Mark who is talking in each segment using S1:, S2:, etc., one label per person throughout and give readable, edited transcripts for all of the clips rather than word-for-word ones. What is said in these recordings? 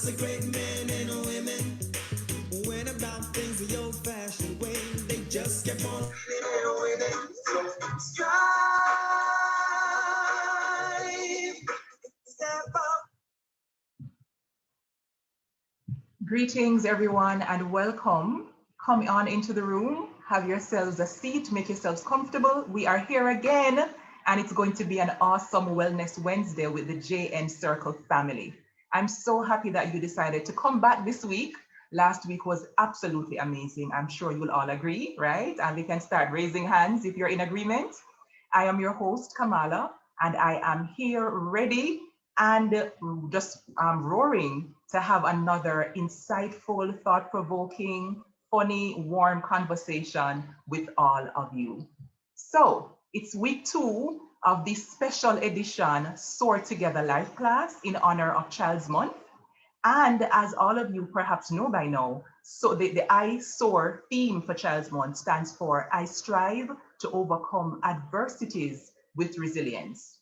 S1: of great men and women went about things the old-fashioned way. They just kept on winning. Strive, step up.
S2: Greetings, everyone, and welcome. Come on into the room, have yourselves a seat, make yourselves comfortable. We are here again, and it's going to be an awesome Wellness Wednesday with the JN Circle family. I'm so happy that you decided to come back this week. Last week was absolutely amazing. I'm sure you'll all agree, right? And we can start raising hands if you're in agreement. I am your host, Kamala, and I am here ready and just roaring to have another insightful, thought-provoking, funny, warm conversation with all of you. So it's week 2 of this special edition Soar Together live class in honor of Child's Month. And as all of you perhaps know by now, so the I SOAR theme for Child's Month stands for I strive to overcome adversities with resilience.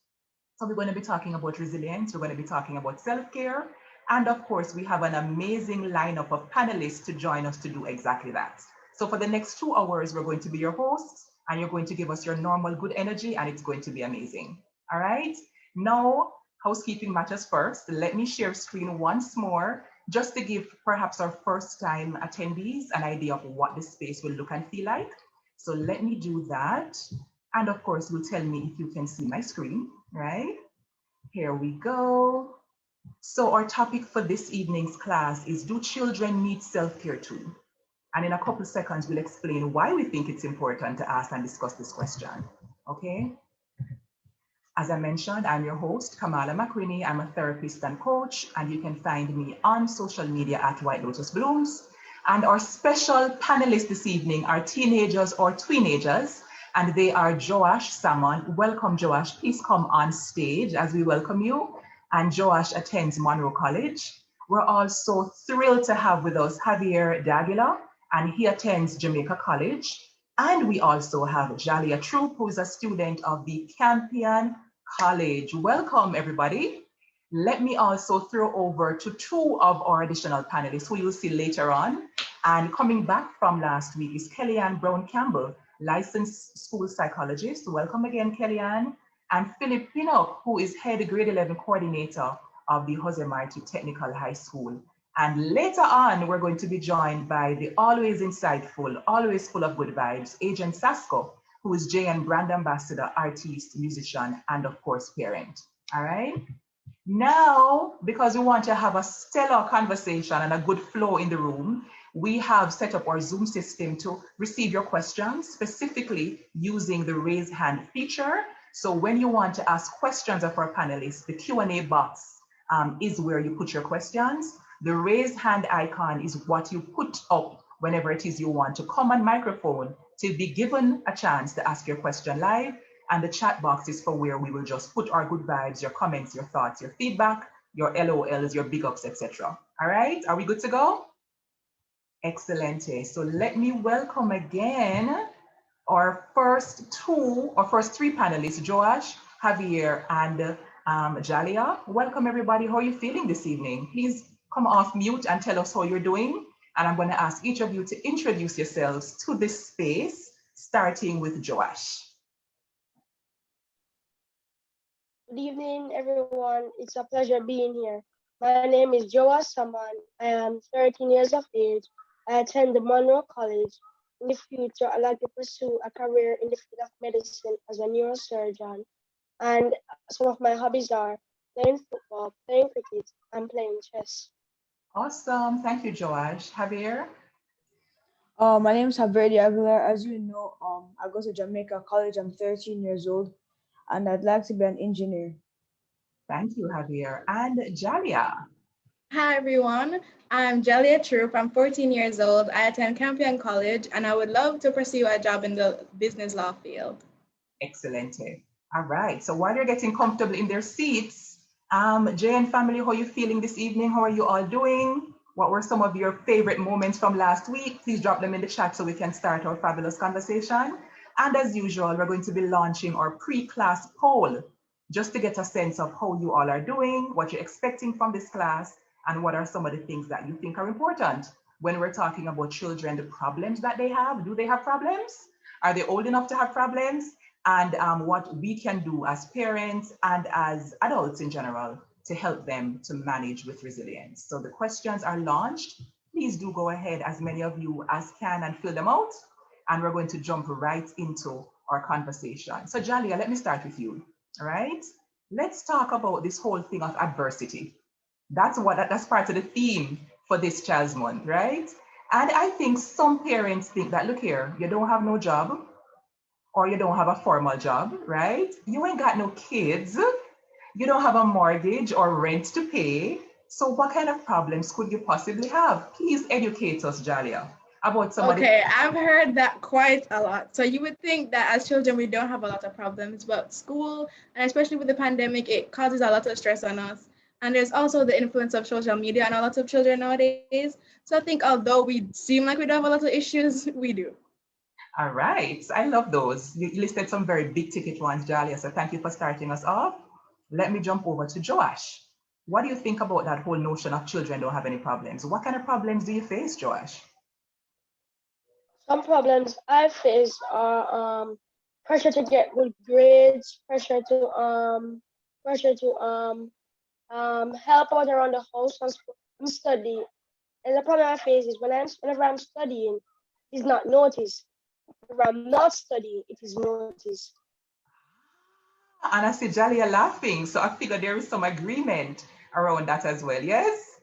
S2: So we're going to be talking about resilience, we're going to be talking about self-care, and of course we have an amazing lineup of panelists to join us to do exactly that. So for the next 2 hours, we're going to be your hosts, and you're going to give us your normal good energy, and it's going to be amazing. All right? Now, housekeeping matters first. Let me share screen once more, just to give perhaps our first time attendees an idea of what the space will look and feel like. So let me do that. And of course, will tell me if you can see my screen, right? Here we go. So our topic for this evening's class is, do children need self-care too? And in a couple seconds, we'll explain why we think it's important to ask and discuss this question, okay? As I mentioned, I'm your host, Kamala McQuinney. I'm a therapist and coach, and you can find me on social media at White Lotus Blooms. And our special panelists this evening are teenagers or tweenagers, and they are Joash Salmon. Welcome, Joash. Please come on stage as we welcome you. And Joash attends Monroe College. We're also thrilled to have with us Javier Dagila, and he attends Jamaica College. And we also have Jalia Troop, who is a student of the Campion College. Welcome, everybody. Let me also throw over to 2 of our additional panelists who you'll see later on. And coming back from last week is Kellyanne Brown Campbell, licensed school psychologist. Welcome again, Kellyanne. And Philip Pinnock, who is head grade 11 coordinator of the Jose Marti Technical High School. And later on, we're going to be joined by the always insightful, always full of good vibes, Agent Sasko, who is JN brand ambassador, artist, musician, and of course, parent. All right. Now, because we want to have a stellar conversation and a good flow in the room, we have set up our Zoom system to receive your questions, specifically using the raise hand feature. So when you want to ask questions of our panelists, the Q&A box is where you put your questions. The raise hand icon is what you put up whenever it is you want to come on microphone to be given a chance to ask your question live. And the chat box is for where we will just put our good vibes, your comments, your thoughts, your feedback, your LOLs, your big ups, etc. All right, are we good to go? Excellent. So let me welcome again our first 3 panelists, Joash, Javier, and Jalia. Welcome, everybody. How are you feeling this evening? Please come off mute and tell us how you're doing. And I'm going to ask each of you to introduce yourselves to this space, starting with Joash.
S3: Good evening, everyone. It's a pleasure being here. My name is Joa Saman. I am 13 years of age. I attend the Monroe College. In the future, I'd like to pursue a career in the field of medicine as a neurosurgeon. And some of my hobbies are playing football, playing cricket, and playing chess.
S2: Awesome. Thank you, Joash. Javier?
S4: My name is Javier Aguilar. As you know, I go to Jamaica College. I'm 13 years old, and I'd like to be an engineer.
S2: Thank you, Javier. And Jalia?
S5: Hi, everyone. I'm Jalia Troop. I'm 14 years old. I attend Campion College, and I would love to pursue a job in the business law field.
S2: Excellent. All right. So while you're getting comfortable in their seats, Jay and family, how are you feeling this evening? How are you all doing? What were some of your favorite moments from last week? Please drop them in the chat so we can start our fabulous conversation. And as usual, we're going to be launching our pre-class poll just to get a sense of how you all are doing, what you're expecting from this class, And what are some of the things that you think are important? When we're talking about children, the problems that they have, do they have problems? Are they old enough to have problems? And what we can do as parents and as adults in general to help them to manage with resilience. So the questions are launched. Please do go ahead, as many of you as can, and fill them out. And we're going to jump right into our conversation. So Jalia, let me start with you, all right? Let's talk about this whole thing of adversity. That's part of the theme for this Child's Month, right? And I think some parents think that, look here, you don't have no job or you don't have a formal job, right? You ain't got no kids, you don't have a mortgage or rent to pay. So what kind of problems could you possibly have? Please educate us, Jalia, about some of the.
S5: Okay, I've heard that quite a lot. So you would think that as children, we don't have a lot of problems, but school, and especially with the pandemic, it causes a lot of stress on us. And there's also the influence of social media on a lot of children nowadays. So I think although we seem like we don't have a lot of issues, we do.
S2: All right, I love those. You listed some very big ticket ones, Jalia, so thank you for starting us off. Let me jump over to Joash. What do you think about that whole notion of children don't have any problems? What kind of problems do you face, Joash?
S3: Some problems I face are pressure to get good grades, pressure to help out around the house and study. And the problem I face is whenever I'm studying, it's not noticed. Whenever I'm not studying, it is noticed.
S2: And I see Jalia laughing, so I figure there is some agreement around that as well, yes?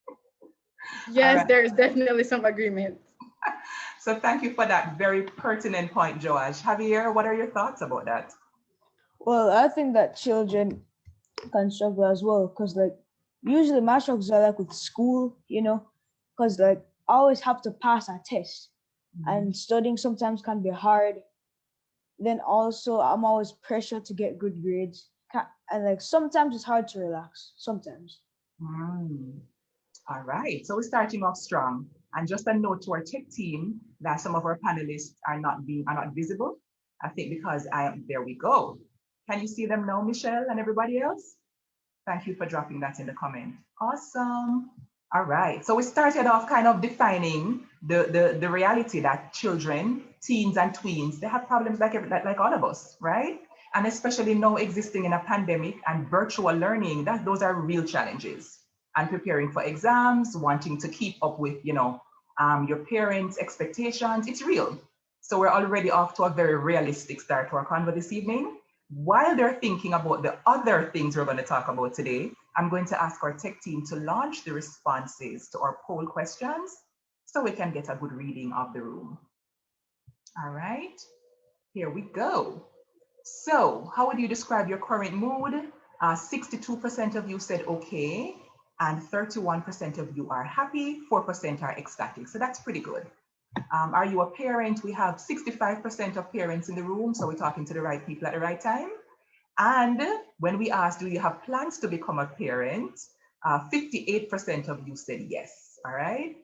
S2: All
S5: Yes,
S2: right,
S5: there's definitely some agreement.
S2: so thank you for that very pertinent point, Joash. Javier, what are your thoughts about that?
S4: Well, I think that children can struggle as well, because like usually my struggles are like with school, because like I always have to pass a test,
S2: Mhm.
S4: and studying sometimes can be hard. Then also I'm always pressured to get good grades, and like sometimes it's hard to relax. Sometimes.
S2: Mm. All right, so we're starting off strong. And just a note to our tech team that some of our panelists are not visible. I think because I am there we go. Can you see them now, Michelle and everybody else? Thank you for dropping that in the comment. Awesome. All right. So we started off kind of defining the reality that children, teens and tweens, they have problems like all of us, right? And especially now existing in a pandemic and virtual learning, those are real challenges. And preparing for exams, wanting to keep up with, your parents' expectations, it's real. So we're already off to a very realistic start to our convo this evening. While they're thinking about the other things we're going to talk about today, I'm going to ask our tech team to launch the responses to our poll questions so we can get a good reading of the room. All right, here we go. So, how would you describe your current mood? 62% of you said okay, and 31% of you are happy, 4% are ecstatic. So that's pretty good. Are you a parent? We have 65% of parents in the room, so we're talking to the right people at the right time. And when we asked, do you have plans to become a parent? 58% of you said yes. All right.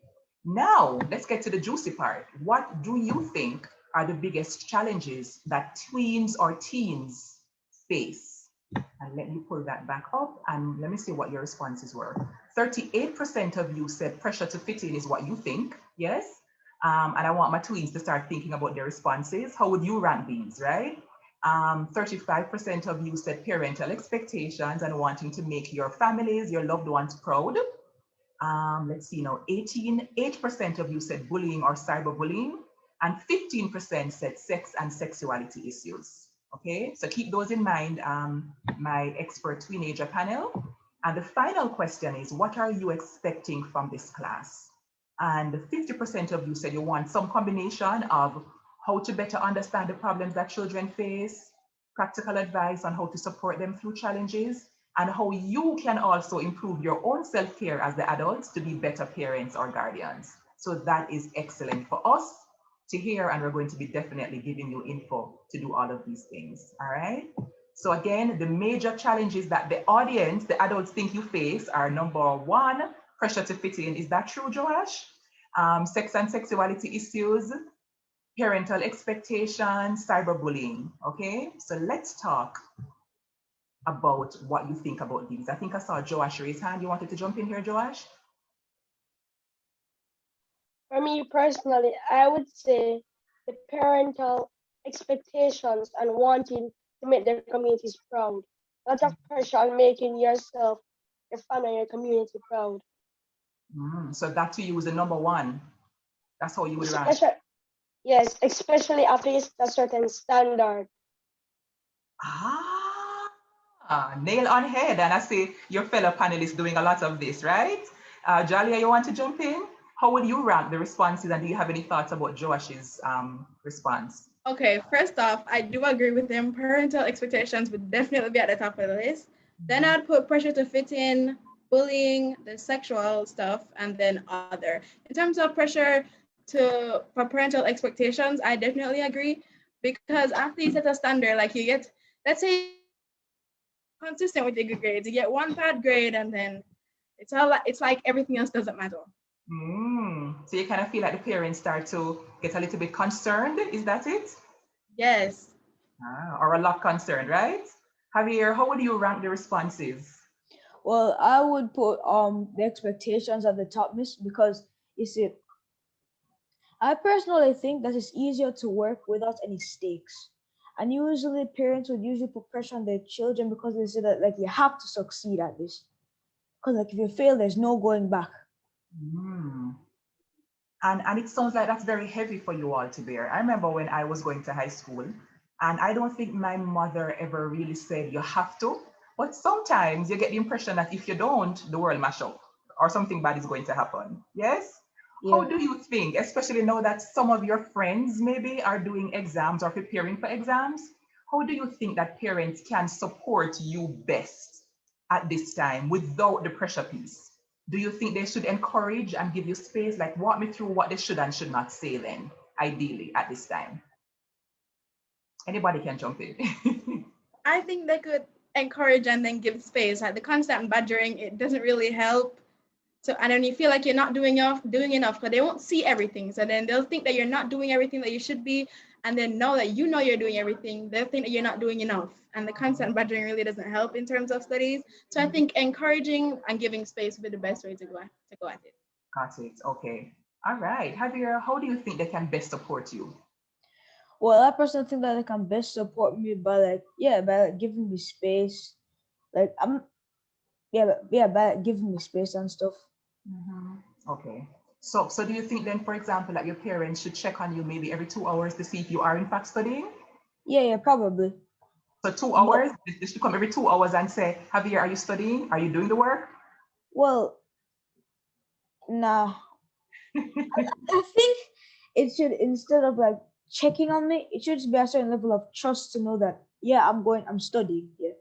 S2: Now, let's get to the juicy part. What do you think are the biggest challenges that tweens or teens face? And let me pull that back up and let me see what your responses were. 38% of you said pressure to fit in is what you think. Yes. And I want my tweens to start thinking about their responses. How would you rank these, right? 35% of you said parental expectations and wanting to make your families, your loved ones proud. Let's see now, 8% of you said bullying or cyberbullying, and 15% said sex and sexuality issues. Okay, so keep those in mind, my expert teenager panel. And the final question is, what are you expecting from this class? And 50% of you said you want some combination of how to better understand the problems that children face, practical advice on how to support them through challenges, and how you can also improve your own self-care as the adults to be better parents or guardians. So that is excellent for us to hear, and we're going to be definitely giving you info to do all of these things, all right? So again, the major challenges that the audience, the adults think you face are number one, pressure to fit in. Is that true, Joash? Sex and sexuality issues, parental expectations, cyberbullying, okay? So let's talk about what you think about these. I think I saw Joash raise hand. You wanted to jump in here, Joash?
S3: For me personally, I would say the parental expectations and wanting to make their communities proud. A lot of pressure on making yourself, your family, and your community proud.
S2: So that to you is the number one. That's how you would rank.
S3: Especially, yes, especially after you set a certain standard.
S2: Nail on head. And I see your fellow panelists doing a lot of this, right? Jalia, you want to jump in? How would you rank the responses, and do you have any thoughts about Joash's response?
S5: Okay, first off, I do agree with him. Parental expectations would definitely be at the top of the list. Then I'd put pressure to fit in, bullying, the sexual stuff, and then other. In terms of pressure for parental expectations, I definitely agree because after you set a standard, like you get, let's say, consistent with your good grades, you get one bad grade, and then it's like everything else doesn't matter.
S2: So you kind of feel like the parents start to get a little bit concerned. Is that it?
S5: Yes.
S2: Or a lot concerned, right? Javier, how would you rank the responses?
S4: Well, I would put the expectations at the top, miss, because you see, I personally think that it's easier to work without any stakes. And usually parents would usually put pressure on their children because they say that like you have to succeed at this. Because like if you fail, there's no going back.
S2: Mm. And it sounds like that's very heavy for you all to bear. I remember when I was going to high school, and I don't think my mother ever really said you have to. But sometimes you get the impression that if you don't, the world mash up or something bad is going to happen. Yes? How
S4: Yeah.
S2: do you think, especially now that some of your friends maybe are doing exams or preparing for exams, how do you think that parents can support you best at this time without the pressure piece? Do you think they should encourage and give you space? Like, walk me through what they should and should not say then, ideally, at this time. Anybody can jump in.
S5: I think they could encourage and then give space. Like the constant badgering, it doesn't really help. So and then you feel like you're not doing enough, because they won't see everything. So then they'll think that you're not doing everything that you should be, and then know that you know you're doing everything. They'll think that you're not doing enough. And the constant badgering really doesn't help in terms of studies. So I think encouraging and giving space would be the best way to go at it.
S2: Got it. Okay. All right. Javier, how do you think they can best support you?
S4: Well, I personally think that they can best support me by by like giving me space. Like I'm by like, giving me space and stuff.
S2: Okay. So do you think then, for example, that your parents should check on you maybe every 2 hours to see if you are in fact studying?
S4: Yeah, probably.
S2: So two
S4: But
S2: hours, they should come every 2 hours and say, Javier, are you studying? Are you doing the work?
S4: well, nah. I think it should, instead of like checking on me, it should be a certain level of trust to know that yeah, I'm studying. Yeah.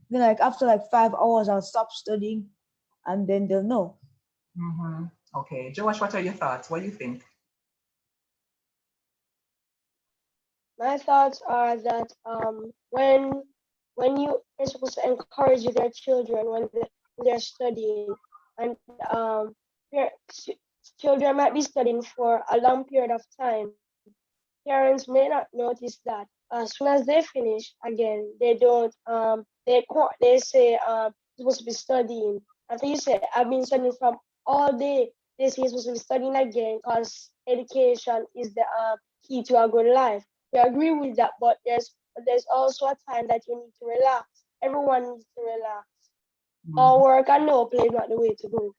S4: Then like after like 5 hours, I'll stop studying, and then they'll know.
S2: Okay. Joash, what are your thoughts? What do you think?
S3: My thoughts are that when you are supposed to encourage their children when they're studying, and children might be studying for a long period of time. Parents may not notice that. As soon as they finish, again, they don't. They say you're supposed to be studying. After you say I've been studying from all day, they say you're supposed to be studying again because education is the key to a good life. We agree with that, but there's also a time that you need to relax. Everyone needs to relax. All work and no play is not the way to go.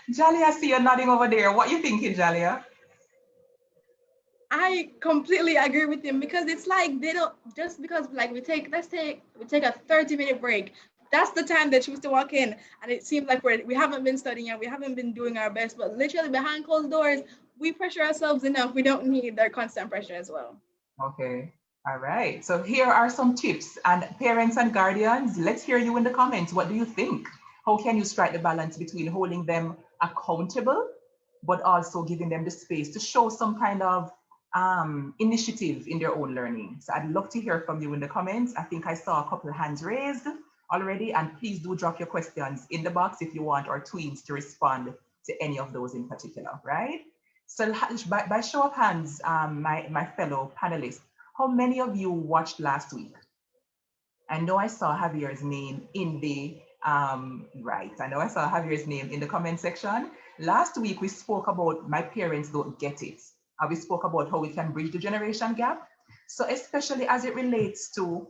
S2: Jalia, I see you nodding over there. What you thinking, Jalia?
S5: I completely agree with him, because it's like they don't, just because like we take a 30-minute break. That's the time they choose to walk in, and it seems like we haven't been studying and we haven't been doing our best. But literally behind closed doors, we pressure ourselves enough. We don't need their constant pressure as well.
S2: Okay. All right. So here are some tips. And parents and guardians, let's hear you in the comments. What do you think? How can you strike the balance between holding them accountable, but also giving them the space to show some kind of initiative in their own learning? So I'd love to hear from you in the comments. I think I saw a couple of hands raised already. And please do drop your questions in the box if you want our tweens to respond to any of those in particular, right? So by show of hands, my fellow panelists, how many of you watched last week? I know I saw Javier's name in the right. I know I saw Javier's name in the comment section. Last week we spoke about my parents don't get it. We spoke about how we can bridge the generation gap. So especially as it relates to,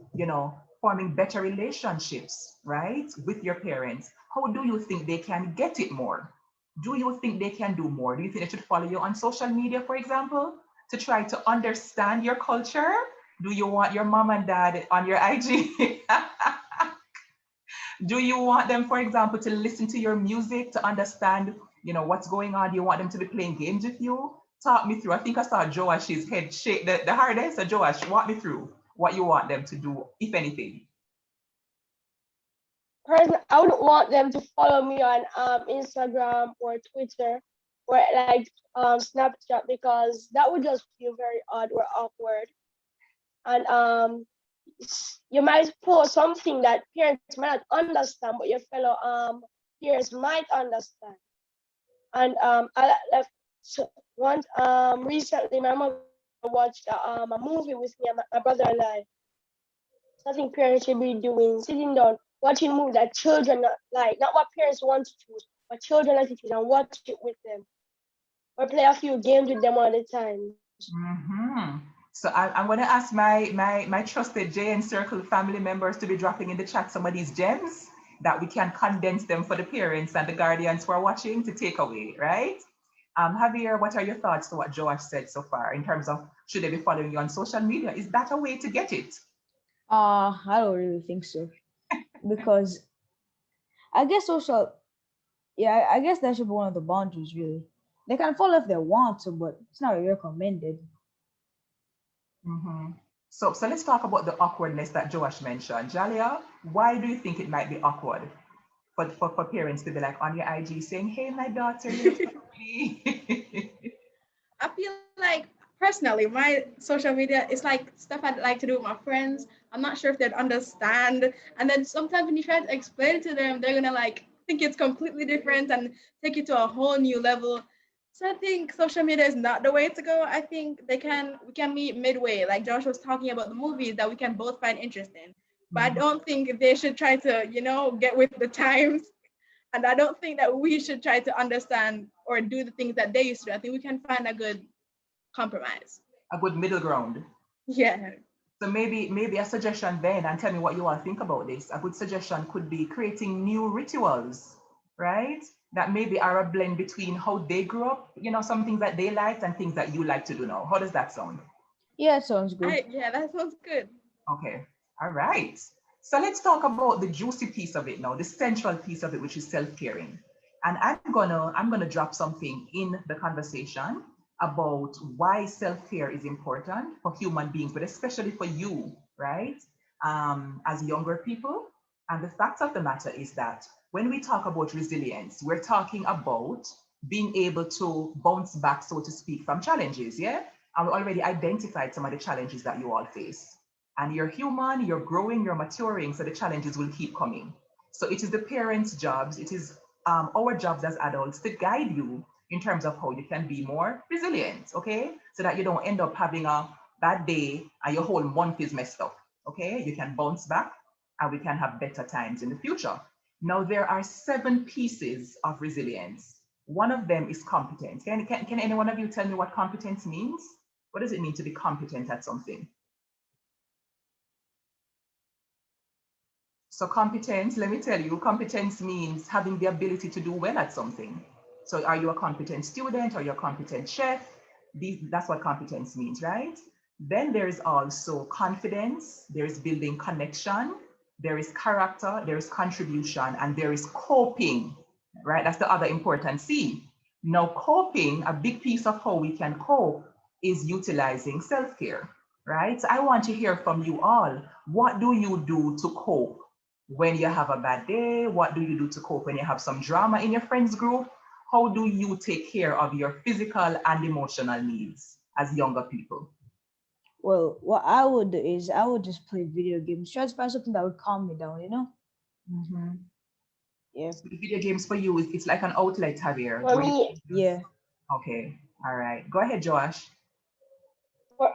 S2: forming better relationships, right, with your parents, how do you think they can get it more? Do you think they can do more? Do you think they should follow you on social media, for example, to try to understand your culture? Do you want your mom and dad on your IG? Do you want them, for example, to listen to your music to understand, what's going on? Do you want them to be playing games with you? Talk me through. I think I saw Joash's head shake the hardest. So Joash, walk me through what you want them to do, if anything.
S3: I wouldn't want them to follow me on Instagram or Twitter or like Snapchat because that would just feel very odd or awkward. And you might post something that parents might not understand, but your fellow peers might understand. And like so once recently my mother watched a movie with me and my brother and I. Something parents should be doing, sitting down, watching movies that children like, not what parents want to choose, but children like to choose and watch it with them. Or play a few games with them all the times.
S2: Hmm. So I'm going to ask my trusted J and Circle family members to be dropping in the chat some of these gems that we can condense them for the parents and the guardians who are watching to take away, right? Javier, what are your thoughts to what Joash said so far in terms of should they be following you on social media? Is that a way to get it?
S4: I don't really think so because I guess social. Yeah, I guess that should be one of the boundaries. Really, they can follow if they want to, but it's not really recommended.
S2: Hmm. So let's talk about the awkwardness that Joash mentioned. Jalia, why do you think it might be awkward for parents to be like on your IG saying, "Hey, my daughter, you look so pretty."
S5: I feel like personally, my social media is like stuff I'd like to do with my friends. I'm not sure if they'd understand. And then sometimes when you try to explain it to them, they're gonna like think it's completely different and take it to a whole new level. So I think social media is not the way to go. I think we can meet midway, like Josh was talking about the movies that we can both find interesting. But I
S2: Mhm.
S5: don't think they should try to, get with the times. And I don't think that we should try to understand or do the things that they used to do. I think we can find a good compromise.
S2: A good middle ground.
S5: Yeah.
S2: So maybe a suggestion then, and tell me what you all think about this. A good suggestion could be creating new rituals, right? That maybe are a blend between how they grew up, some things that they liked and things that you like to do now. How does that sound?
S4: Yeah, it sounds good.
S5: Yeah, that sounds good.
S2: Okay. All right. So let's talk about the juicy piece of it now, the central piece of it, which is self-caring. And I'm gonna drop something in the conversation about why self-care is important for human beings, but especially for you, right? As younger people. And the fact of the matter is that when we talk about resilience, we're talking about being able to bounce back, so to speak, from challenges, yeah? And we already identified some of the challenges that you all face. And you're human, you're growing, you're maturing, so the challenges will keep coming. So it is the parents' jobs, it is our jobs as adults to guide you in terms of how you can be more resilient, okay? So that you don't end up having a bad day and your whole month is messed up, okay? You can bounce back and we can have better times in the future. Now, there are 7 pieces of resilience. One of them is competence. Can any one of you tell me what competence means? What does it mean to be competent at something? So competence, let me tell you, competence means having the ability to do well at something. So are you a competent student? Are you a competent chef? That's what competence means, right? Then there is also confidence, there is building connection, there is character, there is contribution, and there is coping, right? That's the other important C. Now, coping, a big piece of how we can cope is utilizing self-care, right? So I want to hear from you all. What do you do to cope when you have a bad day? What do you do to cope when you have some drama in your friends group? How do you take care of your physical and emotional needs as younger people?
S4: Well, what I would do is I would just play video games, try to find something that would calm me down,
S2: Mhm.
S4: Yeah.
S2: So the video games for you, it's like an outlet, Javier,
S3: For
S2: where you
S3: me,
S2: can just,
S4: Yeah.
S2: okay, all right. Go ahead, Josh.
S3: for,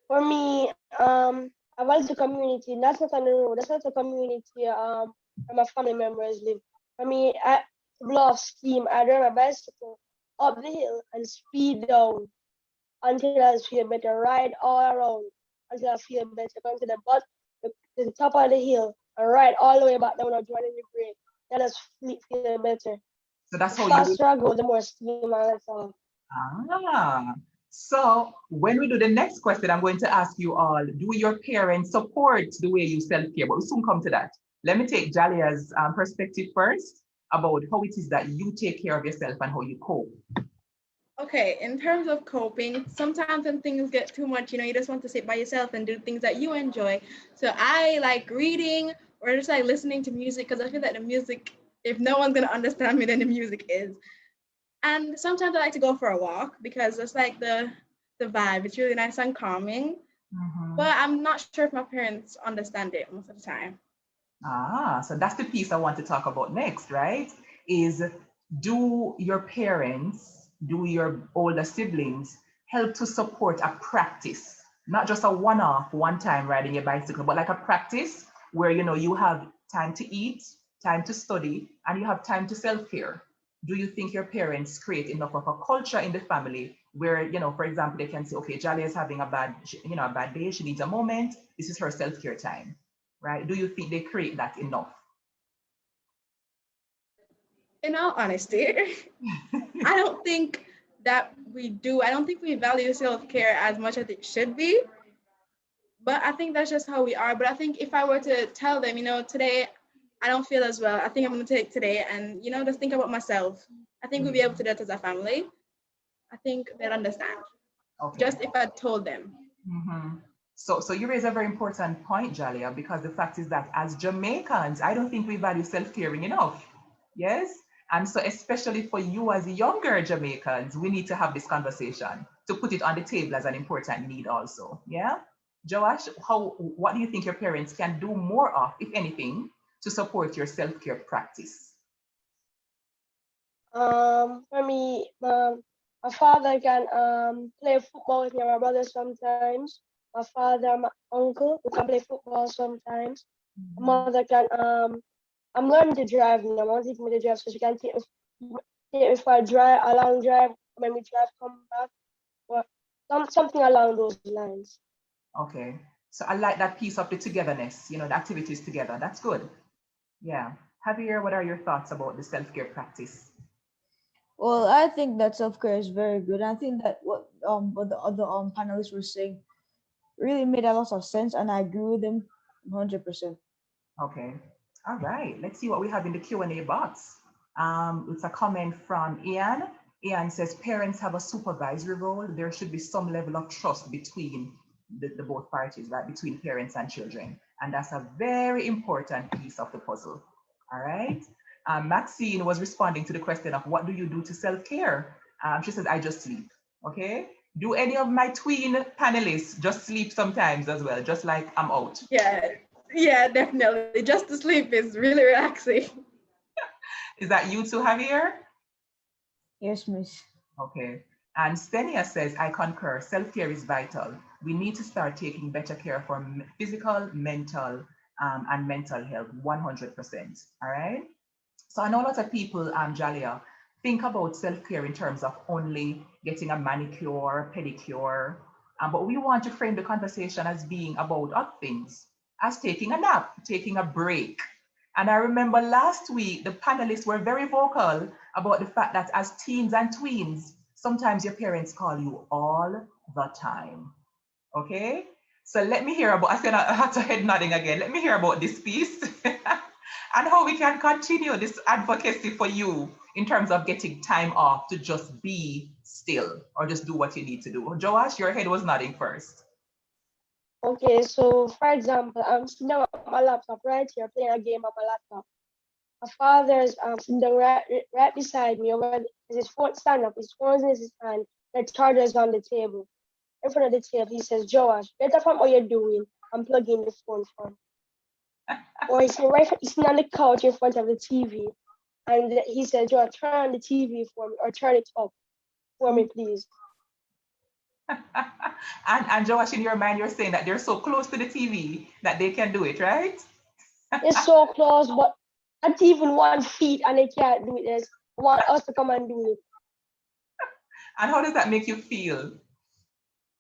S3: for me, I value the community. That's not on the road. That's not a community where my family members live. For me, I blow off steam. I ride my bicycle up the hill and speed down until I feel better. Ride all around until I feel better. Come to to the top of the hill, and ride all the way back down or joining the break. Then I feel better.
S2: So that's
S3: The
S2: how you.
S3: faster I go, the more steam I let off.
S2: Ah, so when we do the next question, I'm going to ask you all, do your parents support the way you self-care? But we'll soon come to that. Let me take Jalia's perspective first about how it is that you take care of yourself and how you cope.
S5: Okay, in terms of coping, sometimes when things get too much, you just want to sit by yourself and do things that you enjoy. So I like reading or just like listening to music because I feel that the music, if no one's gonna understand me, then the music is. And sometimes I like to go for a walk because it's like the vibe. It's really nice and calming.
S2: Mhm.
S5: But I'm not sure if my parents understand it most of the time.
S2: So that's the piece I want to talk about next, right? Is do your parents, do your older siblings help to support a practice, not just a one-off, one-time riding your bicycle, but like a practice where you have time to eat, time to study, and you have time to self-care. Do you think your parents create enough of a culture in the family where, for example, they can say, okay, Jalia is having a bad day, she needs a moment, this is her self-care time, right? Do you think they create that enough?
S5: In all honesty, I don't think that we do. I don't think we value self care as much as it should be. But I think that's just how we are. But I think if I were to tell them, today I don't feel as well, I think I'm going to take today and, just think about myself. I think we'll be able to do that as a family. I think they'll understand.
S2: Okay.
S5: Just if I told them.
S2: hmm So you raise a very important point, Jalia, because the fact is that as Jamaicans, I don't think we value self-caring enough. Yes? And so especially for you as younger Jamaicans, we need to have this conversation to put it on the table as an important need also. Yeah? Joash, what do you think your parents can do more of, if anything, to support your self-care practice?
S3: For me, my father can play football with me and my brother sometimes. My father, my uncle, who can play football sometimes. My
S2: Mhm.
S3: mother can I'm learning to drive now. I want to teach me to drive so she can take me for a long drive when we drive come back or something along those lines.
S2: Okay. So I like that piece of the togetherness, the activities together. That's good. Yeah. Javier, what are your thoughts about the self-care practice?
S4: Well, I think that self care is very good. I think that what the other panelists were saying really made a lot of sense, and I agree with them 100%.
S2: Okay. All right. Let's see what we have in the Q&A box. It's a comment from Ian. Ian says parents have a supervisory role. There should be some level of trust between the both parties, right? Between parents and children. And that's a very important piece of the puzzle. All right. Maxine was responding to the question of what do you do to self-care? She says, I just sleep. Okay. Do any of my tween panelists just sleep sometimes as well, just like I'm out?
S5: Yeah, yeah, definitely. Just to sleep is really relaxing.
S2: Is that you too, Javier?
S4: Yes, Miss.
S2: Okay. And Stenia says, I concur. Self care is vital. We need to start taking better care for physical, mental, and mental health 100%. All right. So I know a lot of people, Jalia, think about self-care in terms of only getting a manicure, pedicure, but we want to frame the conversation as being about other things, as taking a nap, taking a break. And I remember last week, the panelists were very vocal about the fact that as teens and tweens, sometimes your parents call you all the time. Okay? So let me hear about, I said I had to head nodding again. Let me hear about this piece and how we can continue this advocacy for you in terms of getting time off to just be still or just do what you need to do. Joash, your head was nodding first.
S3: Okay, so for example, I'm sitting down at my laptop right here playing a game on my laptop. My father's sitting down right beside me over his phone stand up, his phone's in his hand, the charger's on the table. In front of the table, he says, Joash, get up from what you're doing and plug in the phone for me. Or he's sitting on the couch in front of the TV and he says, Joash, turn on the TV for me or turn it up for me, please.
S2: And Josh, in your mind, you're saying that they're so close to the TV that they can do it, right?
S3: It's so close, but not even 1 feet, and they can't do it. They want us to come and do it.
S2: And how does that make you feel?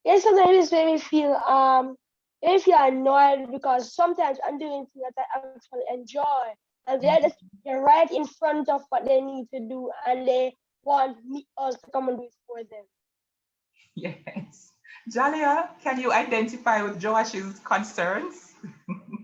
S3: Yes, sometimes it make me feel annoyed because sometimes I'm doing things that I actually enjoy, and they're right in front of what they need to do, and they want us to come and do it for them.
S2: Yes. Jalia, can you identify with Joash's concerns?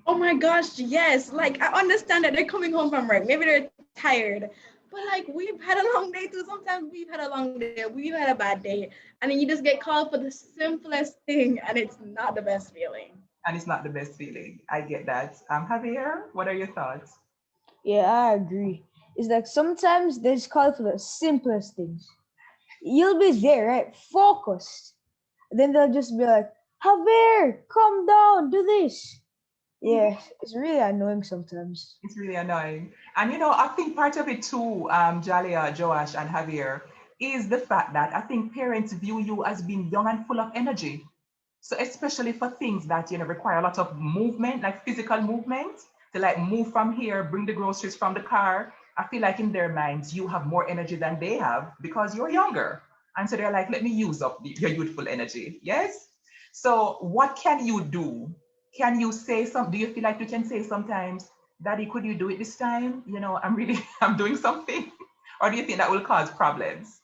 S5: Oh my gosh, yes. Like I understand that they're coming home from work. Maybe they're tired. But like we've had a long day too. Sometimes we've had a long day, we've had a bad day. And then you just get called for the simplest thing and it's not the best feeling.
S2: And it's not the best feeling. I get that. Javier, what are your thoughts?
S4: Yeah, I agree. It's like sometimes they just call for the simplest things. You'll be there, right? Focused. Then they'll just be like, Javier, calm down, do this. Yeah, it's really annoying sometimes.
S2: It's really annoying. And I think part of it too, Jalia, Joash, and Javier, is the fact that I think parents view you as being young and full of energy. So especially for things that require a lot of movement, like physical movement, to like move from here, bring the groceries from the car. I feel like in their minds you have more energy than they have because you're younger. And so they're like, let me use up your youthful energy. Yes? So what can you do? Can you say some? Do you feel like you can say sometimes, Daddy, could you do it this time? I'm really I'm doing something. Or do you think that will cause problems?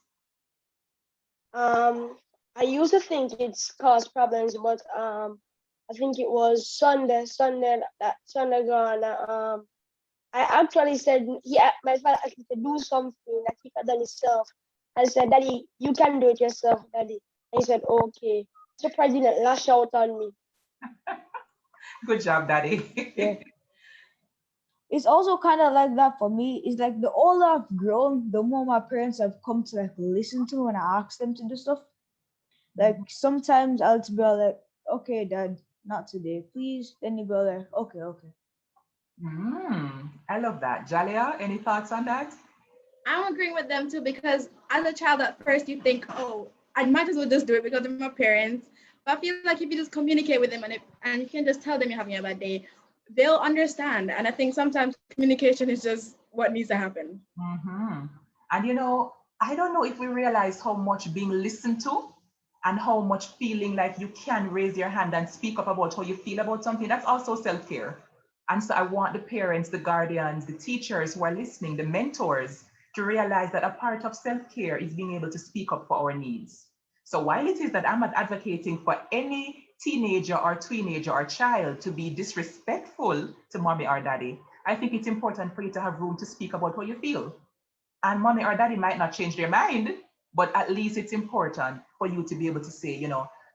S3: Um, I used to think it's caused problems, but I think it was Sunday gone. I actually said, yeah, my father asked me to do something that he had done himself. I said, Daddy, you can do it yourself, Daddy. And he said, okay. Surprised he didn't lash out on me.
S2: Good job,
S4: Yeah.
S2: Daddy.
S4: It's also kind of like that for me. It's like the older I've grown, the more my parents have come to like listen to when I ask them to do stuff. Like sometimes I'll just be like, okay, Dad, not today, please. Then you go like, okay, okay.
S2: I love that. Jalia, any thoughts on that?
S5: I'm agreeing with them too because as a child at first you think, oh, I might as well just do it because they're my parents. But I feel like if you just communicate with them and you can just tell them you're having a bad day, they'll understand. And I think sometimes communication is just what needs to happen.
S2: hmm And I don't know if we realize how much being listened to and how much feeling like you can raise your hand and speak up about how you feel about something. That's also self care. And so I want the parents, the guardians, the teachers who are listening, the mentors to realize that a part of self care is being able to speak up for our needs. So while it is that I'm not advocating for any teenager or teenager or child to be disrespectful to mommy or daddy, I think it's important for you to have room to speak about how you feel. And mommy or daddy might not change their mind, but at least it's important for you to be able to say,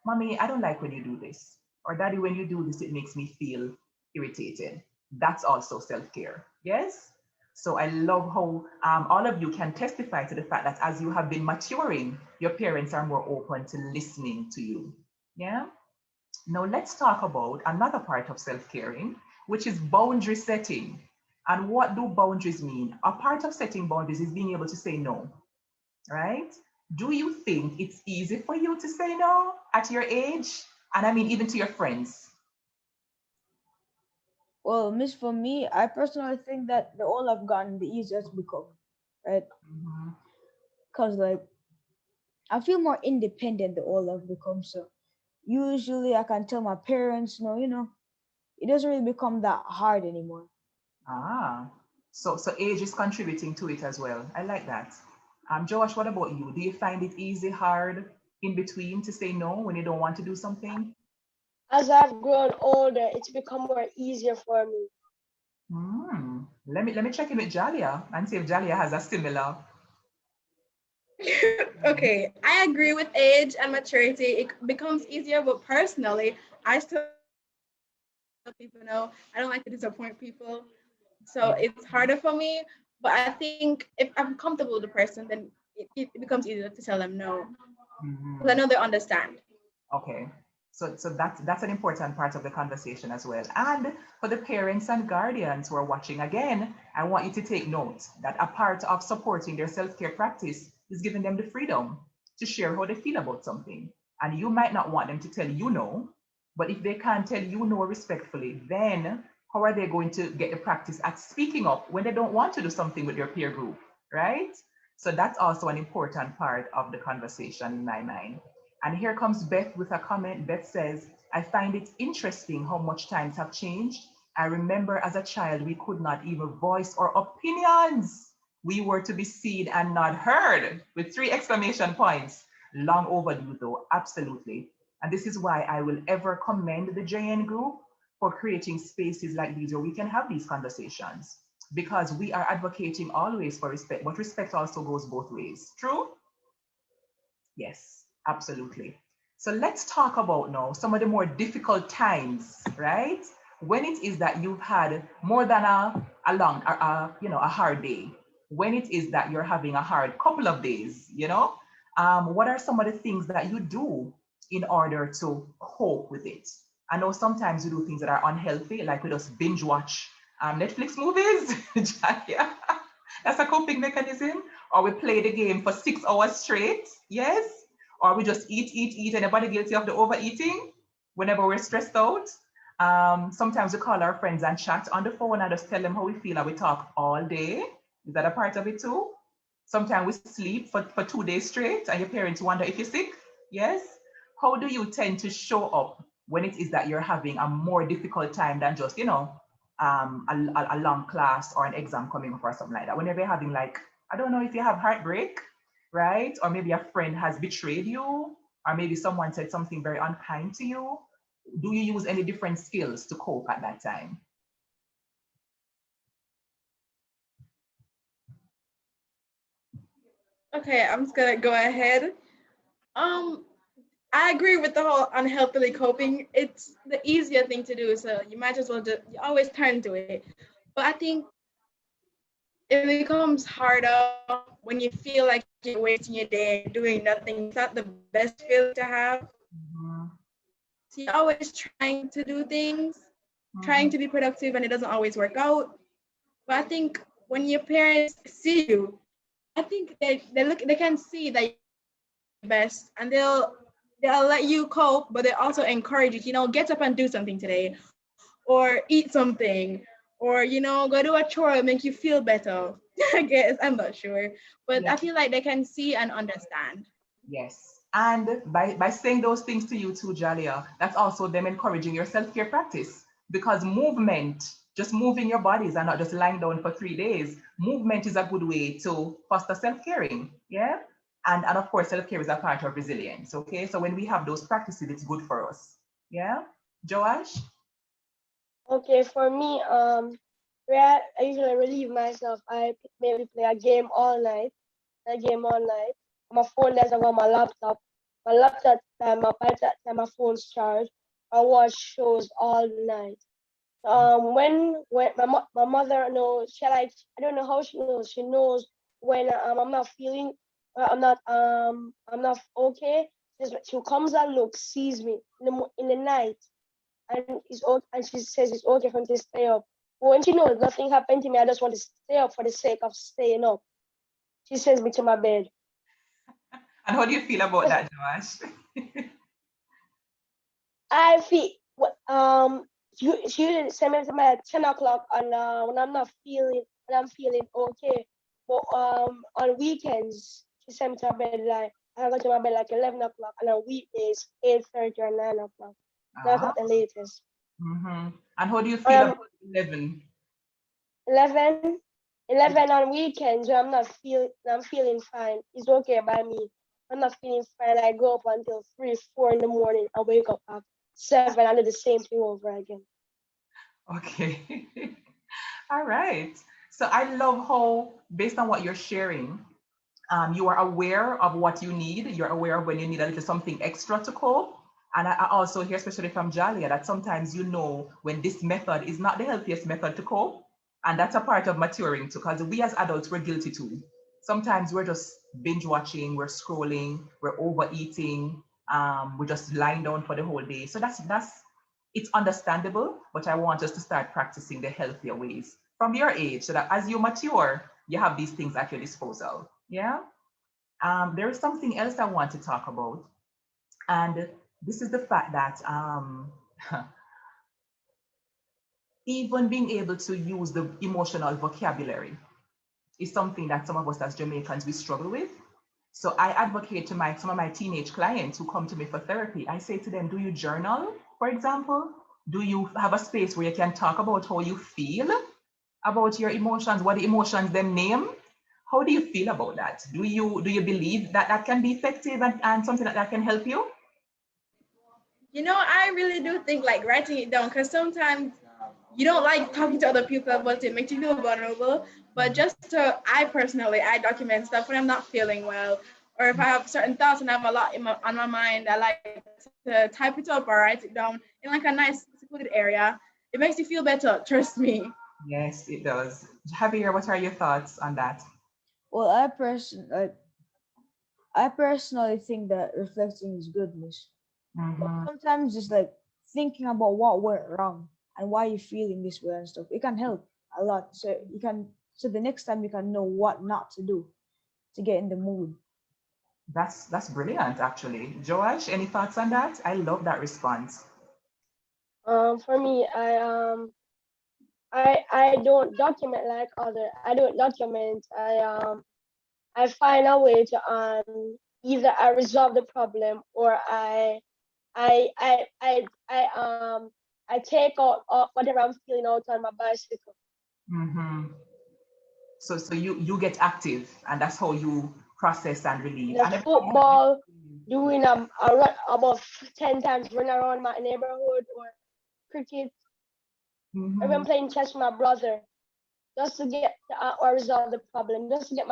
S2: mommy, I don't like when you do this. Or daddy, when you do this, it makes me feel irritated. That's also self care. Yes? So I love how all of you can testify to the fact that as you have been maturing, your parents are more open to listening to you. Yeah? Now, let's talk about another part of self caring, which is boundary setting. And what do boundaries mean? A part of setting boundaries is being able to say no, right? Do you think it's easy for you to say no at your age? And I mean, even to your friends.
S4: Well, miss, for me, I personally think that the older I've gotten, the easier it's become, right?
S2: Mhm.
S4: Cause like I feel more independent the older I've become. So usually I can tell my parents, no, it doesn't really become that hard anymore.
S2: Ah, so age is contributing to it as well. I like that. Josh, what about you? Do you find it easy, hard, in between to say no when you don't want to do something?
S3: As I've grown older, it's become more easier for me.
S2: Let me check in with Jalia and see if Jalia has a similar.
S5: Okay, I agree with age and maturity. It becomes easier, but personally, I still let people know I don't like to disappoint people. So
S2: Yeah.
S5: it's harder for me. But I think if I'm comfortable with the person, then it becomes easier to tell them no. Because I
S2: Mhm.
S5: know they understand.
S2: Okay. So that's an important part of the conversation as well. And for the parents and guardians who are watching, again, I want you to take note that a part of supporting their self-care practice is giving them the freedom to share how they feel about something. And you might not want them to tell you no, but if they can't tell you no respectfully, then how are they going to get the practice at speaking up when they don't want to do something with their peer group, right? So that's also an important part of the conversation in my mind. And here comes Beth with a comment. Beth says, I find it interesting how much times have changed. I remember as a child, we could not even voice our opinions. We were to be seen and not heard with three exclamation points. Long overdue, though, absolutely. And this is why I will ever commend the JN group for creating spaces like these where we can have these conversations because we are advocating always for respect, but respect also goes both ways. True? Yes, absolutely. So let's talk about now some of the more difficult times, right? When it is that you've had more than a long, a hard day. When it is that you're having a hard couple of days, what are some of the things that you do in order to cope with it? I know sometimes we do things that are unhealthy, like we just binge watch Netflix movies. Yeah, that's a coping mechanism. Or we play the game for 6 hours straight. Yes. Or we just eat. Anybody guilty of the overeating whenever we're stressed out? Sometimes we call our friends and chat on the phone and just tell them how we feel and we talk all day. Is that a part of it too? Sometimes we sleep for 2 days straight and your parents wonder if you're sick. Yes. How do you tend to show up when it is that you're having a more difficult time than just, a long class or an exam coming up or something like that? Whenever you're having like, I don't know if you have heartbreak, right? Or maybe a friend has betrayed you, or maybe someone said something very unkind to you. Do you use any different skills to cope at that time?
S5: Okay, I'm just gonna go ahead. Um, I agree with the whole unhealthily coping. It's the easier thing to do, so you might as well just you always turn to it. But I think it becomes harder when you feel like you're wasting your day doing nothing. It's not the best feeling to have.
S2: Mhm,
S5: So you're always trying to do things, trying
S2: mhm.
S5: to be productive, and it doesn't always work out. But I think when your parents see you, I think they can see that you're trying your best, and they'll let you cope, but they also encourage you. Get up and do something today, or eat something, or go do a chore and make you feel better. I guess I'm not sure, but
S2: Yeah.
S5: I feel like they can see and understand.
S2: Yes. And by saying those things to you too, Jalia, that's also them encouraging your self-care practice because movement, just moving your bodies and not just lying down for 3 days, movement is a good way to foster self-caring. Yeah. And of course, self-care is a part of resilience. Okay. So when we have those practices, it's good for us. Yeah. Joash?
S3: Okay, for me, where I usually relieve myself, I maybe play a game all night, a game all night. My phone doesn't go on my laptop. My laptop time, by that time my phone's charged. I watch shows all night. When my mother knows, she like I don't know how she knows. She knows when I'm not feeling, I'm not okay. She comes and looks, sees me in the night and and she says it's okay for me to stay up. But when she knows nothing happened to me, I just want to stay up for the sake of staying up. She sends me to my bed.
S2: And how do you feel about that, Joash?
S3: I feel she usually send me to my 10 o'clock and when I'm feeling okay. But on weekends she send me to my bed like I go to my bed like 11 o'clock and on weekdays 8:30 or 9 o'clock. That's
S2: Ah.
S3: at the latest.
S2: And how do you
S3: But
S2: feel about 11?
S3: 11, 11 on weekends when I'm feeling fine. It's okay by me. I'm not feeling fine. I go up until 3, 4 in the morning. I wake up at 7 and do the same thing over again.
S2: Okay. All right. So I love how, based on what you're sharing, you are aware of what you need. You're aware of when you need a little something extra to cope. And I also hear, especially from Jalia, that sometimes you know when this method is not the healthiest method to cope. And that's a part of maturing too, because we as adults, we're guilty too. Sometimes we're just binge watching, we're scrolling, we're overeating, we're just lying down for the whole day. So that's it's understandable, but I want us to start practicing the healthier ways from your age so that as you mature, you have these things at your disposal. Yeah. There is something else I want to talk about. And this is the fact that even being able to use the emotional vocabulary is something that some of us as Jamaicans we struggle with. So I advocate to some of my teenage clients who come to me for therapy. I say to them, do you journal, for example? Do you have a space where you can talk about how you feel about your emotions, what the emotions them name? How do you feel about that? Do you believe that that can be effective and something that can help you?
S5: I really do think like writing it down, because sometimes you don't like talking to other people about it, makes you feel vulnerable. But I personally, I document stuff when I'm not feeling well, or if I have certain thoughts and I have a lot on my mind, I like to type it up or write it down in like a nice secluded area. It makes you feel better, trust me.
S2: Yes, it does. Javier, what are your thoughts on that?
S4: Well, I personally think that reflecting is good, miss. But
S2: Mm-hmm.
S4: sometimes it's like thinking about what went wrong and why you're feeling this way and stuff. It can help a lot. So the next time you can know what not to do to get in the mood.
S2: That's brilliant, actually. Joash, any thoughts on that? I love that response.
S3: For me, I don't document like other. I don't document. I find a way to either I resolve the problem or I I I I I take out whatever I'm feeling out on my bicycle.
S2: Mm-hmm. So you get active, and that's how you process and relieve.
S3: The
S2: And everybody has
S3: football, doing a run about 10 times run around my neighborhood or cricket. Or
S2: mm-hmm.
S3: I'm playing chess with my brother just to get or resolve the problem, just to get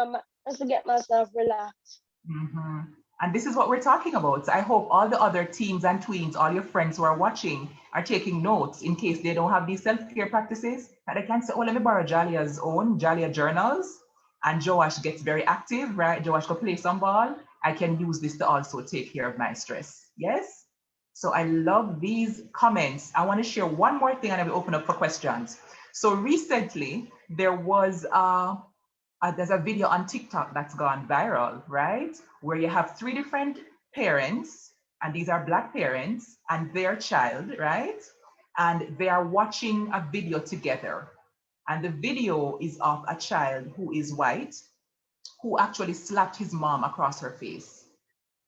S3: myself relaxed.
S2: Hmm. And this is what we're talking about. So I hope all the other teens and tweens, all your friends who are watching, are taking notes in case they don't have these self-care practices. That they can say, oh, let me borrow Jalia's own, Jalia journals. And Joash gets very active, right? Joash go play some ball. I can use this to also take care of my stress. Yes? So I love these comments. I want to share one more thing and I will open up for questions. So recently, there's a video on TikTok that's gone viral, right? Where you have three different parents, and these are Black parents and their child, right? And they are watching a video together. And the video is of a child who is white, who actually slapped his mom across her face.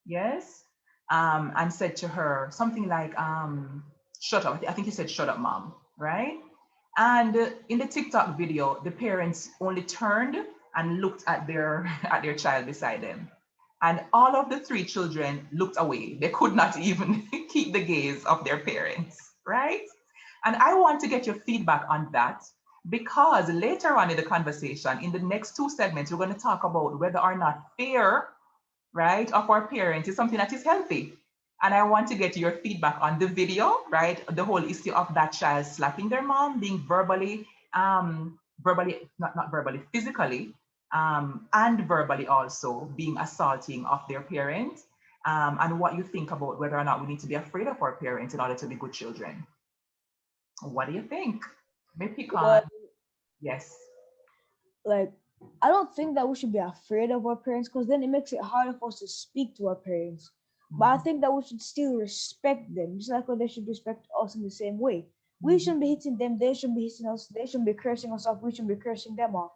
S2: Yes? And said to her something like, shut up. I think he said, shut up, mom, right? And in the TikTok video, the parents only turned and looked at their at their child beside them. And all of the three children looked away. They could not even keep the gaze of their parents, right? And I want to get your feedback on that because later on in the conversation, in the next two segments, we're going to talk about whether or not fear, right, of our parents is something that is healthy. And I want to get your feedback on the video, right? The whole issue of that child slapping their mom, being not verbally, physically, and verbally also being assaulting of their parents, and what you think about whether or not we need to be afraid of our parents in order to be good children. What do you think? Maybe pick on,
S4: Well,
S2: yes.
S4: like I don't think that we should be afraid of our parents because then it makes it harder for us to speak to our parents. But I
S2: Mhm.
S4: think that we should still respect them, just like how they should respect us in the same way. We
S2: Mhm.
S4: shouldn't be hitting them, they shouldn't be hitting us, they shouldn't be cursing us off, we shouldn't be cursing them off.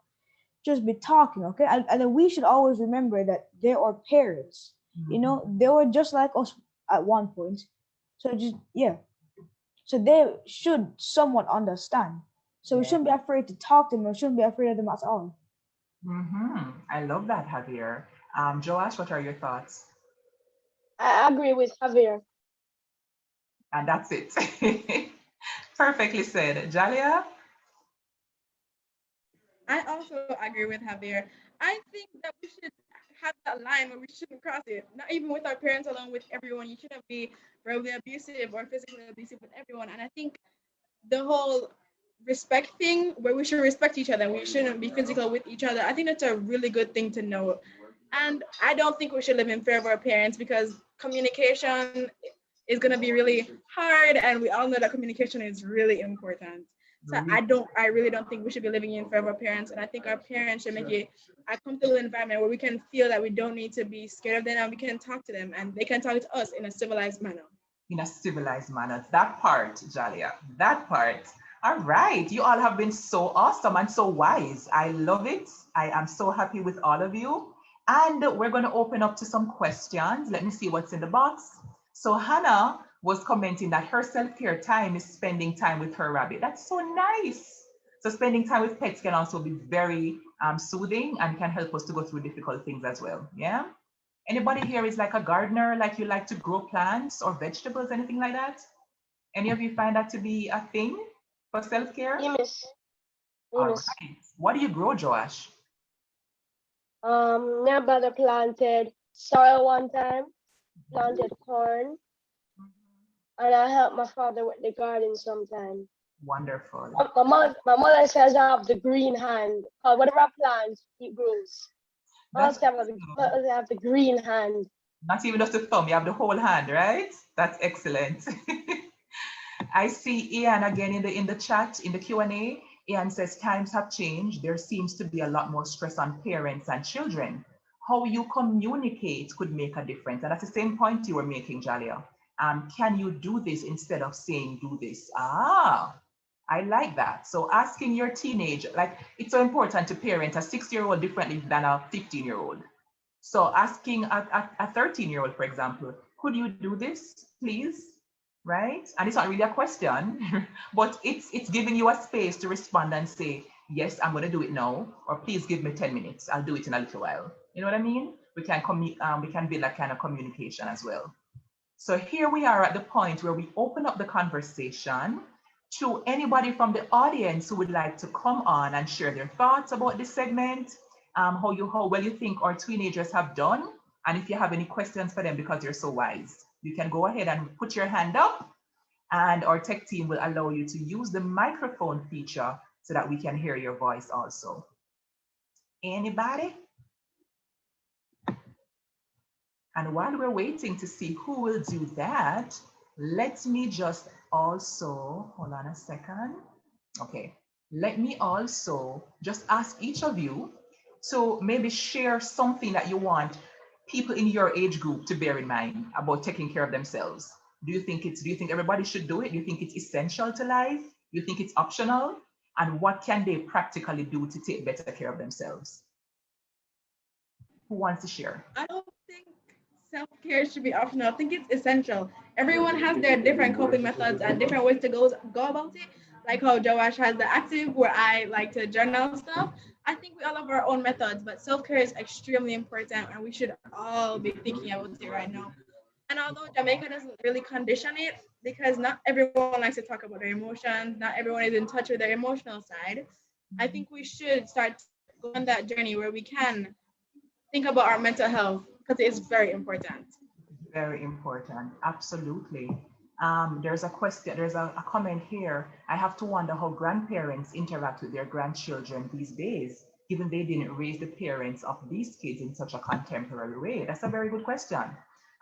S4: Just be talking, okay? And then we should always remember that they're our parents.
S2: Mhm.
S4: They were just like us at one point. So just yeah. So they should somewhat understand. So we
S2: Yeah.
S4: shouldn't be afraid to talk to them, we shouldn't be afraid of them at all.
S2: I love that, Javier. Joash, what are your thoughts?
S3: I agree with Javier.
S2: And that's it. Perfectly said. Jalia?
S5: I also agree with Javier. I think that we should have that line where we shouldn't cross it. Not even with our parents alone, with everyone. You shouldn't be verbally abusive or physically abusive with everyone. And I think the whole respect thing, where we should respect each other, we shouldn't be physical with each other. I think that's a really good thing to know. And I don't think we should live in fear of our parents, because communication is going to be really hard, and we all know that communication is really important. So I really don't think we should be living in fear of our parents. And I think our parents should make it a comfortable environment where we can feel that we don't need to be scared of them and we can talk to them and they can talk to us in a civilized manner.
S2: In a civilized manner. That part, Jalia, that part. All right, you all have been so awesome and so wise. I love it. I am so happy with all of you. And we're going to open up to some questions. Let me see what's in the box. So Hannah was commenting that her self-care time is spending time with her rabbit. That's so nice. So spending time with pets can also be very soothing and can help us to go through difficult things as well. Yeah. Anybody here is like a gardener, like you like to grow plants or vegetables, anything like that? Any of you find that to be a thing for self-care?
S3: Amos,
S2: All
S3: Amos.
S2: right. What do you grow, Joash?
S3: My brother planted soil one time, planted corn, and I helped my father with the garden sometime.
S2: Wonderful.
S3: My mother says I have the green hand. Whatever I plant, it grows. I
S2: That's
S3: also have the green hand.
S2: not even just the thumb, you have the whole hand, right? That's excellent. I see Ian again in the chat, in the Q&A. Ian says times have changed. There seems to be a lot more stress on parents and children. How you communicate could make a difference. And that's the same point you were making, Jalia. Can you do this instead of saying do this? Ah, I like that. So asking your teenage, like it's so important to parent a 6-year-old differently than a 15-year-old. So asking a 13-year-old, for example, could you do this, please? Right? And it's not really a question, but it's giving you a space to respond and say, yes, I'm going to do it now, or please give me 10 minutes. I'll do it in a little while. You know what I mean? We can build that kind of communication as well. So here we are at the point where we open up the conversation to anybody from the audience who would like to come on and share their thoughts about this segment, how well you think our teenagers have done, and if you have any questions for them because you're so wise, you can go ahead and put your hand up, and our tech team will allow you to use the microphone feature so that we can hear your voice also. Anybody? And while we're waiting to see who will do that, let me just also, hold on a second. Okay, let me also just ask each of you to maybe share something that you want people in your age group to bear in mind about taking care of themselves. Do you think everybody should do it? Do you think it's essential to life? Do you think it's optional? And what can they practically do to take better care of themselves? Who wants to share?
S5: I don't think self-care should be optional. I think it's essential. Everyone has their different coping methods and different ways to go about it. Like how Joash has the active, where I like to journal stuff. I think we all have our own methods, but self-care is extremely important, and we should all be thinking about it right now. And although Jamaica doesn't really condition it, because not everyone likes to talk about their emotions, not everyone is in touch with their emotional side, I think we should start going on that journey where we can think about our mental health because it is very important.
S2: Very important, absolutely. There's a question, there's a comment here. I have to wonder how grandparents interact with their grandchildren these days, given they didn't raise the parents of these kids in such a contemporary way. That's a very good question.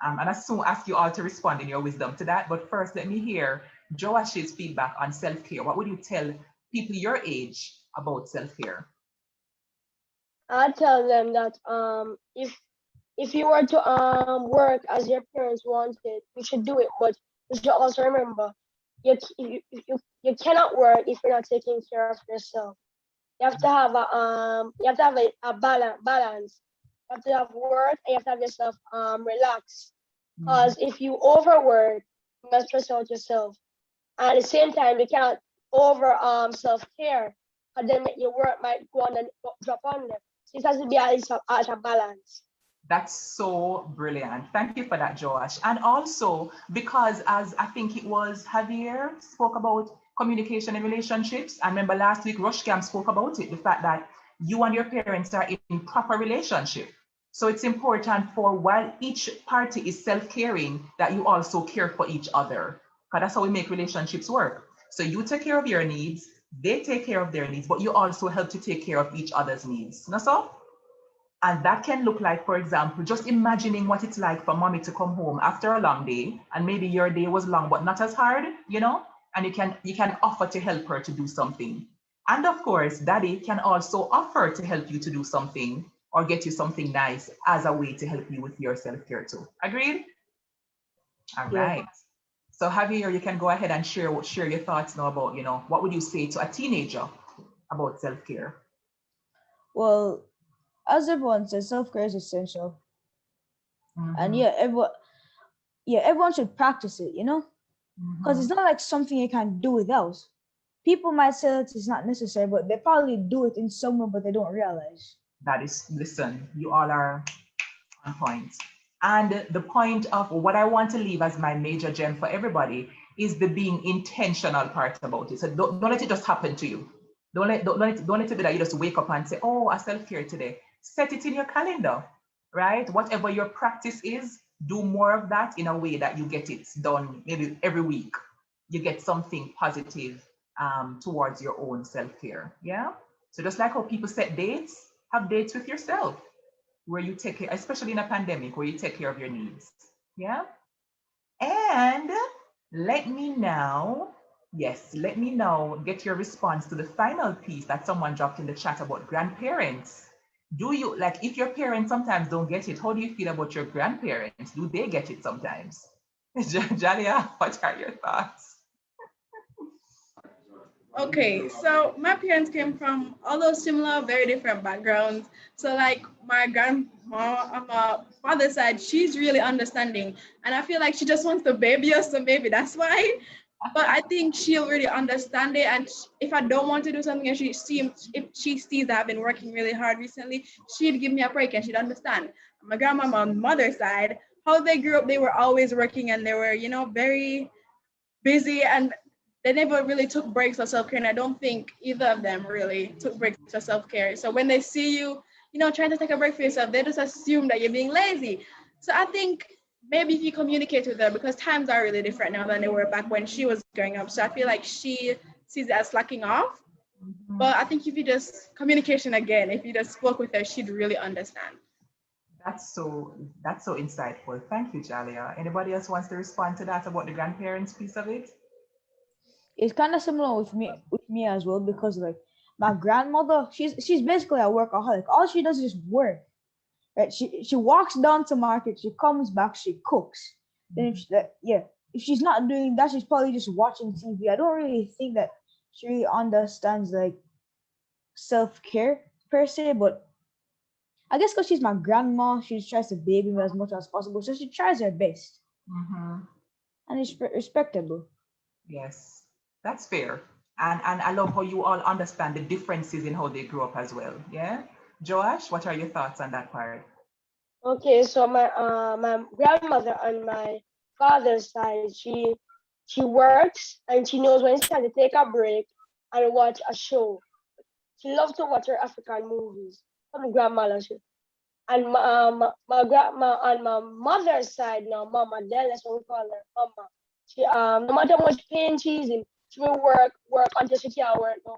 S2: And I soon ask you all to respond in your wisdom to that. But first, let me hear Joash's feedback on self-care. What would you tell people your age about self-care?
S3: I tell them that if you were to work as your parents wanted, you should do it. But you should also remember you cannot work if you're not taking care of yourself. You have to have a balance. You have to have work and you have to have yourself relax. Because if you overwork, you must stress out yourself. And at the same time, you cannot over self care. And then your work might go on and drop on them. So it has to be at a balance.
S2: That's so brilliant. Thank you for that, Josh. And also, because as I think it was Javier spoke about communication and relationships, I remember last week Rushcam spoke about it, the fact that you and your parents are in proper relationship. So it's important for while each party is self-caring, that you also care for each other. Because that's how we make relationships work. So you take care of your needs, they take care of their needs, but you also help to take care of each other's needs. Not so? And that can look like, for example, just imagining what it's like for mommy to come home after a long day, and maybe your day was long, but not as hard, you know? and you can offer to help her to do something. And of course, daddy can also offer to help you to do something or get you something nice as a way to help you with your self-care too. Agreed? All
S4: Yeah.
S2: right. So Javier, you can go ahead and share your thoughts now about, what would you say to a teenager about self-care?
S4: Well, as everyone says, self-care is essential. And
S2: Mm-hmm.
S4: everyone should practice it, because
S2: Mm-hmm.
S4: it's not like something you can do without. People might say that it's not necessary, but they probably do it in some way, but they don't realize.
S2: That is, listen, you all are on point. And the point of what I want to leave as my major gem for everybody is the being intentional part about it. So don't let it just happen to you. Don't let it be that you just wake up and say, oh, I self-care today. Set it in your calendar, right? Whatever your practice is, do more of that in a way that you get it done maybe every week. You get something positive towards your own self-care. Yeah. So just like how people set dates, have dates with yourself where you take care, especially in a pandemic, where you take care of your needs. Yeah. And let me now, yes, let me now get your response to the final piece that someone dropped in the chat about grandparents. Do you, like, if your parents sometimes don't get it, how do you feel about your grandparents? Do they get it sometimes? Jalia, what are your thoughts?
S5: Okay, so my parents came from all those similar, very different backgrounds. So like my grandma on my father's side, she's really understanding, and I feel like she just wants to baby us, so maybe that's why. But I think she'll really understand it, and if I don't want to do something, and if she sees that I've been working really hard recently, she'd give me a break and she'd understand. My grandma on my mother's side, how they grew up, they were always working and they were, very busy, and they never really took breaks for self-care, and I don't think either of them really took breaks for self-care. So when they see you, trying to take a break for yourself, they just assume that you're being lazy. So I think maybe if you communicate with her, because times are really different now than they were back when she was growing up, so I feel like she sees it as slacking off.
S2: Mhm.
S5: But I think if you just communication again, if you just spoke with her, she'd really understand.
S2: That's so insightful. Thank you, Jalia. Anybody else wants to respond to that about the grandparents piece of it?
S4: It's kind of similar with me as well, because like my grandmother, she's basically a workaholic. All she does is work. Right? She walks down to market, she comes back, she cooks. Then if she's not doing that, she's probably just watching TV. I don't really think that she really understands like self-care per se, but I guess because she's my grandma, she tries to baby me as much as possible. So she tries her best.
S2: Mm-hmm.
S4: And it's respectable.
S2: Yes, that's fair. And I love how you all understand the differences in how they grew up as well. Yeah. Joash, what are your thoughts on that part?
S3: Okay, so my grandmother on my father's side, she works and she knows when it's time to take a break and watch a show. She loves to watch her African movies. From grandmother, and my grandma on my mother's side now, Mama, then that's what we call her, Mama. She no matter how much pain she's in, she will work until she can't work no.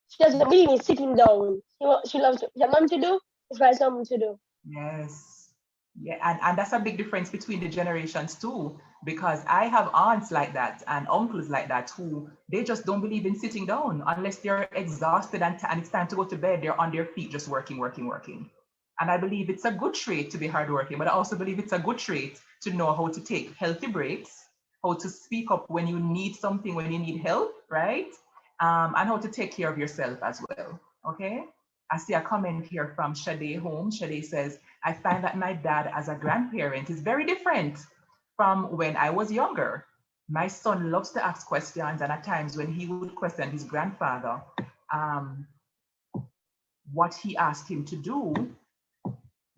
S3: She doesn't believe in sitting down. She loves to. She has nothing to do. She finds something to do.
S2: Yes. Yeah, and that's a big difference between the generations too, because I have aunts like that and uncles like that who they just don't believe in sitting down unless they're exhausted and it's time to go to bed. They're on their feet just working, working, working. And I believe it's a good trait to be hardworking, but I also believe it's a good trait to know how to take healthy breaks, how to speak up when you need something, when you need help, right? And how to take care of yourself as well. Okay. I see a comment here from Shade Home. Shade says, I find that my dad as a grandparent is very different from when I was younger. My son loves to ask questions, and at times when he would question his grandfather, um, what he asked him to do,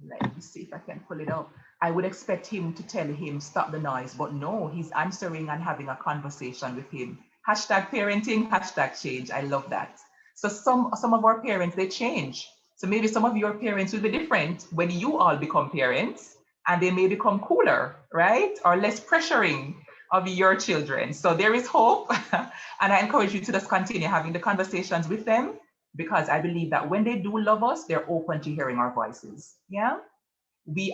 S2: let me see if I can pull it up. I would expect him to tell him, stop the noise, but no, he's answering and having a conversation with him. Hashtag parenting, hashtag change. I love that. So some of our parents, they change. So maybe some of your parents will be different when you all become parents, and they may become cooler, right? Or less pressuring of your children. So there is hope. And I encourage you to just continue having the conversations with them, because I believe that when they do love us, they're open to hearing our voices. Yeah.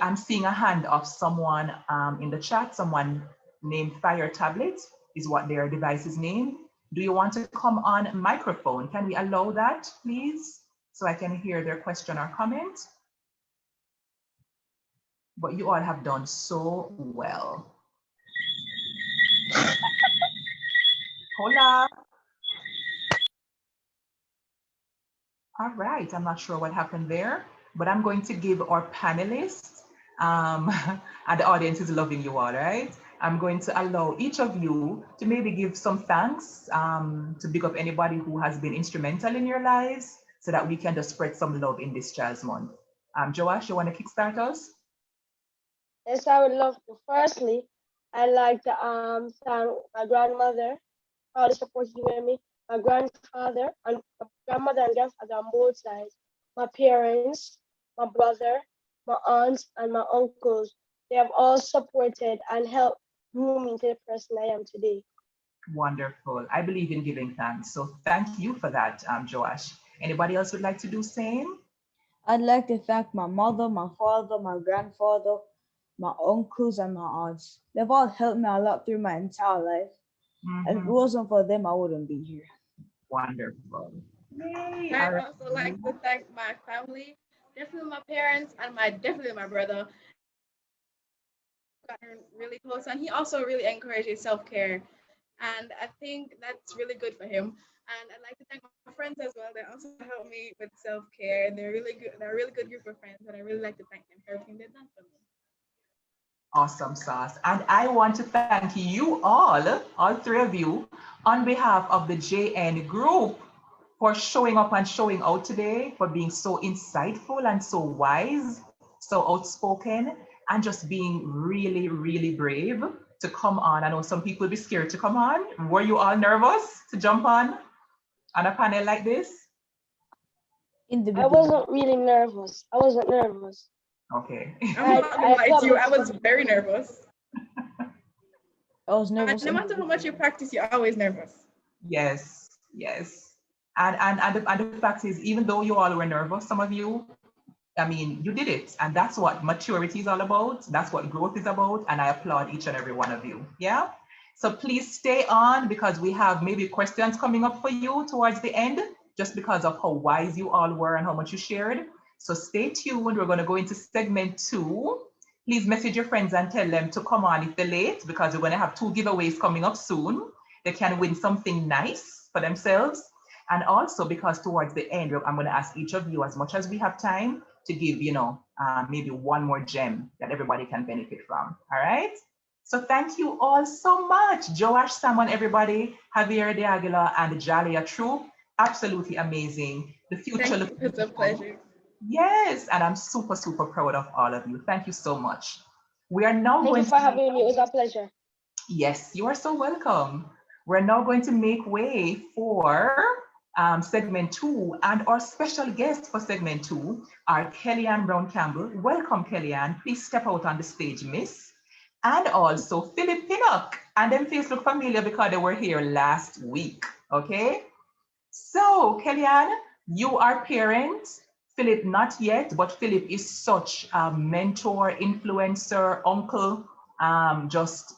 S2: I'm seeing a hand of someone in the chat, someone named Fire Tablet. is what their device is named. Do you want to come on microphone? Can we allow that, please? So I can hear their question or comment. But you all have done so well. Hola. All right, I'm not sure what happened there, but I'm going to give our panelists, and the audience is loving you all, right? I'm going to allow each of you to maybe give some thanks, to big up anybody who has been instrumental in your lives so that we can just spread some love in this Child's Month. Joash, you want to kickstart us?
S3: Yes, I would love to. Firstly, I'd like to thank my grandmother for all the support she gave me, my grandfather and grandmother and grandfather on both sides, my parents, my brother, my aunts, and my uncles. They have all supported and helped groom me into the person I am today.
S2: Wonderful. I believe in giving thanks. So thank you for that, Joash. Anybody else would like to do same?
S4: I'd like to thank my mother, my father, my grandfather, my uncles, and my aunts. They've all helped me a lot through my entire life. And if it wasn't for them, I wouldn't be here.
S2: Wonderful. Yay. All
S5: I'd
S2: right.
S5: also like to thank my family, definitely my parents and definitely my brother. Gotten really close, and he also really encourages self-care, and I think that's really good for him. And I'd like to thank my friends as well. They also help me with self-care. They're really good. They're a really good group of friends, and I really like to thank them for everything they've done for me.
S2: Awesome sauce. And I want to thank you all three of you, on behalf of the JN group for showing up and showing out today, for being so insightful and so wise, so outspoken, and just being really, really brave to come on. I know some people will be scared to come on. Were you all nervous to jump on a panel like this?
S4: In the
S3: I
S4: beginning.
S3: wasn't really nervous. I wasn't nervous.
S2: Okay.
S5: I'm not gonna lie to you. I was very nervous.
S4: I was
S5: And
S4: nervous.
S5: no matter how much you practice, you're always nervous.
S2: Yes, yes. And the fact is, even though you all were nervous, some of you, I mean, you did it. And that's what maturity is all about. That's what growth is about. And I applaud each and every one of you. Yeah. So please stay on, because we have maybe questions coming up for you towards the end, just because of how wise you all were and how much you shared. So stay tuned. We're going to go into segment 2. Please message your friends and tell them to come on if they're late, because we're going to have 2 giveaways coming up soon. They can win something nice for themselves. And also, because towards the end, I'm going to ask each of you, as much as we have time, to give, maybe one more gem that everybody can benefit from. All right. So thank you all so much. Joash, Salmon, everybody, Javier de Aguila, and the Jalia Troop. Absolutely amazing. The future
S5: Thank
S2: looks
S5: you. It's a
S2: beautiful.
S5: pleasure.
S2: Yes, and I'm super, super proud of all of you. Thank you so much. We are now
S3: Thank you
S2: going
S3: for
S2: to,
S3: having me. It was a pleasure.
S2: yes, you are so welcome. We're now going to make way for segment 2, and our special guest for segment 2 are Kellyanne Brown Campbell. Welcome, Kellyanne. Please step out on the stage, miss. And also Philip Pinnock. And them face look familiar because they were here last week. Okay. So, Kellyanne, you are parent. Philip, not yet, but Philip is such a mentor, influencer, uncle, just,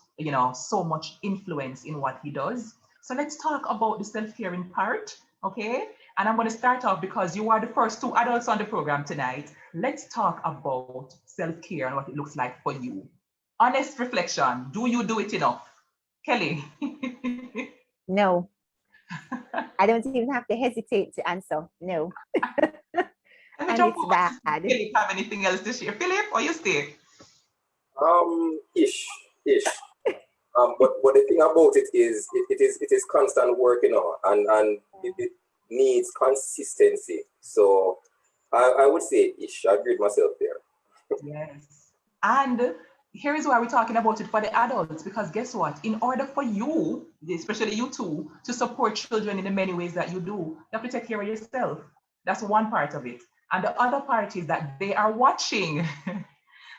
S2: so much influence in what he does. So let's talk about the self-caring part, okay? And I'm going to start off, because you are the first 2 adults on the program tonight. Let's talk about self-care and what it looks like for you. Honest reflection, do you do it enough? Kelly?
S6: No. I don't even have to hesitate to answer. No. And it's bad.
S2: Philip, have anything else to share? Philip, or you stay?
S7: Ish. But the thing about it is, it is constant work, and it needs consistency. So I would say ish. I agree with myself there.
S2: Yes. And here is why we're talking about it for the adults, because guess what? In order for you, especially you two, to support children in the many ways that you do, you have to take care of yourself. That's one part of it. And the other part is that they are watching.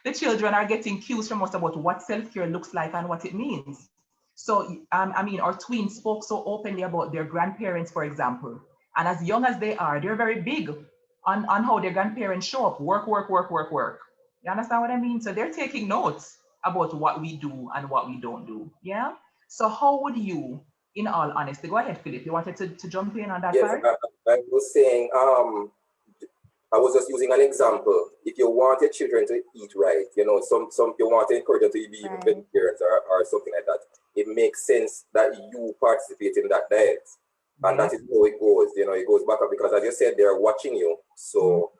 S2: The children are getting cues from us about what self-care looks like and what it means. So, our twins spoke so openly about their grandparents, for example. And as young as they are, they're very big on how their grandparents show up. Work, work, work, work, work. You understand what I mean? So they're taking notes about what we do and what we don't do. Yeah. So how would you, in all honesty, go ahead, Philip, you wanted to jump in on that
S7: Yes,
S2: part?
S7: I was saying, I was just using an example. If you want your children to eat right, some you want to encourage them to be even
S6: Right.
S7: vegetarians or something like that. It makes sense that you participate in that diet, and
S2: Yeah.
S7: that is how it goes. It goes back up because, as you said, they're watching you.
S2: Mhm.
S7: So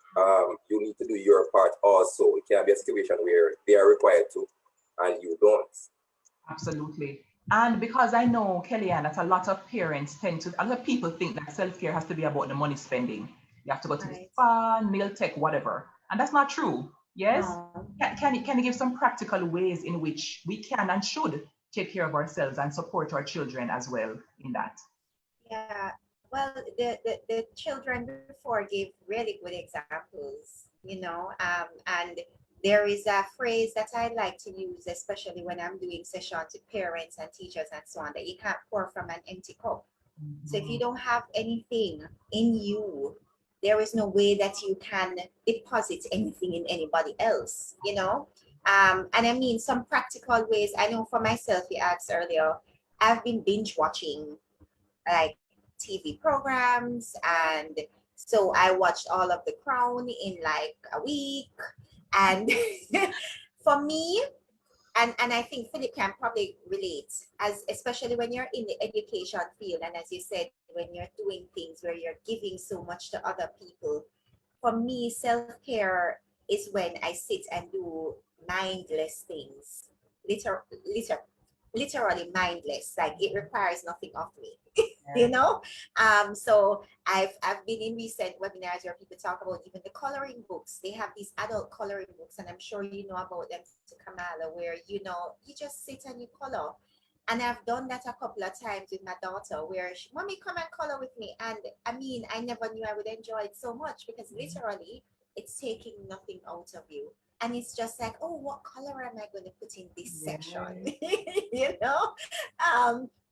S7: you need to do your part also. It can't be a situation where they are required to, and you don't.
S2: Absolutely. And because I know, Kellyanne, that a lot of parents a lot of people think that self-care has to be about the money spending. You have to go to the
S6: Right.
S2: spa, nail tech, whatever. And that's not true. Yes?
S6: No.
S2: Can you give some practical ways in which we can and should take care of ourselves and support our children as well in that?
S6: Yeah. Well, the children before gave really good examples, and there is a phrase that I like to use, especially when I'm doing sessions with parents and teachers and so on, that you can't pour from an empty cup. So if you
S2: Mhm.
S6: don't have anything in you, there is no way that you can deposit anything in anybody else. And I mean, some practical ways. I know for myself, you asked earlier, I've been binge watching like TV programs, and so I watched all of The Crown in like a week. And for me, and I think Philip can probably relate, as especially when you're in the education field, and as you said, when you're doing things where you're giving so much to other people. For me, self-care is when I sit and do mindless things, liter, liter, literally mindless. Like it requires nothing of me. you
S2: Yeah.
S6: know so I've been in recent webinars where people talk about even the coloring books. They have these adult coloring books, and I'm sure you know about them, to Kamala, where you just sit and you color. And I've done that a couple of times with my daughter, where mommy, come and color with me. And I mean, I never knew I would enjoy it so much, because literally it's taking nothing out of you. And it's just like, oh, what color am I going to put in this section?
S2: Yeah.
S6: you know?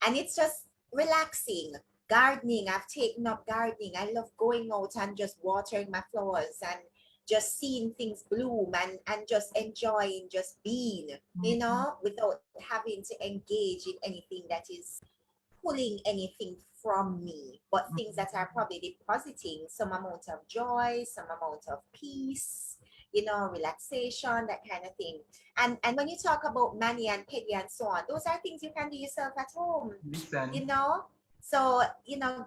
S6: And it's just relaxing. Gardening, I've taken up gardening. I love going out and just watering my flowers and just seeing things bloom, and just enjoying just being,
S2: Mhm.
S6: without having to engage in anything that is pulling anything from me, but things that are probably depositing some amount of joy, some amount of peace, relaxation, that kind of thing. And when you talk about mani and pedi and so on, those are things you can do yourself at home, you
S2: Listen.
S6: know. So,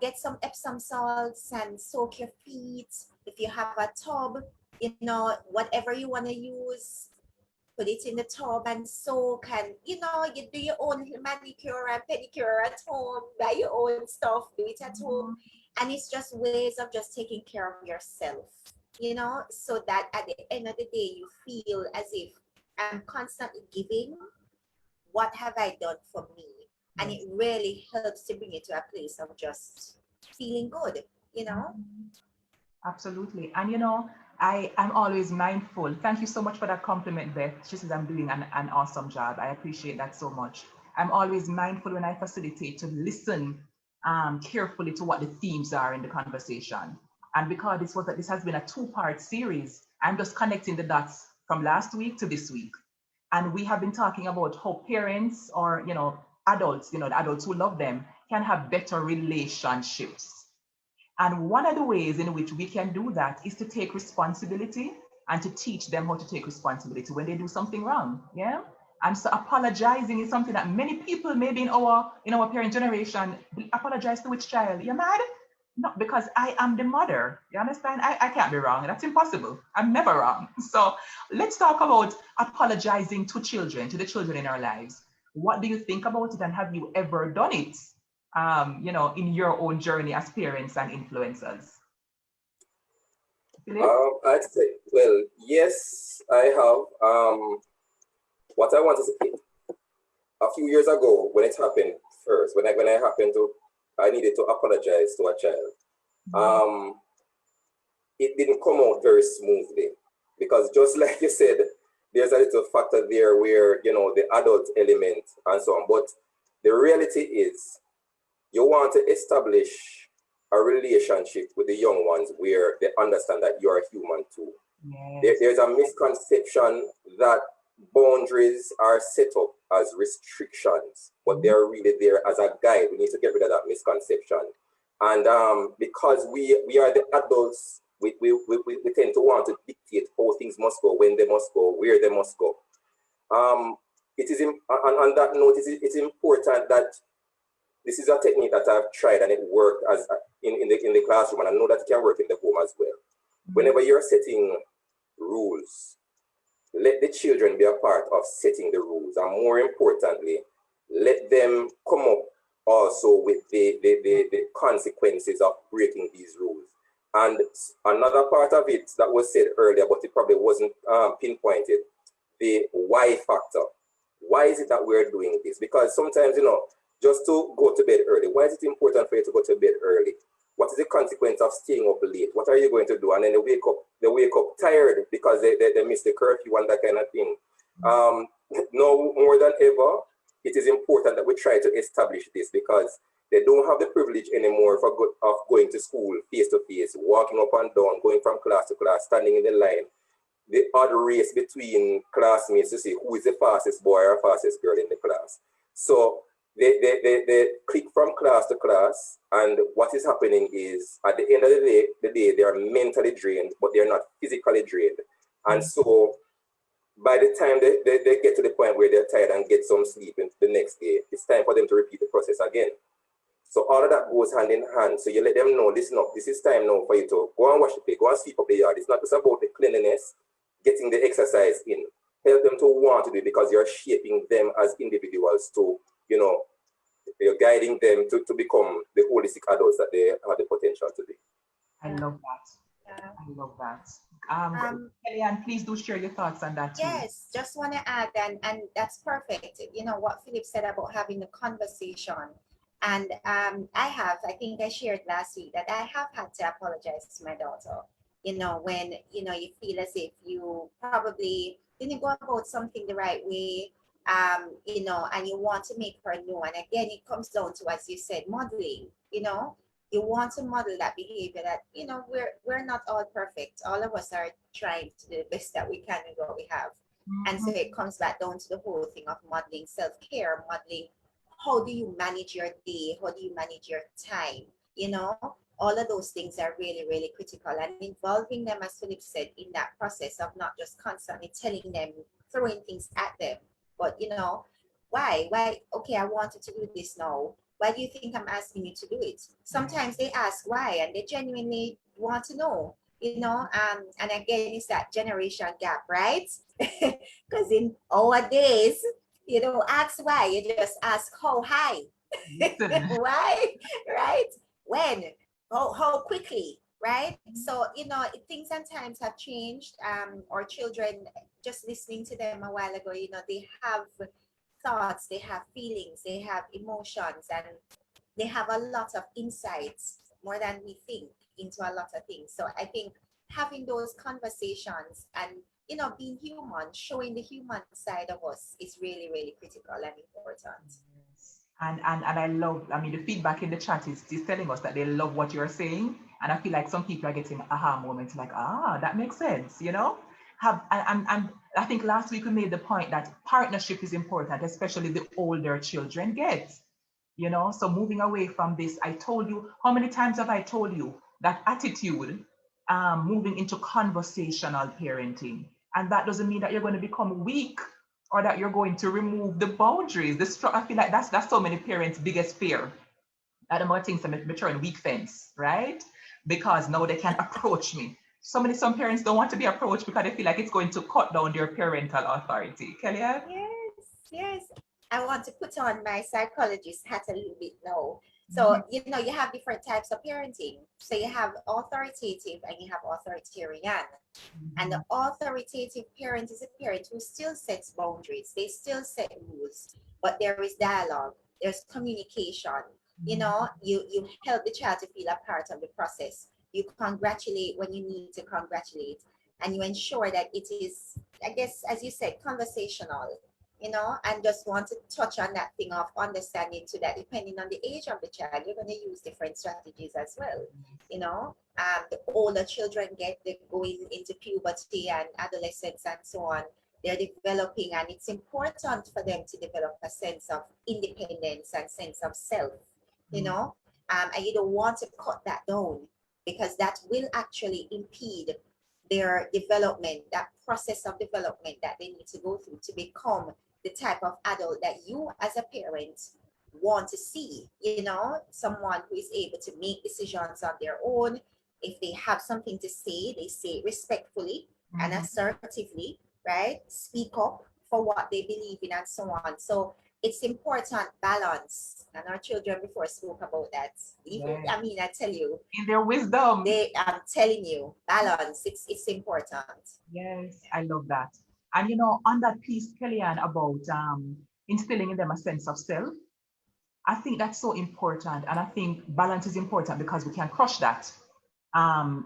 S6: get some Epsom salts and soak your feet. If you have a tub, whatever you want to use, put it in the tub and soak, and you do your own manicure and pedicure at home, buy your own stuff, do it at home.
S2: Mhm.
S6: And it's just ways of just taking care of yourself, so that at the end of the day you feel as if I'm constantly giving. What have I done for me? And it
S2: Yes.
S6: really helps to bring you to a place of just feeling good.
S2: Mhm. Absolutely. And I am always mindful. Thank you so much for that compliment, Beth. She says I'm doing an awesome job. I appreciate that so much. I'm always mindful when I facilitate to listen carefully to what the themes are in the conversation. And because this has been a two-part series, I'm just connecting the dots from last week to this week. And we have been talking about how parents or adults, the adults who love them, can have better relationships. And one of the ways in which we can do that is to take responsibility and to teach them how to take responsibility when they do something wrong. Yeah. And so apologizing is something that many people, maybe in our parent generation, apologize to which child? You're mad? No, because I am the mother. You understand? I can't be wrong. That's impossible. I'm never wrong. So let's talk about apologizing to children, to the children in our lives. What do you think about it, and have you ever done it? In your own journey as parents and influencers? Philip?
S7: I'd say, well, yes, I have. What I want to say, a few years ago when it happened first, when I happened to, I needed to apologize to a child.
S2: Mhm.
S7: Um, it didn't come out very smoothly because, just like you said, there's a little factor there where the adult element and so on. But the reality is, you want to establish a relationship with the young ones where they understand that you're a human too.
S2: Yes.
S7: There's a misconception that boundaries are set up as restrictions, but they are really there as a guide. We need to get rid of that misconception. And because we are the adults, we tend to want to dictate how things must go, when they must go, where they must go. It is on that note, it's important that this is a technique that I've tried and it worked as in the classroom, and I know that it can work in the home as well. Whenever you're setting rules, let the children be a part of setting the rules, and more importantly, let them come up also with the consequences of breaking these rules. And another part of it that was said earlier, but it probably wasn't pinpointed, the why factor. Why is it that we're doing this? Because sometimes, just to go to bed early, why is it important for you to go to bed early? What is the consequence of staying up late? What are you going to do? And then they wake up tired because they miss the curfew and that kind of thing. Now more than ever, it is important that we try to establish this, because they don't have the privilege anymore of going to school face to face, walking up and down, going from class to class, standing in the line. The odd race between classmates to see who is the fastest boy or fastest girl in the class. So they click from class to class, and what is happening is at the end of the day they are mentally drained, but they're not physically drained. And so by the time they get to the point where they're tired and get some sleep into the next day, it's time for them to repeat the process again. So all of that goes hand in hand. So you let them know, listen up, this is time now for you to go and wash the plate, go and sweep up the yard. It's not just about the cleanliness, getting the exercise in. Help them to want to do it, because you're shaping them as individuals to, you're guiding them to become the holistic adults that they have the potential to be.
S2: I love that. I love that. Kellyanne, please do share your thoughts on that too.
S6: Yes, just want to add, and that's perfect. What Philip said about having the conversation. And I think I shared last week that I have had to apologize to my daughter. When, you feel as if you probably didn't go about something the right way, and you want to make her know. And again, it comes down to, as you said, modeling. You want to model that behavior that, we're not all perfect. All of us are trying to do the best that we can with what we have. And so it comes back down to the whole thing of modeling self-care, modeling how do you manage your day, how do you manage your time, all of those things are really, really critical, and involving them, as Philip said, in that process of not just constantly telling them, throwing things at them, but why, okay, I wanted to do this now. Why do you think I'm asking you to do it? Sometimes they ask why, and they genuinely want to know, and again, it's that generation gap, right? Because in our days, you don't ask why, you just ask how high. Why, right? When, how quickly, right? So, things and times have changed. Our children, just listening to them a while ago, they have thoughts, they have feelings, they have emotions, and they have a lot of insights, more than we think, into a lot of things. So I think having those conversations and being human, showing the human side of us is really, really critical and important.
S2: And I love, the feedback in the chat is telling us that they love what you're saying. And I feel like some people are getting aha moments, like, that makes sense, and I think last week we made the point that partnership is important, especially the older children get, so moving away from this, I told you, how many times have I told you that attitude, moving into conversational parenting, and that doesn't mean that you're going to become weak or that you're going to remove the boundaries. I feel like that's so many parents' biggest fear. That the more things are maturing weak fence, right? Because now they can approach me. Some parents don't want to be approached because they feel like it's going to cut down their parental authority. Kellyanne?
S6: Yes. I want to put on my psychologist hat a little bit now. So, you have different types of parenting. So you have authoritative and you have authoritarian. And the authoritative parent is a parent who still sets boundaries. They still set rules, but there is dialogue. There's communication. You help the child to feel a part of the process. You congratulate when you need to congratulate, and you ensure that it is, I guess, as you said, conversational, and just want to touch on that thing of understanding to that depending on the age of the child, you're going to use different strategies as well. The older children get, they're going into puberty and adolescence and so on. They're developing, and it's important for them to develop a sense of independence and sense of self, you know, and you don't want to cut that down, because that will actually impede their development, that process of development that they need to go through to become the type of adult that you as a parent want to see, you know, someone who is able to make decisions on their own. If they have something to say, they say it respectfully and assertively, right? Speak up for what they believe in and so on. So it's important balance. And our children before spoke about that. Even,
S2: Yes.
S6: I mean, I tell you,
S2: In their wisdom.
S6: I'm telling you, balance, it's important.
S2: Yes, I love that. And on that piece, Kellyanne, about instilling in them a sense of self, I think that's so important. And I think balance is important because we can crush that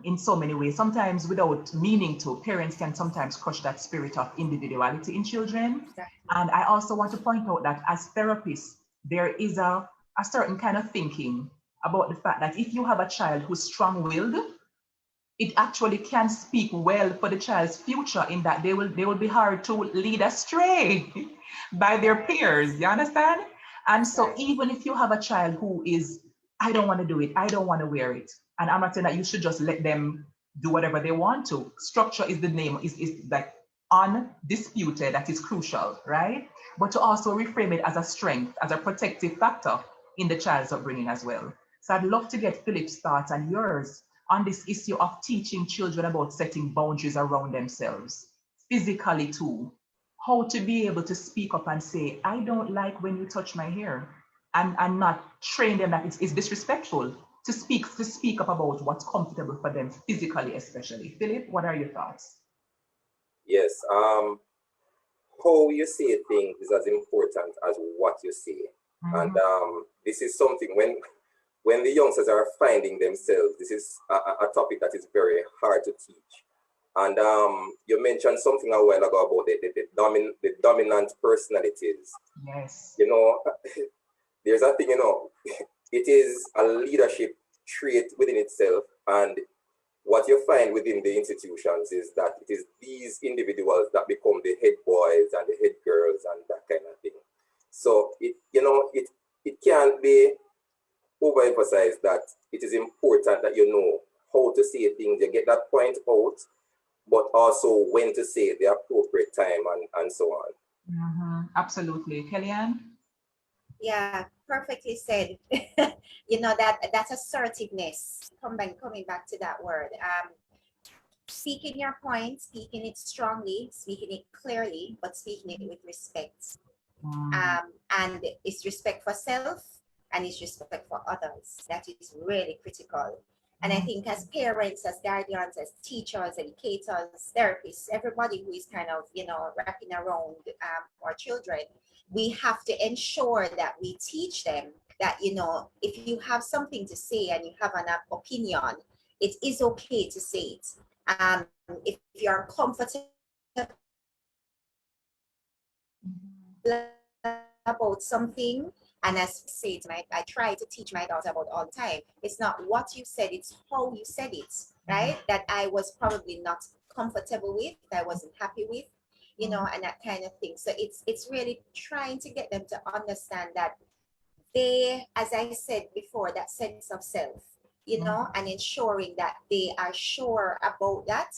S2: in so many ways. Sometimes without meaning to, parents can sometimes crush that spirit of individuality in children.
S6: Exactly.
S2: And I also want to point out that as therapists, there is a certain kind of thinking about the fact that if you have a child who's strong-willed, it actually can speak well for the child's future, in that they will be hard to lead astray by their peers. You understand? And so even if you have a child who is, I don't want to do it, I don't want to wear it, and I'm not saying that you should just let them do whatever they want to. Structure is the name, is like undisputed, that is crucial, right? But to also reframe it as a strength, as a protective factor in the child's upbringing as well. So I'd love to get Philip's thoughts and yours on this issue of teaching children about setting boundaries around themselves, physically too. How to be able to speak up and say, I don't like when you touch my hair, and not train them that it's disrespectful to speak up about what's comfortable for them physically, especially. Philip, what are your thoughts?
S7: Yes. How you say things is as important as what you say. And this is something when the youngsters are finding themselves, this is a topic that is very hard to teach. And you mentioned something a while ago about the dominant personalities.
S2: Yes.
S7: There's a thing, it is a leadership trait within itself. And what you find within the institutions is that it is these individuals that become the head boys and the head girls and that kind of thing. So it can't be overemphasized that it is important that you know how to say things, you get that point out, but also when to say the appropriate time and so on.
S2: Absolutely. Kellyanne?
S6: Yeah, perfectly said. that assertiveness. Coming back to that word. Speaking your point, speaking it strongly, speaking it clearly, but speaking it with respect. And it's respect for self, and it's respect for others. That is really critical. And I think as parents, as guardians, as teachers, educators, therapists, everybody who is kind of, wrapping around our children, we have to ensure that we teach them that, if you have something to say and you have an opinion, it is okay to say it. If you're comfortable about something, and as I say, I try to teach my daughter about all the time, it's not what you said, it's how you said it, right? That I was probably not comfortable with, I wasn't happy with, and that kind of thing. So it's really trying to get them to understand that they, as I said before, that sense of self, and ensuring that they are sure about that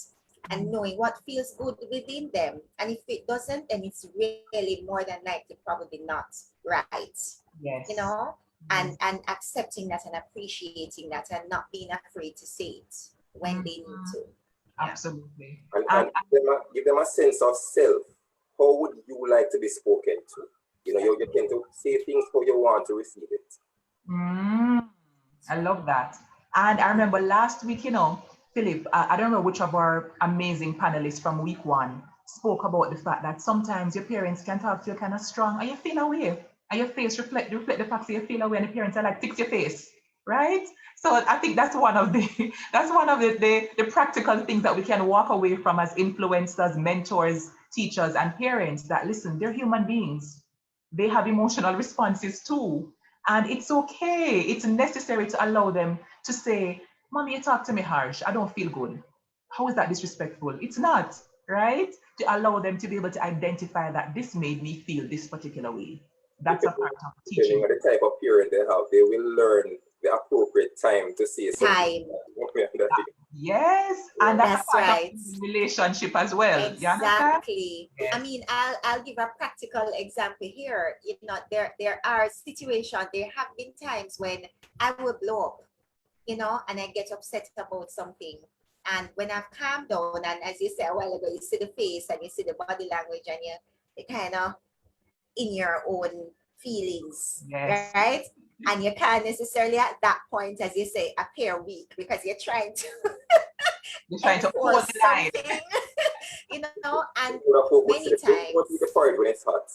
S6: and knowing what feels good within them. And if it doesn't, then it's really more than likely probably not right.
S2: Yes.
S6: And accepting that and appreciating that and not being afraid to say it when they need to.
S2: Absolutely.
S7: And give them a sense of self. How would you like to be spoken to? You tend to say things how you want to receive it.
S2: I love that. And I remember last week, Philip, I don't know which of our amazing panelists from week one spoke about the fact that sometimes your parents can talk to you kind of strong and you feel away. And your face reflect the fact that you feel away, and the parents are like, fix your face, right? So I think that's one of the practical things that we can walk away from as influencers, mentors, teachers, and parents, that listen, they're human beings. They have emotional responses too. And it's okay. It's necessary to allow them to say, Mommy, you talk to me harsh. I don't feel good. How is that disrespectful? It's not, right? To allow them to be able to identify that this made me feel this particular way. That's a part of
S7: Depending
S2: teaching.
S7: on the type of parent they have, they will learn the appropriate time to say something.
S6: Time.
S2: Yes, and that's a
S6: That's
S2: part of
S6: right.
S2: relationship as well. You understand?
S6: Exactly. I
S2: Yes.
S6: mean, I'll give a practical example here. You know, there are situations, there have been times when I will blow up, you know, and I get upset about something. And when I've calmed down, and as you said a while ago, you see the face and you see the body language, and you kind of in your own feelings,
S2: Yes.
S6: right? And you can't necessarily at that point, as you say, appear weak because you're trying to
S2: You're trying to hold
S6: enforce
S2: the line.
S6: something, you know, and
S7: Focus.
S6: many
S7: Don't be the
S6: times,
S7: fire when it's hot.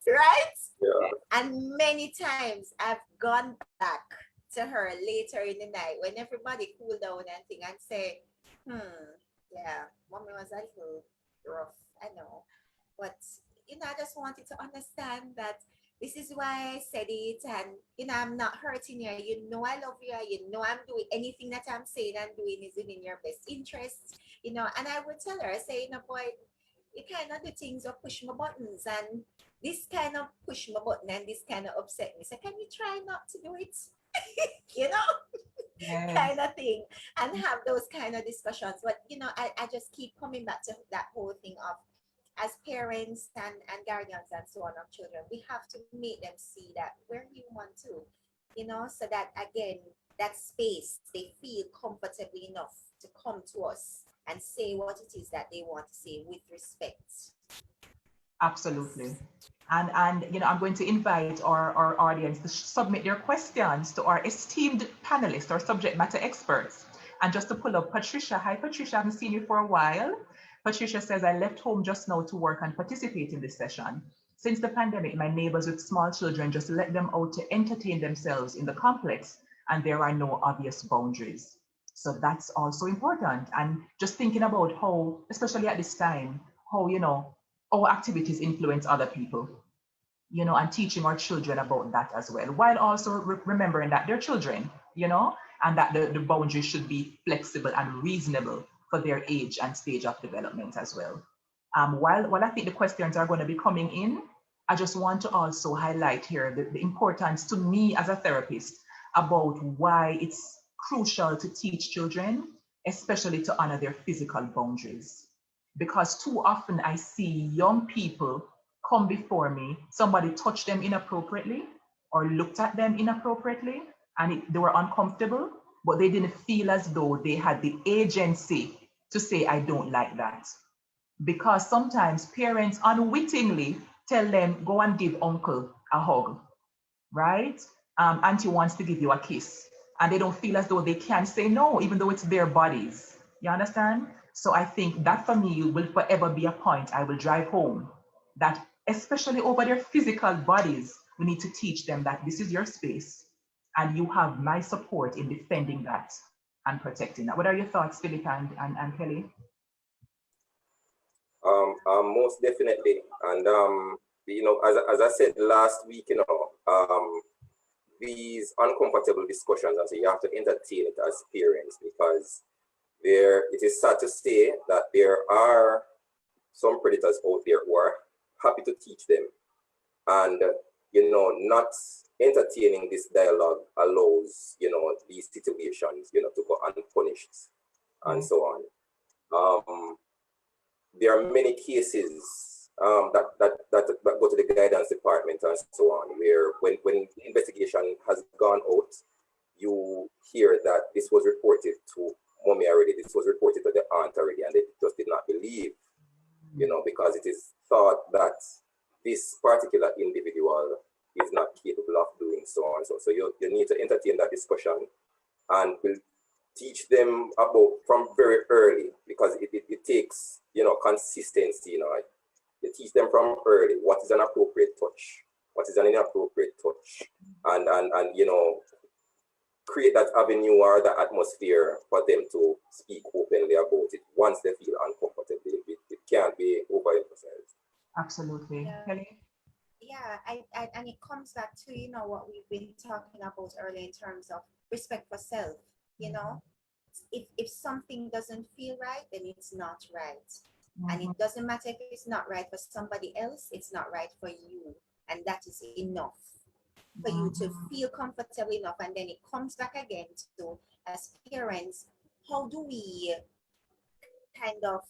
S6: right?
S7: Yeah.
S6: And many times I've gone back to her later in the night when everybody cooled down and thing and say, yeah, mommy was a little rough, I know. But, you know, I just wanted to understand that this is why I said it. And, you know, I'm not hurting you. You know, I love you. You know, I'm doing anything that I'm saying and doing is in your best interest, you know. And I would tell her, I say, you know, boy, you kind of do things or push my buttons. And this kind of push my button and this kind of upset me. So can you try not to do it? You know,
S2: Yes.
S6: kind of thing. And have those kind of discussions. But, you know, I just keep coming back to that whole thing of as parents and guardians and so on of children, we have to make them see that we're human too, you know, so that again, that space, they feel comfortably enough to come to us and say what it is that they want to say with respect.
S2: Absolutely. And you know, I'm going to invite our audience to submit their questions to our esteemed panelists or subject matter experts. And just to pull up Patricia. Hi, Patricia. I haven't seen you for a while. Patricia says, I left home just now to work and participate in this session. Since the pandemic, my neighbors with small children just let them out to entertain themselves in the complex, and there are no obvious boundaries. So that's also important. And just thinking about how, especially at this time, how, you know, our activities influence other people, you know, and teaching our children about that as well, while also remembering that they're children, you know, and that the boundaries should be flexible and reasonable for their age and stage of development as well. While I think the questions are going to be coming in, I just want to also highlight here the importance to me as a therapist about why it's crucial to teach children, especially to honor their physical boundaries. Because too often I see young people come before me, somebody touched them inappropriately or looked at them inappropriately, and they were uncomfortable, but they didn't feel as though they had the agency to say, I don't like that. Because sometimes parents unwittingly tell them, go and give uncle a hug, right? Auntie wants to give you a kiss, and they don't feel as though they can say no, even though it's their bodies. You understand? So I think that for me will forever be a point I will drive home. That especially over their physical bodies, we need to teach them that this is your space, and you have my support in defending that and protecting that. What are your thoughts, Philip and Kelly?
S7: Most definitely. And you know, as I said last week, you know, these uncomfortable discussions, and so you have to entertain it as parents, because it is sad to say that there are some predators out there who are happy to teach them. And you know, not entertaining this dialogue allows, you know, these situations, you know, to go unpunished and so on. There are many cases that go to the guidance department and so on, where when the investigation has gone out, you hear that this was reported to mommy already, this was reported to the aunt already, and they just did not believe, you know, because it is thought that this particular individual is not capable of doing so on. So you need to entertain that discussion, and will teach them about from very early, because it takes, you know, consistency, you know. You teach them from early what is an appropriate touch, what is an inappropriate touch, and you know, create that avenue or the atmosphere for them to speak openly about it once they feel uncomfortable. It can't be overemphasized.
S2: Absolutely.
S6: Yeah.
S2: Kelly?
S6: Yeah, and it comes back to, you know, what we've been talking about earlier in terms of respect for self, you know. If something doesn't feel right, then it's not right. And it doesn't matter if it's not right for somebody else, it's not right for you. And that is enough for you to feel comfortable enough. And then it comes back again to, as parents, how do we kind of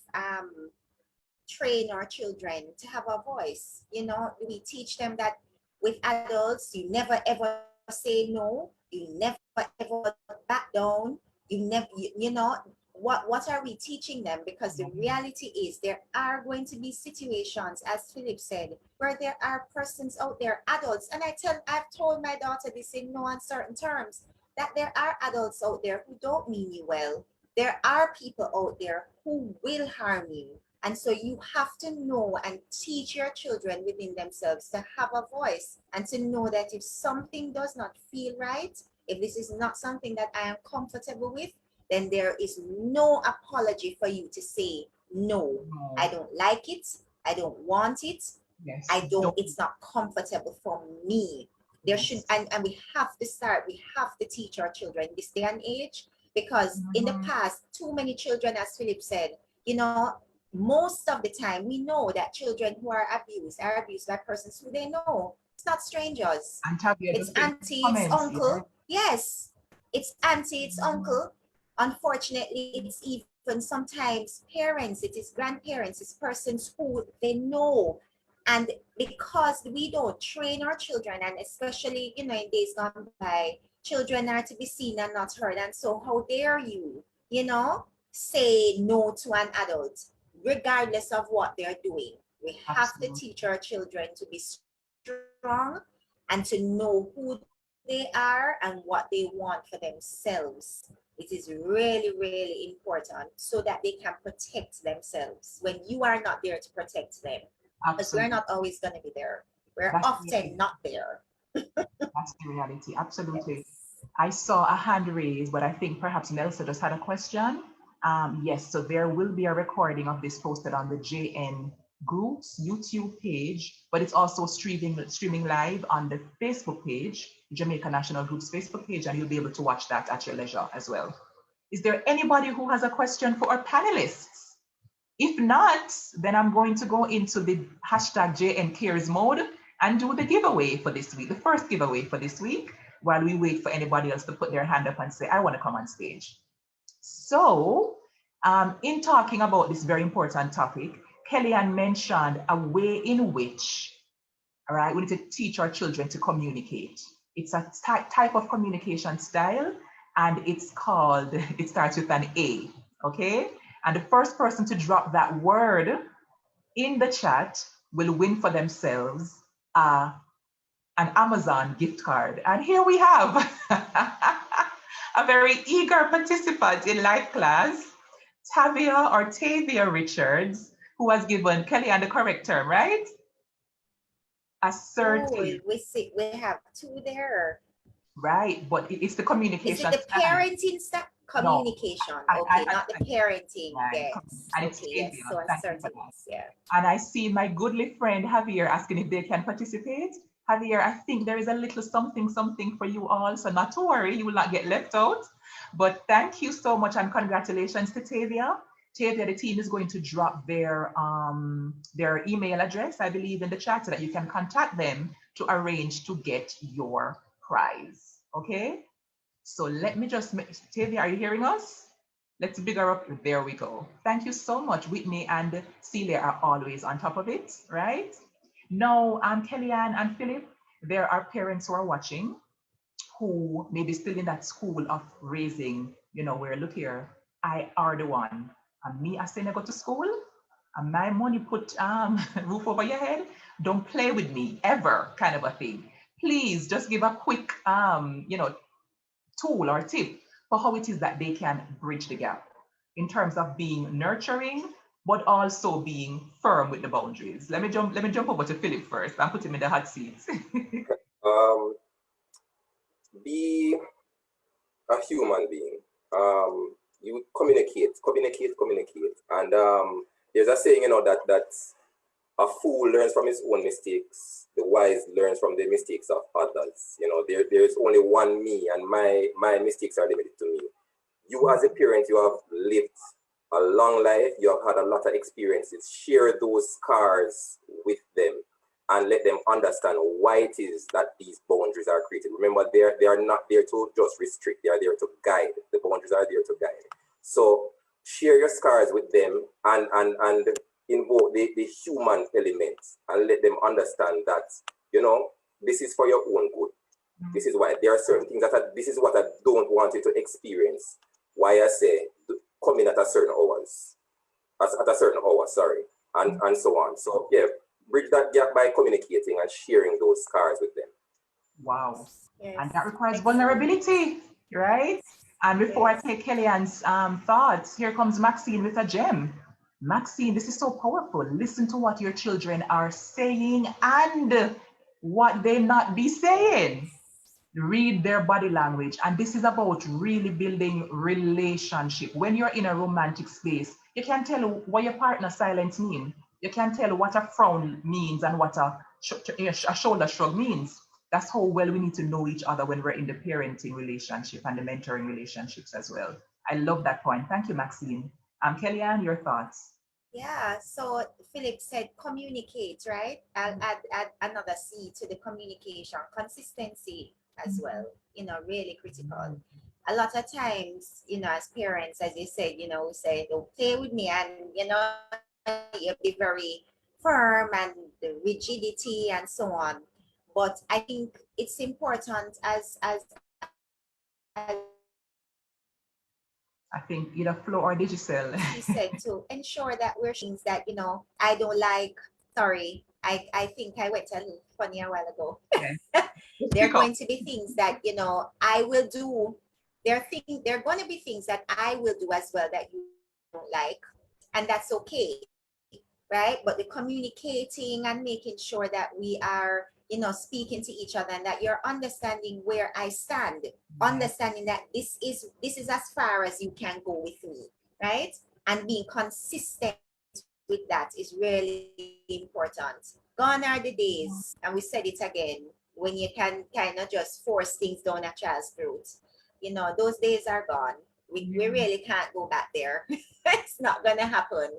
S6: train our children to have a voice? You know, we teach them that with adults, you never ever say no, you never ever back down, you know, what are we teaching them? Because the reality is there are going to be situations, as Philip said, where there are persons out there, adults, and I've told my daughter this in no uncertain terms, that there are adults out there who don't mean you well. There are people out there who will harm you. And so you have to know and teach your children within themselves to have a voice and to know that if something does not feel right, if this is not something that I am comfortable with, then there is no apology for you to say, no, I don't like it. I don't want it.
S2: Yes.
S6: It's not comfortable for me. There should, and we have to teach our children this day and age, because in the past, too many children, as Philip said, you know, most of the time we know that children who are abused by persons who they know. It's not strangers. It's auntie, it's uncle. Yes, it's auntie, it's uncle. Unfortunately, it's even sometimes parents, it is grandparents, it's persons who they know. And because we don't train our children, and especially, you know, in days gone by, children are to be seen and not heard. And so how dare you, you know, say no to an adult, regardless of what they're doing. We have to teach our children to be strong and to know who they are and what they want for themselves. It is really, really important so that they can protect themselves when you are not there to protect them. Because we're not always going to be there. We're often not there.
S2: That's the reality. Absolutely.
S6: Yes.
S2: I saw a hand raised, but I think perhaps Nelsa just had a question. Yes, so there will be a recording of this posted on the JN Groups YouTube page, but it's also streaming live on the Facebook page, Jamaica National Group's Facebook page, and you'll be able to watch that at your leisure as well. Is there anybody who has a question for our panelists? If not, then I'm going to go into the hashtag JN Cares mode and do the giveaway for this week, the first giveaway for this week, while we wait for anybody else to put their hand up and say, I want to come on stage. So in talking about this very important topic, Kellyanne mentioned a way in which, all right, we need to teach our children to communicate. It's a type of communication style, and it's called, it starts with an A, okay? And the first person to drop that word in the chat will win for themselves an Amazon gift card. And here we have a very eager participant in live class, Tavia Richards, who has given Kellyanne the correct term, right? Assertive.
S6: We have two there.
S2: Right, but it's the communication.
S6: Is it the parenting stuff? Communication.
S2: No,
S6: okay, not the parenting.
S2: Right.
S6: Yes.
S2: And it's
S6: okay, yes. So assertiveness, yeah.
S2: And I see my goodly friend Javier asking if they can participate. Javier, I think there is a little something for you all, so not to worry, you will not get left out. But thank you so much and congratulations to Tavia. Tavia, the team is going to drop their email address, I believe, in the chat so that you can contact them to arrange to get your prize. Okay? So let me just, Tavia, are you hearing us? Let's bigger up. There we go. Thank you so much. Whitney and Celia are always on top of it, right? Now, Kellyanne and Philip, there are parents who are watching who may be still in that school of raising, you know, where look here, I are the one. And me, I say I go to school, and my money put roof over your head. Don't play with me ever, kind of a thing. Please just give a quick, you know, tool or tip for how it is that they can bridge the gap in terms of being nurturing, but also being firm with the boundaries. Let me jump over to Philip first and put him in the hot seat.
S7: Be a human being. You communicate, and there's a saying, you know, that a fool learns from his own mistakes. The wise learns from the mistakes of others. You know, there's only one me, and my mistakes are limited to me. You as a parent, you have lived a long life, you have had a lot of experiences. Share those scars with them and let them understand why it is that these boundaries are created. Remember, they are not there to just restrict, they are there to guide. The boundaries are there to guide. So share your scars with them and invoke the human elements and let them understand that, you know, this is for your own good. This is why there are certain things this is what I don't want you to experience. Why I say come in at a certain hours, at a certain hour, sorry, and so on. So yeah, bridge that gap by communicating and sharing those scars with them.
S2: Wow.
S6: Yes.
S2: And that requires
S6: Excellent.
S2: vulnerability, right? And before
S6: Yes.
S2: I take Kellyanne's thoughts, here comes Maxine with a gem. Maxine, this is so powerful. Listen to what your children are saying and what they not be saying. Read their body language. And this is about really building relationship. When you're in a romantic space, you can tell what your partner silence mean. You can tell what a frown means and what a shoulder shrug means. That's how well we need to know each other when we're in the parenting relationship and the mentoring relationships as well. I love that point. Thank you, Maxine. Kellyanne, your thoughts?
S6: Yeah, so Philip said communicate, right? I'll add another C to the communication, consistency as well, you know, really critical. A lot of times, you know, as parents, as you said, you know, we say, don't play with me, and, you know, you be very firm and the rigidity and so on. But I think it's important
S2: I think either Flo or Digicel.
S6: he said, to ensure that we're things that, you know, I don't like. Sorry, I think I went a little funny a while ago.
S2: Yeah.
S6: There are going to be things that, you know, I will do. There are going to be things that I will do as well that you don't like, and that's okay, right? But the communicating and making sure that we are, you know, speaking to each other and that you're understanding where I stand, understanding that this is as far as you can go with me, right? And being consistent with that is really important. Gone are the days, and we said it again, when you can kind of just force things down a child's throat. You know, those days are gone. We really can't go back there. It's not gonna happen,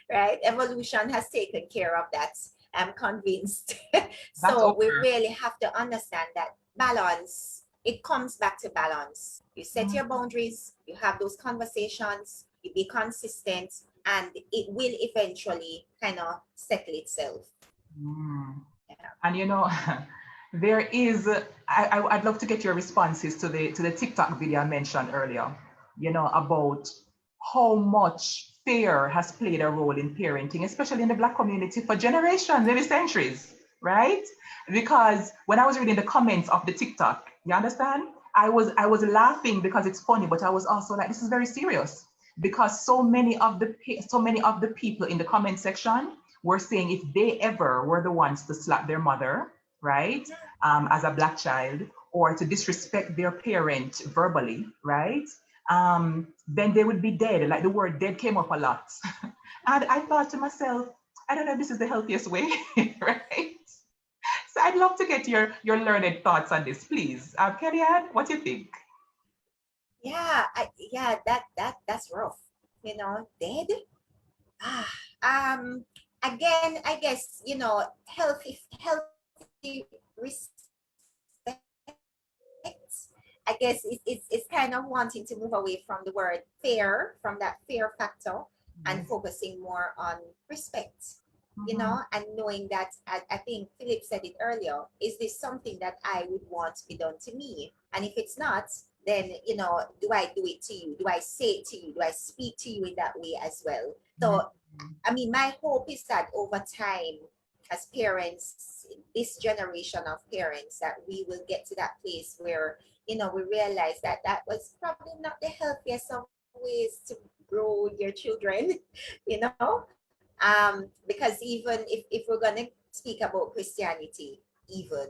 S6: right? Evolution has taken care of that, I'm convinced.
S2: That's
S6: So we
S2: over.
S6: really have to understand that balance, it comes back to balance. You set your boundaries, you have those conversations, you be consistent, and it will eventually kind of settle itself.
S2: Mm.
S6: Yeah.
S2: And you know, there is, I'd love to get your responses to the TikTok video I mentioned earlier, you know, about how much fear has played a role in parenting, especially in the Black community for generations, maybe centuries, right? Because when I was reading the comments of the TikTok, you understand? I was laughing because it's funny, but I was also like, this is very serious because so many of the people in the comment section were saying if they ever were the ones to slap their mother, right, as a Black child, or to disrespect their parent verbally, right, then they would be dead. Like the word dead came up a lot. And I thought to myself, I don't know if this is the healthiest way, right? So I'd love to get your learned thoughts on this, please. Kellyanne, what do you think?
S6: Yeah, that's rough. You know, dead. Ah, again, I guess, you know, healthy respect. I guess it's kind of wanting to move away from the word fear, from that fear factor, and
S2: Yes.
S6: focusing more on respect, you
S2: Mhm.
S6: know, and knowing that, I think Philip said it earlier, is this something that I would want to be done to me? And if it's not, then, you know, do I do it to you? Do I say it to you? Do I speak to you in that way as well?
S2: Mhm.
S6: So, I mean, my hope is that over time, as parents, this generation of parents, that we will get to that place where, you know, we realize that that was probably not the healthiest of ways to grow your children, you know? Because even if we're going to speak about Christianity, even,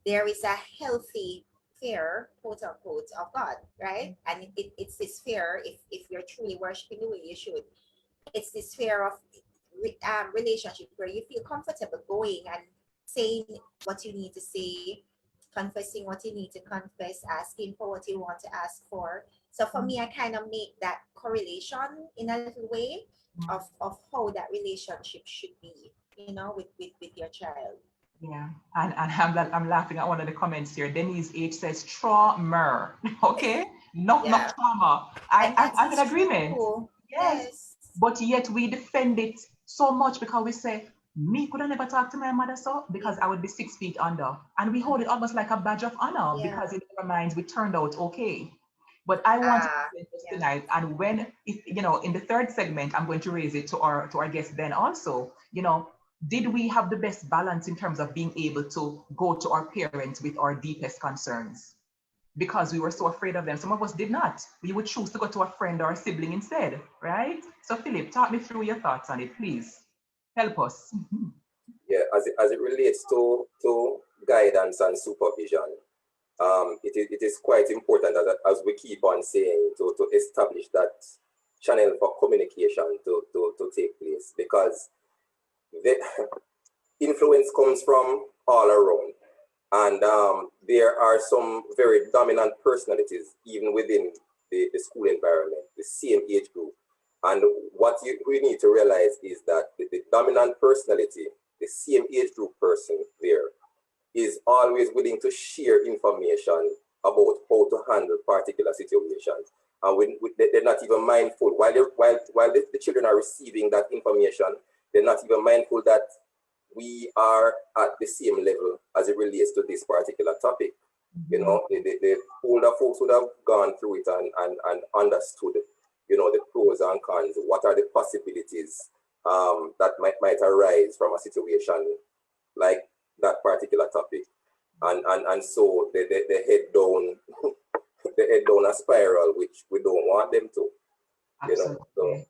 S6: there is a healthy fear, quote unquote, of God, right? And it's this fear, if you're truly worshiping the way you should, it's this fear of relationship where you feel comfortable going and saying what you need to say, confessing what you need to confess, asking for what you want to ask for. So for me, I kind of make that correlation in a little way of how that relationship should be, you know, with your child.
S2: Yeah, and I'm laughing at one of the comments here. Denise H says trauma. Okay, not
S6: Yeah.
S2: trauma.
S6: And that
S2: I'm in
S6: is
S2: agreement.
S6: true.
S2: Yes,
S6: Yes.
S2: but yet we defend it so much because we say me could I never talk to my mother so because
S6: Yeah.
S2: I would be 6 feet under, and we hold it almost like a badge of honor
S6: Yeah.
S2: because in our minds we turned out okay. But I want to
S6: Ah,
S2: present this
S6: yeah.
S2: tonight, and when if you know in the third segment, I'm going to raise it to our guest Ben also. You know, did we have the best balance in terms of being able to go to our parents with our deepest concerns? Because we were so afraid of them. Some of us did not. We would choose to go to a friend or a sibling instead, right? So, Philip, talk me through your thoughts on it, please. Help us.
S7: Yeah, as it relates to guidance and supervision, it is quite important as we keep on saying to establish that channel for communication to take place, because the influence comes from all around. And there are some very dominant personalities even within the school environment, the same age group. And what we need to realize is that the dominant personality, the same age group person there, is always willing to share information about how to handle particular situations. And they're not even mindful, while the children are receiving that information, they're not even mindful that we are at the same level as it relates to this particular topic. You know, the older folks would have gone through it and understood, you know, the pros and cons. What are the possibilities that might arise from a situation like that particular topic? And so they head down they head down a spiral which we don't want them to, you know. So
S2: Absolutely.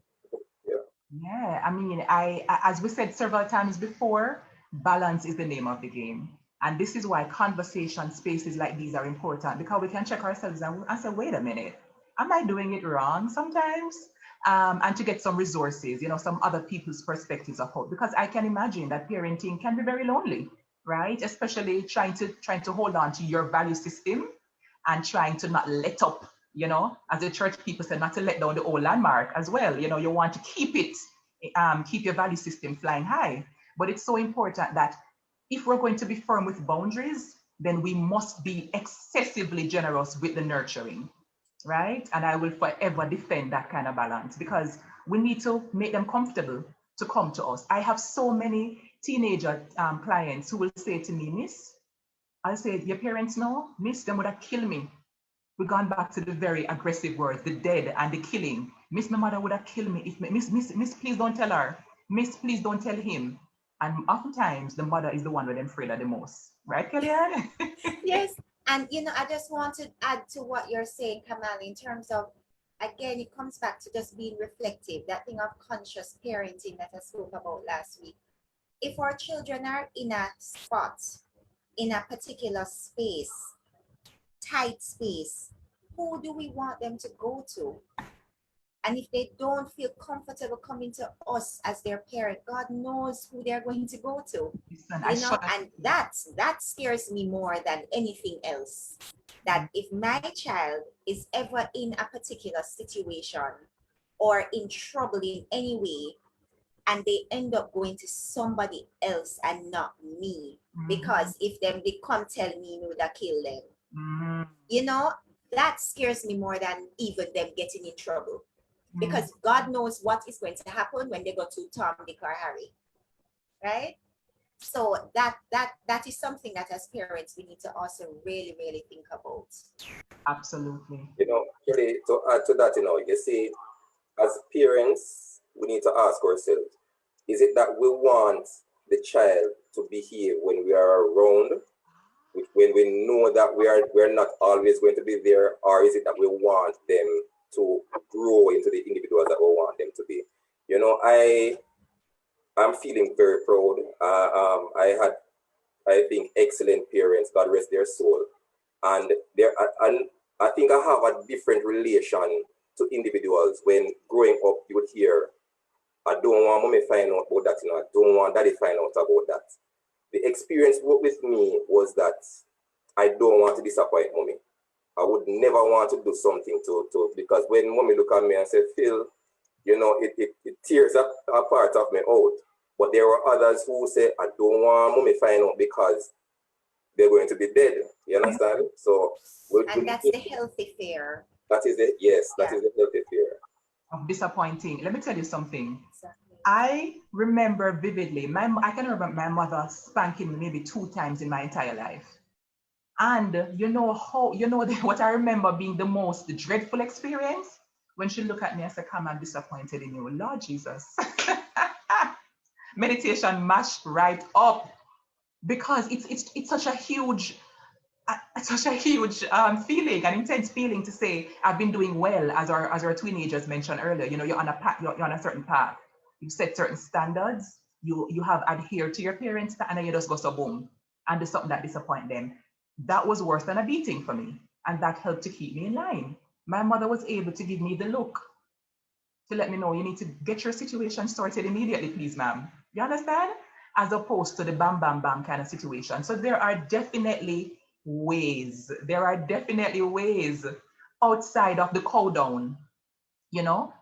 S7: yeah.
S2: Yeah, I mean, as we said several times before, balance is the name of the game. And this is why conversation spaces like these are important because we can check ourselves and say, wait a minute, am I doing it wrong sometimes? And to get some resources, you know, some other people's perspectives of hope. Because I can imagine that parenting can be very lonely, right? Especially trying to hold on to your value system and trying to not let up, you know, as the church people said, not to let down the old landmark as well. You know, you want to keep it, keep your value system flying high. But it's so important that if we're going to be firm with boundaries, then we must be excessively generous with the nurturing, right? And I will forever defend that kind of balance because we need to make them comfortable to come to us. I have so many teenager clients who will say to me, Miss, I'll say, your parents know, Miss, them would have killed me. We've gone back to the very aggressive words, the dead and the killing. Miss, my mother would have killed me if Miss, please don't tell her. Miss, please don't tell him. And oftentimes the mother is the one with them afraid of the most. Right, Kellyanne?
S6: Yes. And you know, I just want to add to what you're saying, Kamal, in terms of, again, it comes back to just being reflective, that thing of conscious parenting that I spoke about last week. If our children are in a spot, in a particular space, tight space, who do we want them to go to? And if they don't feel comfortable coming to us as their parent, God knows who they're going to go to.
S2: Listen, I
S6: You know,
S2: shut up.
S6: and that scares me more than anything else. That if my child is ever in a particular situation or in trouble in any way, and they end up going to somebody else and not me, because if them they come tell me me would have killed them. You know, that scares me more than even them getting in trouble, because God knows what is going to happen when they go to Tom, Dick, or Harry, right? So that is something that as parents we need to also really think about.
S2: Absolutely.
S7: You know, really to add to that, you know, you see, as parents, we need to ask ourselves, is it that we want the child to behave when we are around, when we know that we're not always going to be there, or is it that we want them to grow into the individuals that we want them to be? You know, I'm feeling very proud. I had, I think, excellent parents, God rest their soul, and I think I have a different relation to individuals. When growing up, you would hear, I don't want mommy find out about that, you know, I don't want daddy find out about that. The experience with me was that I don't want to disappoint mommy. I would never want to do something to because when mommy look at me and say, Phil, it tears a part of me out. But there are others who say, I don't want mommy find out because they're going to be dead. You understand? So
S6: and that's the healthy fear.
S7: That is the that is the healthy fear.
S2: Of disappointing. Let me tell you something.
S6: Exactly.
S2: I remember vividly, I can remember my mother spanking me maybe 2 times in my entire life. And you know what I remember being the most dreadful experience? When she looked at me and said, come, I'm disappointed in you. Lord Jesus. Meditation mashed right up because it's such a huge feeling, an intense feeling to say I've been doing well, as our teenagers mentioned earlier. You're on a path, you're on a certain path. You set certain standards. You have adhered to your parents, and then you just go so boom and do something that disappoint them. That was worse than a beating for me, and that helped to keep me in line. My mother was able to give me the look to let me know you need to get your situation sorted immediately, please, ma'am. You understand? As opposed to the bam, bam, bam kind of situation. So there are definitely ways outside of the cow down,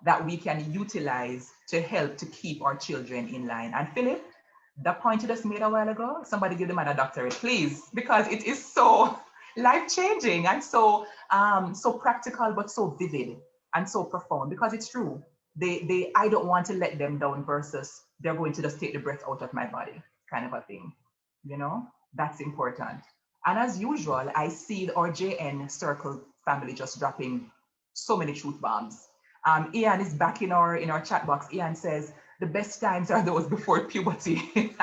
S2: that we can utilize to help to keep our children in line. And Philip, the point you just made a while ago, somebody give the man a doctorate, please, because it is so life-changing and so practical, but so vivid and so profound, because it's true. I don't want to let them down versus they're going to just take the breath out of my body kind of a thing. That's important. And as usual, I see our JN Circle family just dropping so many truth bombs. Ian is back in our chat box. Ian says, the best times are those before puberty.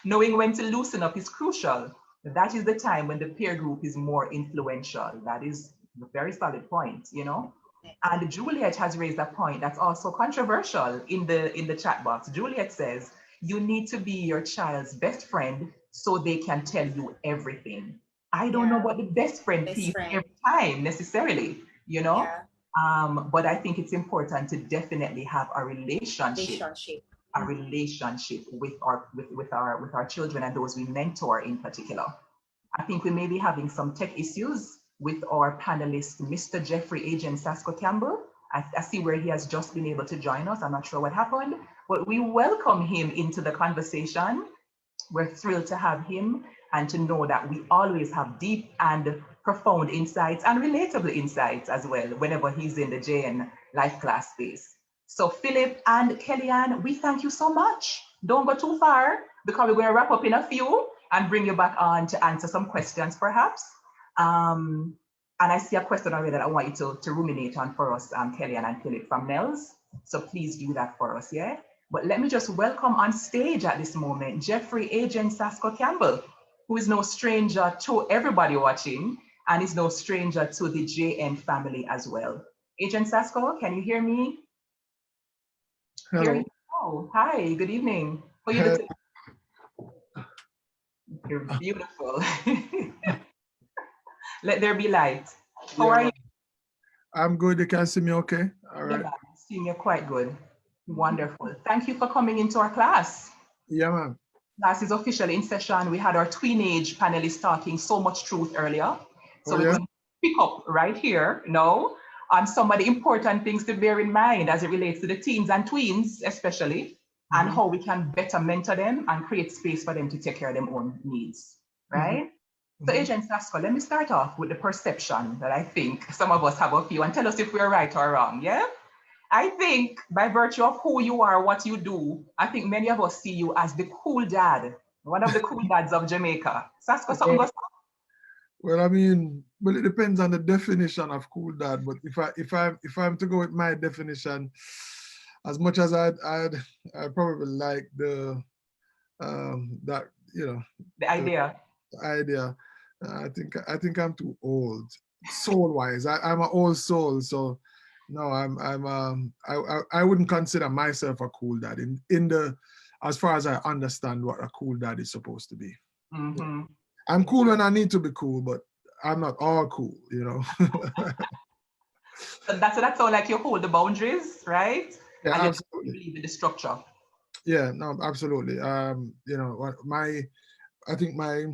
S2: Knowing when to loosen up is crucial. That is the time when the peer group is more influential. That is a very solid point, And Juliet has raised a point that's also controversial in the chat box. Juliet says, you need to be your child's best friend so they can tell you everything. I don't know about the best friend piece every time necessarily,
S6: Yeah.
S2: But I think it's important to definitely have a relationship with our children and those we mentor in particular. I think we may be having some tech issues with our panelist, Mr. Jeffrey Agent Sasko Campbell. I see where he has just been able to join us. I'm not sure what happened, but we welcome him into the conversation. We're thrilled to have him and to know that we always have deep and profound insights and relatable insights as well whenever he's in the JN Life Class space. So Philip and Kellyanne, we thank you so much. Don't go too far because we're going to wrap up in a few and bring you back on to answer some questions perhaps. And I see a question already that I want you to ruminate on for us, Kellyanne and Philip from Nels. So please do that for us, yeah? But let me just welcome on stage at this moment, Jeffrey Agent Sasko Campbell, who is no stranger to everybody watching and is no stranger to the JN family as well. Agent Sasko, can you hear me?
S8: Hello.
S2: Oh, hi, good evening. How are you doing? You're beautiful. Let there be light. How are you?
S8: I'm good. You can see me okay? All right.
S2: Yeah, I'm seeing you quite good. Wonderful. Thank you for coming into our class.
S8: Yeah, ma'am.
S2: Class is officially in session. We had our tweenage panelists talking so much truth earlier. So we're going to pick up right here now on some of the important things to bear in mind as it relates to the teens and tweens, especially, and how we can better mentor them and create space for them to take care of their own needs, right? So Agent Sasko, let me start off with the perception that I think some of us have of you and tell us if we're right or wrong, yeah? I think by virtue of who you are, what you do, I think many of us see you as the cool dad, one of the cool dads of Jamaica. Sasko, something goes on?
S8: Well, I mean, well, it depends on the definition of cool dad. But if I'm to go with my definition, as much as I'd probably like the that
S2: the idea.
S8: I think I'm too old, soul wise. I'm an old soul, so no, I wouldn't consider myself a cool dad in the as far as I understand what a cool dad is supposed to be. I'm cool when I need to be cool, but I'm not all cool,
S2: So that sounds like you hold the boundaries, right?
S8: Yeah,
S2: and
S8: absolutely.
S2: You believe in the structure.
S8: Yeah, no, absolutely. I think my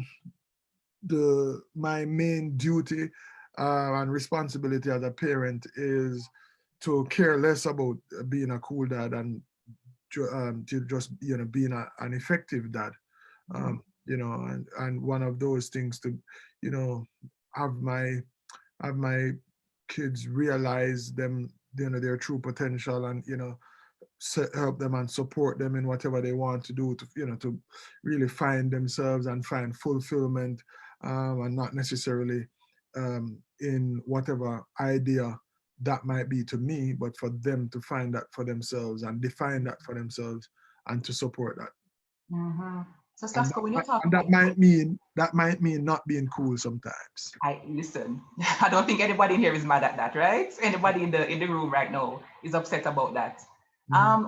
S8: main duty and responsibility as a parent is to care less about being a cool dad and to just being an effective dad. And one of those things to you know have my kids realize them their true potential, and help them and support them in whatever they want to do to really find themselves and find fulfillment, and not necessarily in whatever idea that might be to me, but for them to find that for themselves and define that for themselves and to support that.
S2: So
S8: And
S2: Sasko, when you talk
S8: that
S2: about
S8: might mean not being cool sometimes.
S2: I listen. I don't think anybody here is mad at that, right? Anybody in the room right now is upset about that.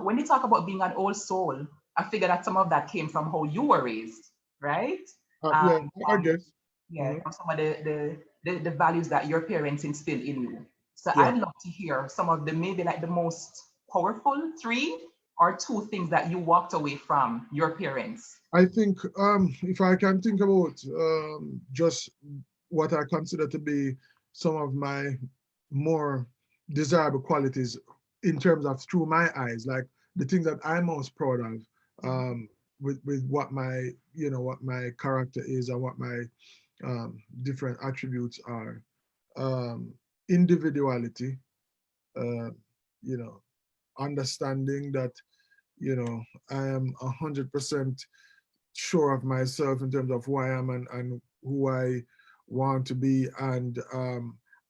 S2: When you talk about being an old soul, I figure that some of that came from how you were raised, right?
S8: Yeah, I
S2: From,
S8: guess.
S2: yeah, from some of the values that your parents instilled in you. So
S8: Yeah.
S2: I'd love to hear some of the maybe like the most powerful three or two things that you walked away from your parents.
S8: I think if I can think about just what I consider to be some of my more desirable qualities in terms of through my eyes, like the things that I'm most proud of, with what my what my character is and what my different attributes are. Individuality, uh, you know, understanding that I am 100% sure of myself in terms of who I am and who I want to be, and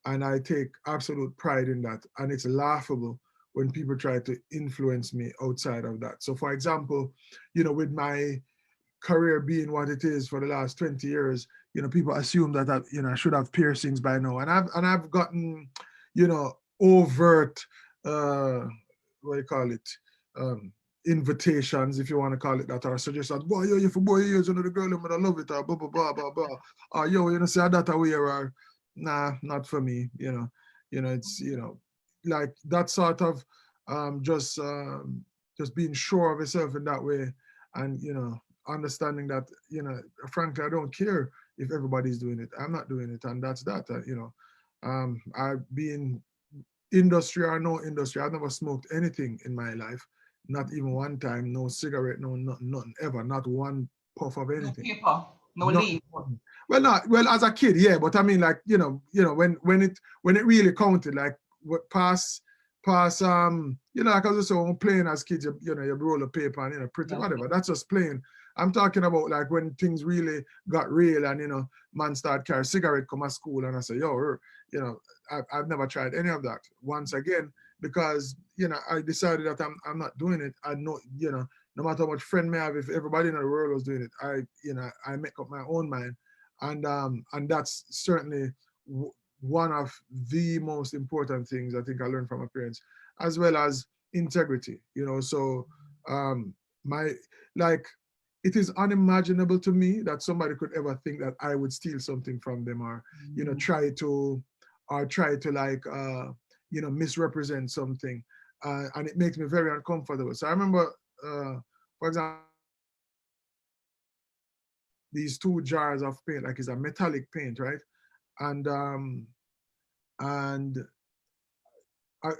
S8: I take absolute pride in that. And it's laughable when people try to influence me outside of that. So, for example, with my career being what it is for the last 20 years, people assume that I should have piercings by now, and I've gotten, overt, what do you call it? Um, Invitations, if you want to call it that, or suggestions. Boy, yo, you for boy years, the girl, I'm gonna love it, or blah blah blah blah blah. Or yo, say that away, or nah, not for me. It's like that sort of just being sure of yourself in that way, and understanding that frankly, I don't care if everybody's doing it. I'm not doing it, and that's that. I've been industry or no industry, I've never smoked anything in my life, not even one time. No cigarette, no nothing ever, not one puff of
S2: No
S8: anything.
S2: paper, no
S8: Not
S2: leaf.
S8: well, not well as a kid, yeah, but I mean, like when it really counted, like what pass like I was saying, when playing as kids, you roll a paper and pretty whatever. That's just playing. I'm talking about like when things really got real and man start carry cigarette come to school and I say, yo, I've never tried any of that. Once again, because I decided that I'm not doing it. I know, no matter how much friend may have, if everybody in the world was doing it, I make up my own mind, and that's certainly one of the most important things I think I learned from my parents, as well as integrity. So my like it is unimaginable to me that somebody could ever think that I would steal something from them, or try to like misrepresent something, and it makes me very uncomfortable. So I remember, for example, these two jars of paint, like it's a metallic paint, right? And I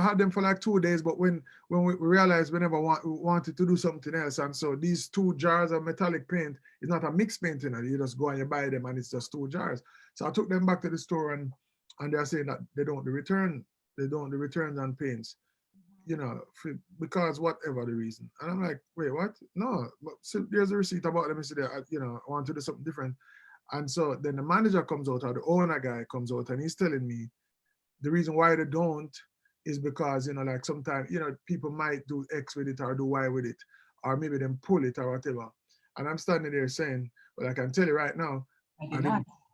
S8: had them for like 2 days, but when we realized we never wanted to do something else, and so these two jars of metallic paint is not a mixed paint, you just go and you buy them, and it's just two jars. So I took them back to the store, and they're saying that they don't the returns on paints, because whatever the reason. And I'm like, wait, what? No, so there's a receipt about them. So I want to do something different. And so then the manager comes out, or the owner guy comes out, and he's telling me the reason why they don't is because, like sometimes, people might do X with it or do Y with it, or maybe them pull it or whatever. And I'm standing there saying, well, I can tell you right now,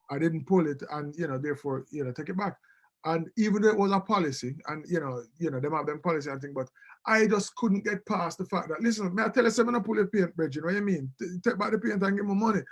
S8: I didn't pull it, and therefore, take it back. And even though it was a policy, and them have them policy and thing, but I just couldn't get past the fact that, listen, may I tell you something, I pull your paint, Bridget, what you mean? Take back the paint and give me money.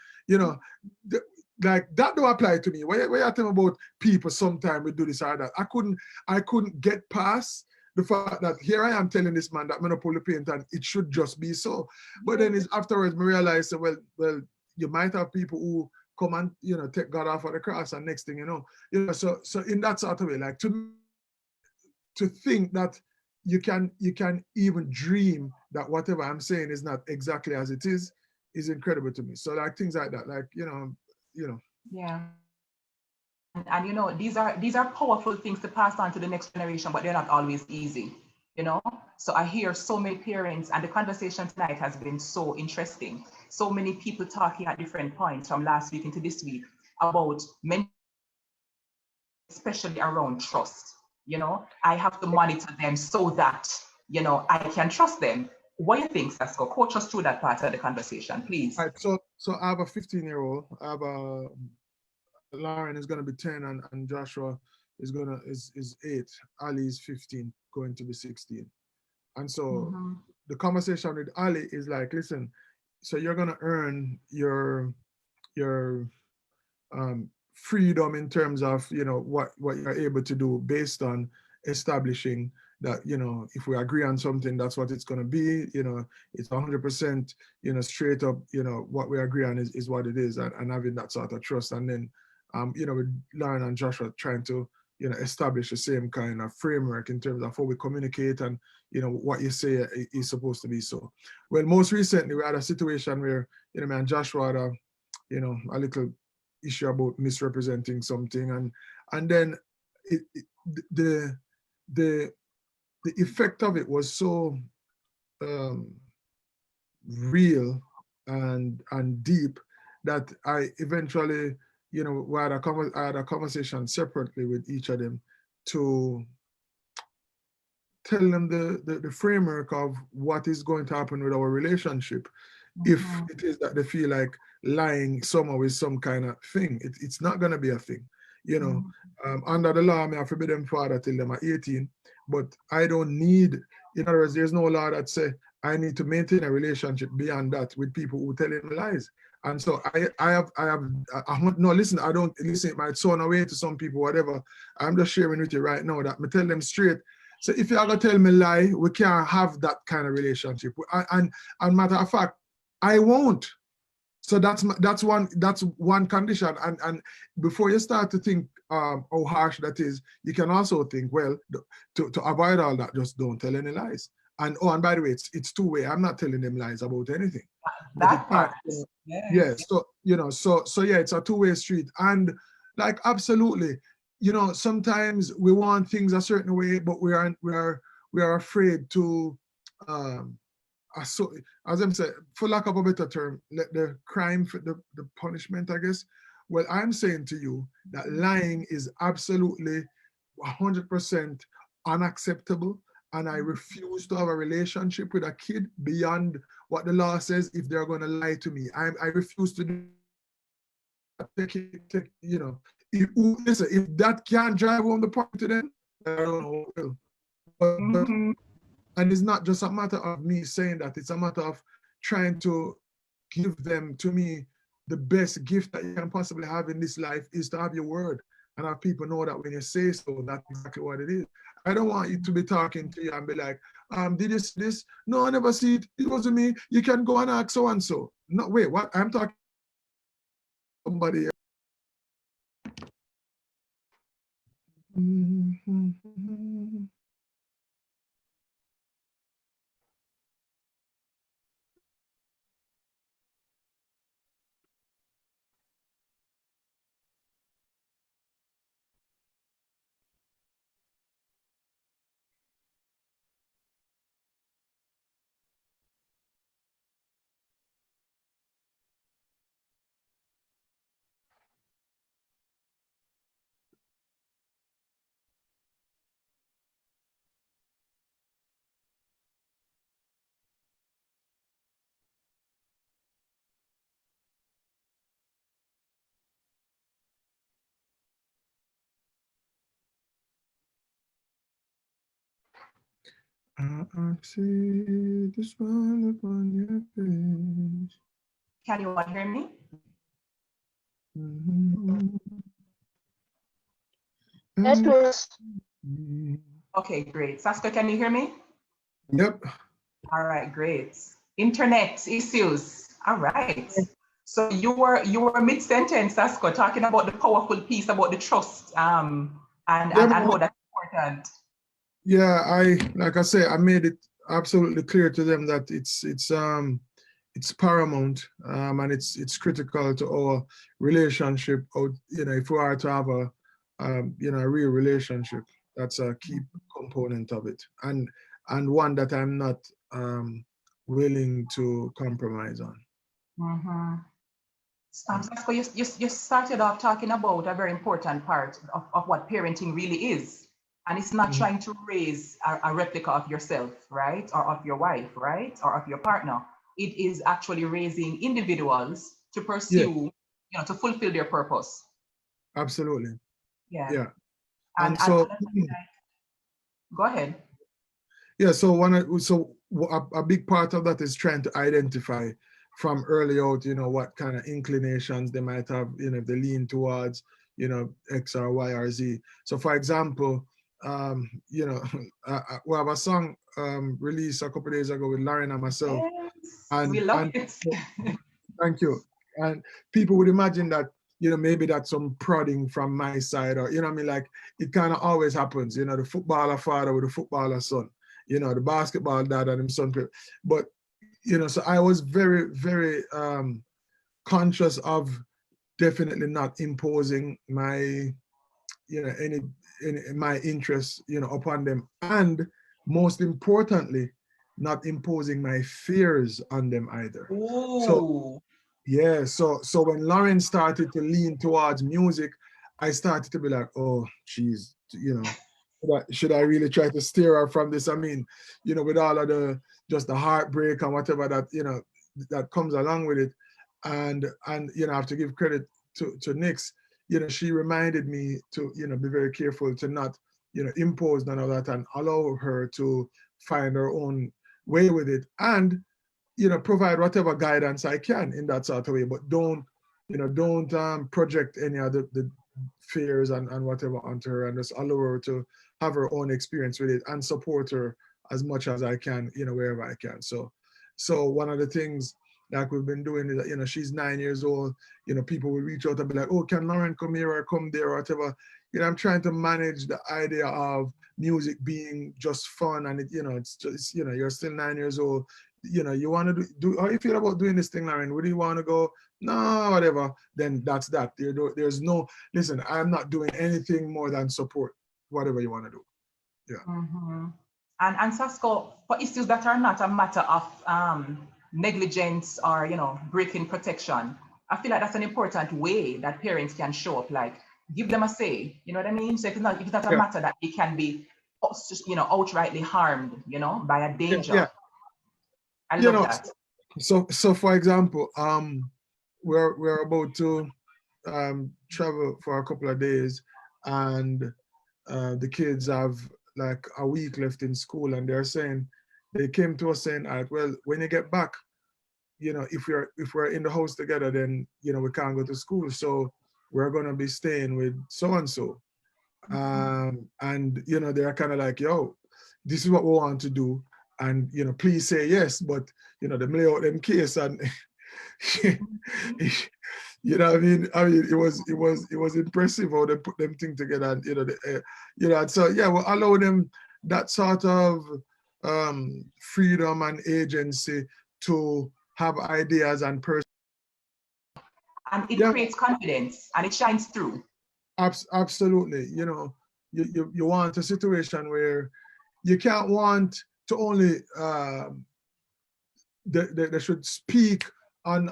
S8: Like that don't apply to me. When you tell me about people sometimes we do this or that, I couldn't get past the fact that here I am telling this man that I'm gonna pull the paint and it should just be so. But then it's afterwards we realize, well, you might have people who come and, you know, take God off of the cross, and next thing you know, so in that sort of way, like to think that you can even dream that whatever I'm saying is not exactly as it is incredible to me. So like things like that, like, you know.
S2: Yeah. And you know, these are powerful things to pass on to the next generation, but they're not always easy, you know. So I hear so many parents, and the conversation tonight has been so interesting. So many people talking at different points from last week into this week about men, especially around trust. You know, I have to monitor them so that, you know, I can trust them. What do you think, Sasko? Coach us through that part of the conversation, please.
S8: All right, so I have a 15-year-old. I have a Lauren is gonna be 10, and Joshua is 8. Ali is 15, going to be 16. And so
S2: Mm-hmm.
S8: the conversation with Ali is like, listen, so you're gonna earn your freedom in terms of, you know, what you're able to do based on establishing that, you know, if we agree on something, that's what it's going to be, you know, it's 100%, you know, straight up, you know, what we agree on is what it is, and having that sort of trust. And then you know, with Lauren and Joshua trying to, you know, establish the same kind of framework in terms of how we communicate, and, you know, what you say is supposed to be. So, well, most recently we had a situation where, you know, man, Joshua had a, you know, a little issue about misrepresenting something, and then the the effect of it was so um, real and deep that I eventually, you know, I had a conversation separately with each of them to tell them the framework of what is going to happen with our relationship if
S2: Mm-hmm.
S8: it is that they feel like lying somehow is some kind of thing. It's not going to be a thing, you know. Under the law, I have to be them father till them are 18, but I don't need, in other words, there's no law that say I need to maintain a relationship beyond that with people who tell me lies. And so no, listen, I don't, listen, it might sound away to some people, whatever. I'm just sharing with you right now that I tell them straight. So if you're gonna tell me lie, we can't have that kind of relationship. And matter of fact, I won't. So that's one condition. And before you start to think how harsh that is, you can also think, well, to avoid all that, just don't tell any lies. And oh, and by the way, it's two-way. I'm not telling them lies about anything. But it
S2: That part.
S8: yeah. So you know, so yeah, it's a two-way street. And like absolutely, you know, sometimes we want things a certain way, but we are afraid to so as I'm saying, for lack of a better term, let the crime for the punishment, I guess. Well, I'm saying to you that lying is absolutely 100% unacceptable, and I refuse to have a relationship with a kid beyond what the law says if they're going to lie to me. I refuse to do you know, listen, if that can't drive home the point to them, I don't know what will. But
S2: Mm-hmm.
S8: and it's not just a matter of me saying that, it's a matter of trying to give them, to me, the best gift that you can possibly have in this life is to have your word and have people know that when you say so, that's exactly what it is. I don't want you to be talking to you and be like, did you see this? No, I never see it. It wasn't me. You can go and ask so and so. No, wait, what? I'm talking to somebody else. I see the smile upon your face.
S2: Can you all hear me?
S3: Yes, miss.
S2: Okay, great. Saska, can you hear me?
S8: Yep.
S2: All right, great. Internet issues. All right. So you were mid-sentence, Sasko, talking about the powerful piece about the trust,
S8: Yeah,
S2: and how that's important.
S8: yeah, like I say, I made it absolutely clear to them that it's paramount, and it's critical to our relationship. Or, if we are to have a real relationship, that's a key component of it, and one that I'm not willing to compromise on.
S2: Mm-hmm. Sasko, you started off talking about a very important part of what parenting really is. And it's not
S8: Mhm.
S2: trying to raise a replica of yourself, right? Or of your wife, right? Or of your partner. It is actually raising individuals to
S8: Yeah,
S2: pursue, to fulfill their purpose.
S8: absolutely.
S2: Yeah.
S8: Yeah,
S2: And,
S8: and
S2: and,
S8: so
S2: and go ahead.
S8: yeah, so a big part of that is trying to identify from early out, what kind of inclinations they might have, if they lean towards, X or Y or Z. So for example, we have a song released a couple of days ago with Lauren and myself,
S2: Yes, we love
S8: and
S2: it.
S8: thank you. And people would imagine that, maybe that's some prodding from my side, or, what I mean, like it kind of always happens, the footballer father with the footballer son, the basketball dad and his son. But, so I was very, very conscious of definitely not imposing my, any my interests, upon them. And most importantly, not imposing my fears on them either. So
S2: Ooh.
S8: yeah, so when Lauren started to lean towards music, I started to be like, oh, geez, should I really try to steer her from this? I mean, with all of just the heartbreak and whatever that, that comes along with it. And I have to give credit to Nix. She reminded me to, be very careful to not, impose none of that and allow her to find her own way with it. And provide whatever guidance I can in that sort of way, but don't project any of the fears and whatever onto her, and just allow her to have her own experience with it and support her as much as I can, wherever I can. So one of the things like we've been doing is that, she's 9 years old, people will reach out and be like, oh, can Lauren come here or come there or whatever. I'm trying to manage the idea of music being just fun, and it's just, you're still 9 years old. You want to do how you feel about doing this thing, Lauren? Where do you want to go? No, whatever. Then that's that. There's no, listen, I'm not doing anything more than support whatever you want to do. Yeah.
S2: Mm-hmm. And Sasko, for issues that are not a matter of negligence or breaking protection, I feel like that's an important way that parents can show up, like give them a say. You know what I mean? So if it's not a
S8: Yeah.
S2: matter that it can be, outrightly harmed, by a
S8: Yeah.
S2: danger.
S8: Yeah.
S2: I
S8: You
S2: love
S8: know,
S2: that.
S8: so for example, we're about to travel for a couple of days, and the kids have like a week left in school, and they came to us saying, all right, well, when you get back, if we're in the house together, then we can't go to school, so we're gonna be staying with so and so. And they're kind of like, yo, this is what we want to do, and please say yes. But they lay out them case, and what I mean, it was impressive how they put them thing together, and and so yeah, we allow them that sort of freedom and agency to have ideas and
S2: And it
S8: yeah,
S2: creates confidence and it shines through.
S8: absolutely. You want a situation where you can't want to only they should speak on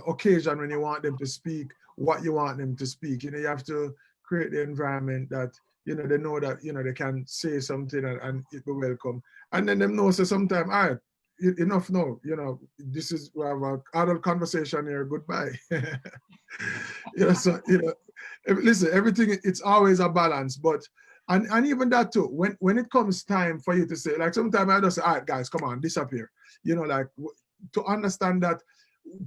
S8: occasion when you want them to speak what you want them to speak. You have to create the environment that they know that they can say something, and it be welcome. And then them know, so sometimes, all right, enough now, this is, we have an adult conversation here, goodbye. So listen, everything, it's always a balance, but and even that too, when it comes time for you to say, like sometimes I just say, all right, guys, come on, disappear. Like to understand that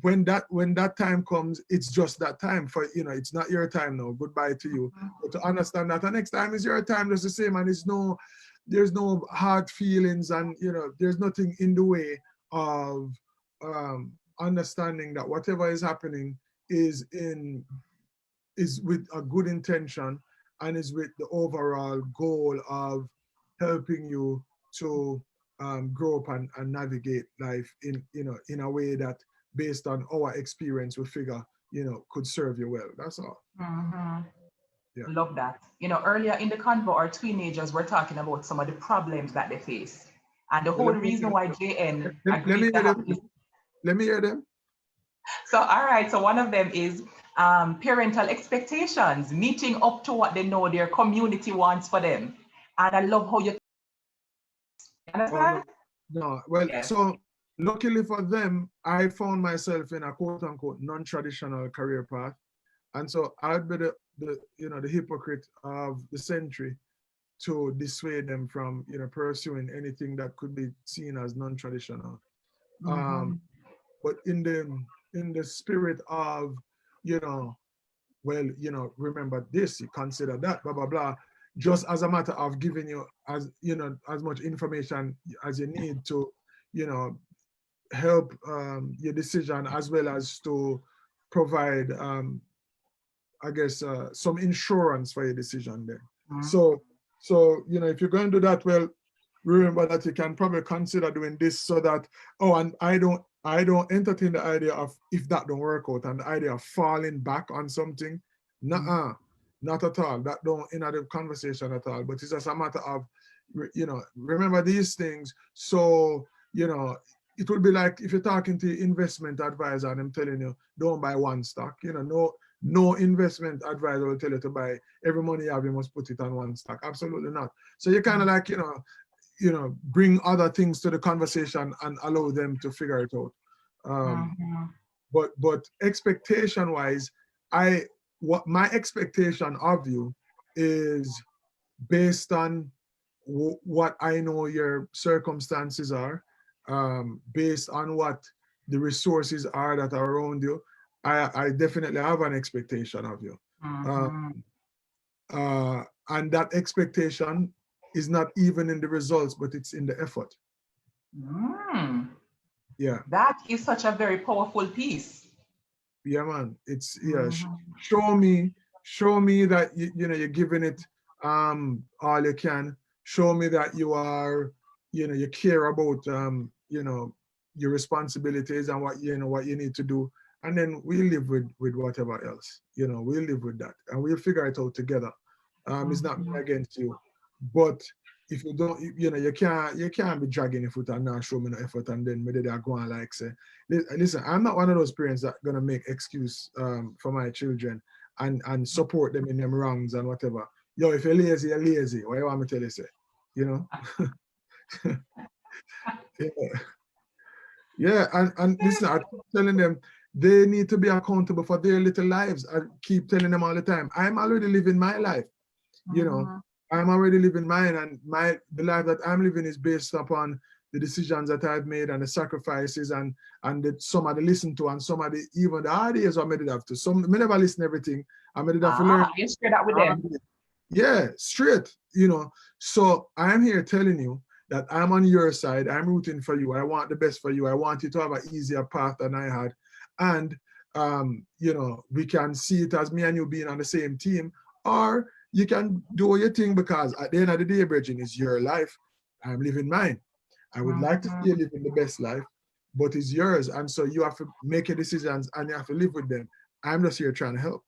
S8: when that time comes, it's just that time for, it's not your time now, goodbye to you. But to understand that the next time is your time, just the same, and there's no hard feelings, and there's nothing in the way of understanding that whatever is happening is with a good intention and is with the overall goal of helping you to grow up and navigate life in a way that, based on our experience, we figure could serve you well. That's all.
S2: Mhm.
S8: Yeah.
S2: Love that. Earlier in the convo, our teenagers were talking about some of the problems that they face. And the whole reason why JN
S8: Let me
S2: agreed to
S8: hear
S2: have
S8: them.
S2: this.
S8: Let me hear them.
S2: So, all right. So one of them is parental expectations, meeting up to what they know their community wants for them. And I love how you understand?
S8: No. Well,
S2: Yes.
S8: so luckily for them, I found myself in a quote unquote non-traditional career path. And so I'd be the hypocrite of the century to dissuade them from pursuing anything that could be seen as non-traditional. But in the spirit of remember this, you consider that, blah blah blah, just as a matter of giving you as much information as you need to help your decision, as well as to provide I guess some insurance for your decision there. So if you're going to do that, well, remember that you can probably consider doing this, so that, and I don't entertain the idea of, if that don't work out, and the idea of falling back on something. Nuh-uh, not at all. That don't enter the conversation at all. But it's just a matter of, remember these things. So, it would be like if you're talking to your investment advisor and I'm telling you, don't buy one stock. No investment advisor will tell you to buy every money you have, you must put it on one stock. Absolutely not. So you kind of like, bring other things to the conversation and allow them to figure it out. But expectation wise, what my expectation of you is based on what I know your circumstances are, based on what the resources are that are around you. I definitely have an expectation of you. And that expectation is not even in the results, but it's in the effort. Yeah.
S2: That is such a very powerful piece.
S8: Yeah, man. It's show me that you're giving it all you can. Show me that you are, you care about your responsibilities and what you need to do. And then we live with whatever else. We'll live with that and we'll figure it out together. It's not me against you. But if you don't, you can't be dragging your foot and not show me no effort, and then maybe they're going like say, listen, I'm not one of those parents that gonna make excuse for my children and support them in them wrongs and whatever. Yo, if you're lazy, you're lazy. What you want me to tell you say? Yeah, and listen, I keep telling them they need to be accountable for their little lives. I keep telling them all the time, I'm already living my life. I'm already living mine, and the life that I'm living is based upon the decisions that I've made and the sacrifices and some of the listen to and some of the even the ideas I made it have to. Some I never listen to everything. I made it have to learn.
S2: You straight up with them.
S8: Yeah, straight. So I'm here telling you that I'm on your side. I'm rooting for you. I want the best for you. I want you to have an easier path than I had, and we can see it as me and you being on the same team, or you can do your thing, because at the end of the day, Bridget, it's your life. I'm living mine. I would like to see you living the best life, but it's yours. And so you have to make your decisions and you have to live with them. I'm just here trying to help.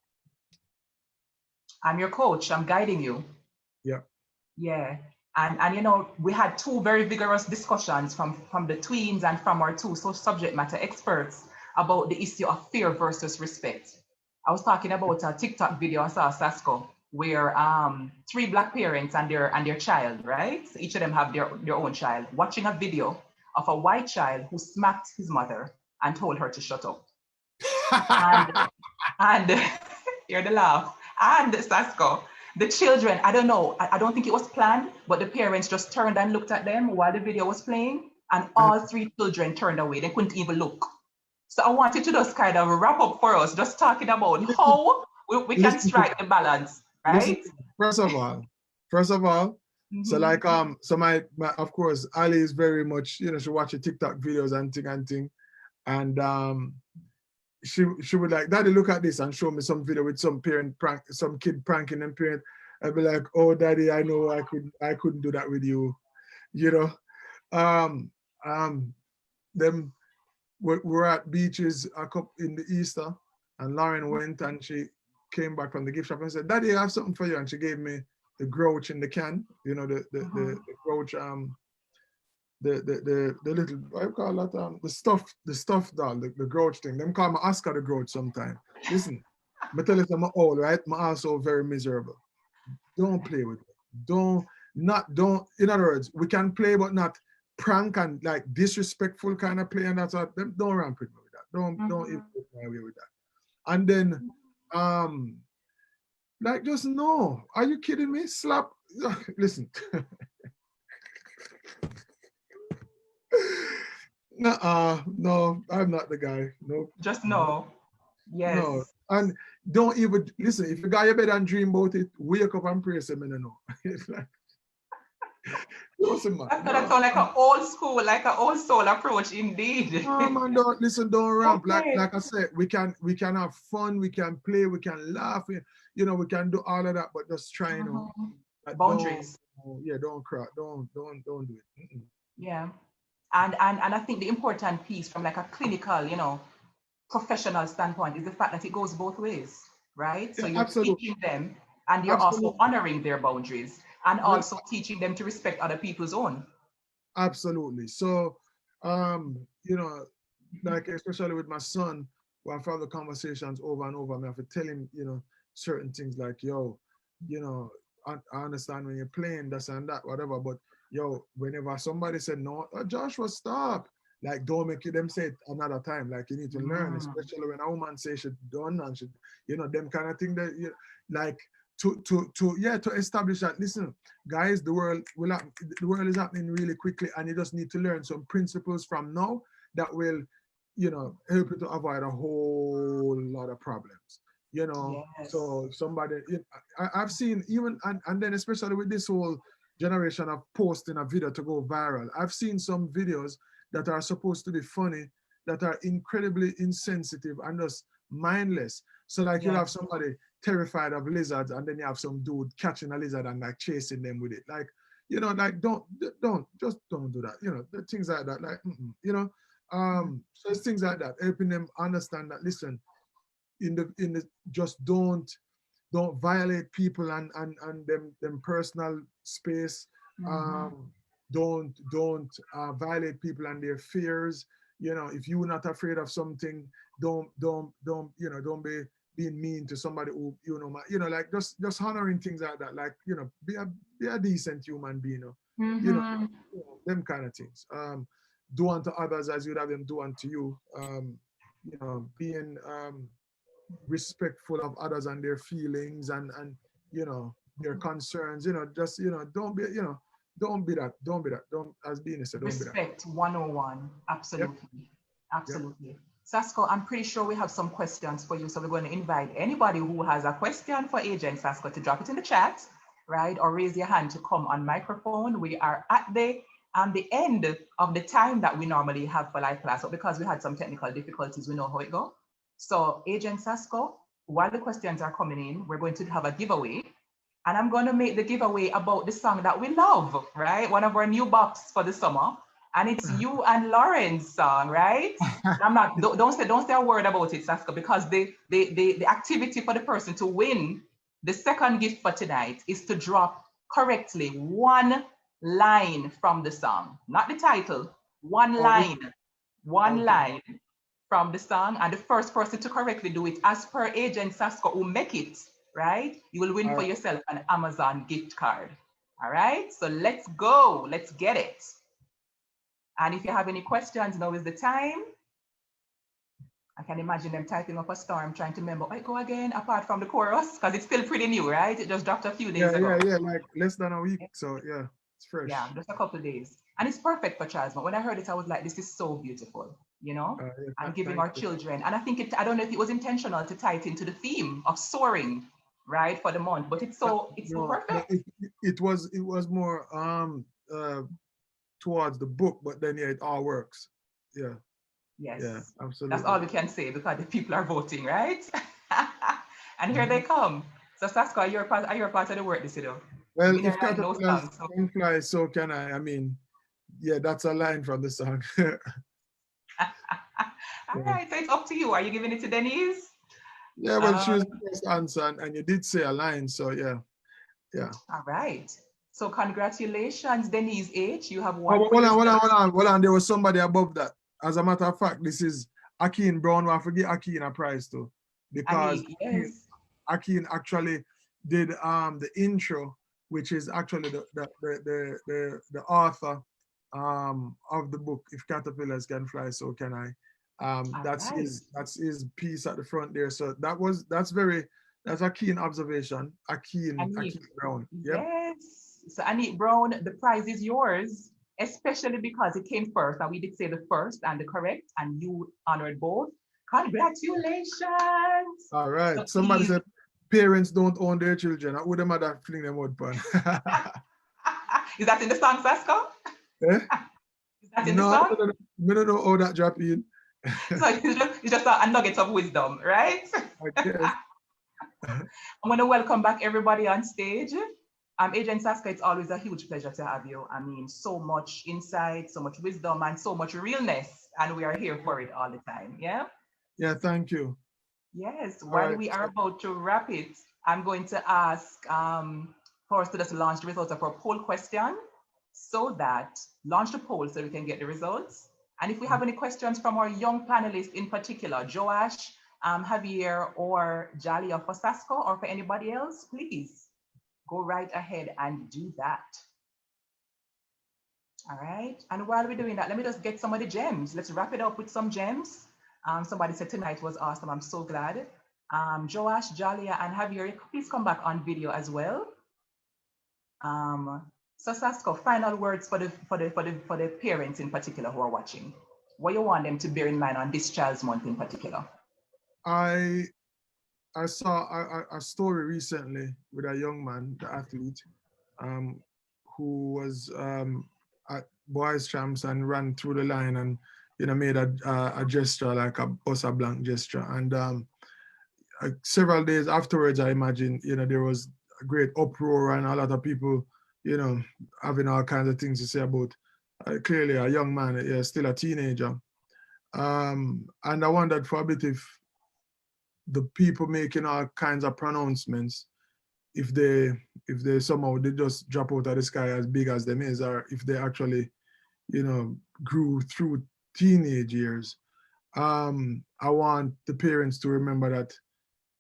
S2: I'm your coach. I'm guiding you.
S8: Yeah.
S2: Yeah. And we had two very vigorous discussions from the tweens and from our two subject matter experts about the issue of fear versus respect. I was talking about a TikTok video I saw, Sasco, where 3 Black parents and their child, right? So each of them have their own child, watching a video of a white child who smacked his mother and told her to shut up. and hear the laugh. And Sasco, the children, I don't know, I don't think it was planned, but the parents just turned and looked at them while the video was playing, and all 3 children turned away. They couldn't even look. So I wanted to just kind of wrap up for us, just talking about how we can strike the balance, right?
S8: Listen, first of all, so like so my of course Ali is very much, she watches TikTok videos and thing. And she would like, Daddy, look at this, and show me some video with some some kid pranking them parent. I'd be like, oh, Daddy, I know I couldn't do that with you, you know. Um, them we're at beaches a couple in the Easter, and Lauren went and she came back from the gift shop and said, Daddy, I have something for you. And she gave me the grouch in the can, you know, the grouch, the little, what you call that, the stuffed doll, the grouch thing. Them call me Oscar the grouch sometime. Listen, I tell you I'm old, right? I'm also very miserable. Don't play with it. Don't, in other words, we can play but not prank and like disrespectful kind of play, and that's what, don't ramp with me with that. Don't even put my way with that. And then like, just no. Are you kidding me? Slap. Listen. No, I'm not the guy. No.
S2: Just no. Yes.
S8: No. And don't even listen. If you got your bed and dream about it, wake up and pray. Say, me no. It's like,
S2: That's gonna sound like an old school, like an old soul approach, indeed.
S8: No, man, don't ramp. Okay. Like I said, we can have fun, we can play, we can laugh, you know, we can do all of that, but just try, you know,
S2: boundaries.
S8: Don't cry, don't do it.
S2: Yeah, and I think the important piece from like a clinical, you know, professional standpoint is the fact that it goes both ways, right? So you're teaching them, and you're also honoring their boundaries, and also teaching them to respect other people's own.
S8: Absolutely. So, you know, like especially with my son, where I've had the conversations over and over, I have to tell him, you know, certain things like, yo, you know, I understand when you're playing this and that, whatever, but yo, whenever somebody said no, Joshua, stop. Like, don't make them say it another time. Like, you need to learn, especially when a woman says she done and she, you know, them kind of thing that, you like, to establish that, listen, guys, the world is happening really quickly, and you just need to learn some principles from now that will, you know, help you to avoid a whole lot of problems, you know. Yes. So somebody, I've seen even, and then especially with this whole generation of posting a video to go viral, I've seen some videos that are supposed to be funny that are incredibly insensitive and just mindless. So like, you have somebody terrified of lizards, and then you have some dude catching a lizard and like chasing them with it. Like, you know, like don't do that. You know, the things like that. Like, you know, so it's things like that, helping them understand that, listen, in the just don't violate people and them personal space. Don't violate people and their fears. You know, if you're not afraid of something, don't you know, don't be being mean to somebody who, you know, like just honoring things like that. Like, you know, be a decent human being, you know, them kind of things. Do unto others as you'd have them do unto you. You know, being respectful of others and their feelings and you know, their concerns. You know, just, you know, don't be that. Don't, as Beanie said, don't be that.
S2: Respect 101. Absolutely. Yep. Absolutely. Yep. Sasko, I'm pretty sure we have some questions for you. So we're going to invite anybody who has a question for Agent Sasko to drop it in the chat, right? Or raise your hand to come on microphone. We are at the end of the time that we normally have for live class. So because we had some technical difficulties, we know how it goes. So Agent Sasko, while the questions are coming in, we're going to have a giveaway. And I'm going to make the giveaway about the song that we love, right? One of our new bops for the summer. And it's you and Lauren's song, right? I'm not, don't say a word about it, Sasko, because the activity for the person to win the second gift for tonight is to drop correctly one line from the song, not the title, one line from the song. And the first person to correctly do it as per Agent Sasko who make it, right? You will win for yourself an Amazon gift card. All right, so let's go, let's get it. And if you have any questions, now is the time. I can imagine them typing up a storm, trying to remember, I go again, apart from the chorus, because it's still pretty new, right? It just dropped a few days ago.
S8: Yeah, like less than a week. So yeah, it's fresh.
S2: Yeah, just a couple of days. And it's perfect for Charles. But when I heard it, I was like, this is so beautiful, you know? And giving our children. And I think I don't know if it was intentional to tie it into the theme of soaring, right, for the month, but it's so perfect.
S8: It was more towards the book, but then yeah, it all works. Yeah.
S2: Yes.
S8: Yeah, absolutely.
S2: That's all we can say because the people are voting, right? And here they come. So Sasko, are you a part of the work this, you know?
S8: Well,
S2: Winner
S8: if
S2: like no
S8: caterpillars
S2: song. So
S8: can fly, so can I. I mean, yeah, that's a line from the song.
S2: all right, so it's up to you. Are you giving it to Denise?
S8: Yeah, well, she was the first answer, and you did say a line, so yeah.
S2: All right. So congratulations, Denise H. You have
S8: Oh,
S2: won
S8: but
S2: for yourself.
S8: hold on. There was somebody above that. As a matter of fact, this is Akin Brown. I forget Akin a prize too, because
S2: Yes.
S8: Akin actually did the intro, which is actually the author of the book If Caterpillars Can Fly, So Can I.
S2: All
S8: That's
S2: right.
S8: his piece at the front there. So that's a keen observation. Akin Brown. Yep.
S2: Yes. So Anit Brown, the prize is yours, especially because it came first. And we did say the first and the correct, and you honored both. Congratulations.
S8: All right.
S2: So
S8: Somebody
S2: please,
S8: said parents don't own their children. I would have mother fling them out pan.
S2: is that in the song, Sasko?
S8: Eh?
S2: Is that in the
S8: No,
S2: song?
S8: I don't know how that drop in.
S2: So it's just a nugget of wisdom, right?
S8: I guess.
S2: I want to welcome back everybody on stage. Agent Saska, it's always a huge pleasure to have you. I mean, so much insight, so much wisdom, and so much realness. And we are here for it all the time. Yeah?
S8: Yeah, thank you.
S2: Yes.
S8: All
S2: While
S8: right.
S2: we are about to wrap it, I'm going to ask for us to just launch the results of our poll question so that launch the poll so we can get the results. And if we have any questions from our young panelists in particular, Joash, Javier, or Jalia for Sasco, or for anybody else, please go right ahead and do that. All right. And while we're doing that, let me just get some of the gems. Let's wrap it up with some gems. Somebody said tonight was awesome. I'm so glad. Joash, Jalia, and Javier, please come back on video as well. So Sasko, final words for the parents in particular who are watching. What you want them to bear in mind on this Child's Month in particular?
S8: I saw a story recently with a young man, the athlete, who was at boys champs and ran through the line and made a gesture like a bus a blank gesture. And several days afterwards, I imagine there was a great uproar and a lot of people having all kinds of things to say about clearly a young man, still a teenager. And I wondered for a bit if the people making all kinds of pronouncements, if they somehow they just drop out of the sky as big as them is, or if they actually grew through teenage years. I want the parents to remember that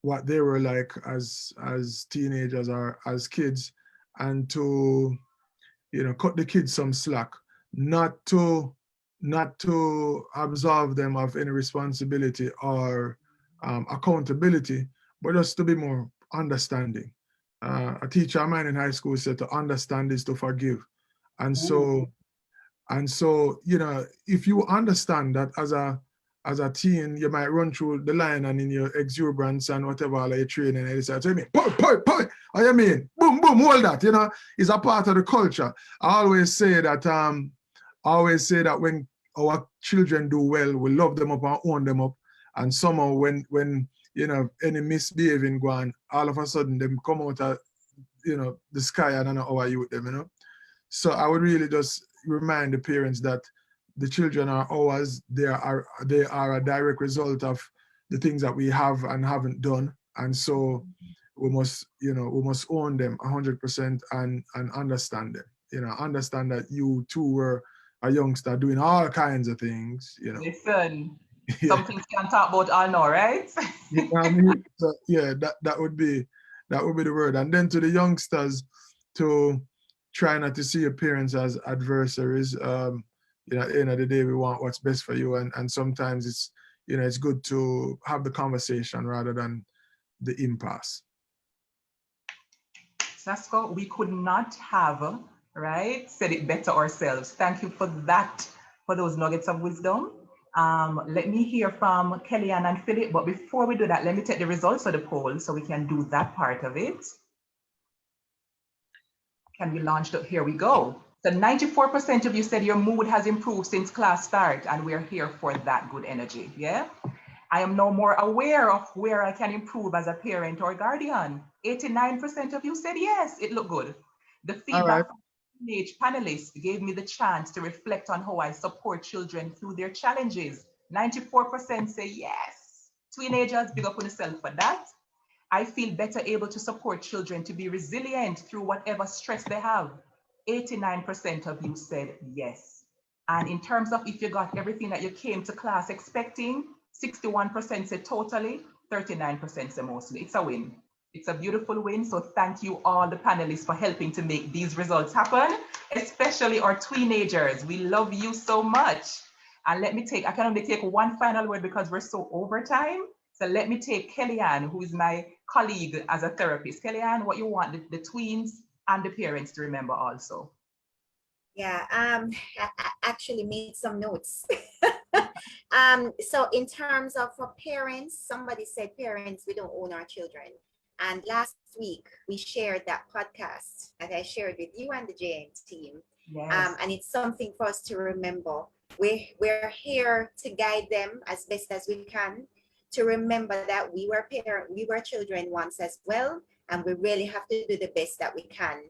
S8: what they were like as teenagers or as kids, and to cut the kids some slack, not to absolve them of any responsibility or accountability, but just to be more understanding. A teacher of mine in high school said to understand is to forgive. And so, if you understand that as a teen, you might run through the line and in your exuberance and whatever, all your training, and they say, "I mean, what you mean? Boom, boom, all that, is a part of the culture." I always say that when our children do well, we love them up and own them up. And somehow when any misbehaving go on, all of a sudden them come out of the sky and I don't know how I use them, So I would really just remind the parents that the children are ours. They are a direct result of the things that we have and haven't done. And so we must own them 100% and understand them. Understand that you too were a youngster doing all kinds of things.
S2: Listen,
S8: Yeah.
S2: some things can't talk about all now, right?
S8: You know what I mean? So, yeah, that would be the word. And then to the youngsters, to try not to see your parents as adversaries. At the end of the day, we want what's best for you, and sometimes it's good to have the conversation rather than the impasse.
S2: Sasko, we could not have, said it better ourselves. Thank you for that, for those nuggets of wisdom. Let me hear from Kellyanne and Philip, but before we do that, let me take the results of the poll so we can do that part of it. Can we launch it? Here we go. So 94% of you said your mood has improved since class start, and we're here for that good energy. Yeah. I am no more aware of where I can improve as a parent or guardian. 89% of you said yes, it looked good. The
S8: All right.
S2: feedback from teenage panelists gave me the chance to reflect on how I support children through their challenges. 94% say yes. Teenagers, big up on yourself for that. I feel better able to support children to be resilient through whatever stress they have. 89% of you said yes. And in terms of if you got everything that you came to class expecting, 61% said totally, 39% say mostly. It's a win. It's a beautiful win. So thank you all the panelists for helping to make these results happen, especially our teenagers. We love you so much. And I can only take one final word because we're so over time. So let me take Kellyanne, who is my colleague as a therapist. Kellyanne, what you want the tweens and the parents to remember also.
S6: Yeah, I actually made some notes. So in terms of for parents, somebody said parents, we don't own our children. And last week we shared that podcast that I shared with you and the JN team.
S2: Yes.
S6: And it's something for us to remember. We're here to guide them as best as we can, to remember that we were children once as well, and we really have to do the best that we can.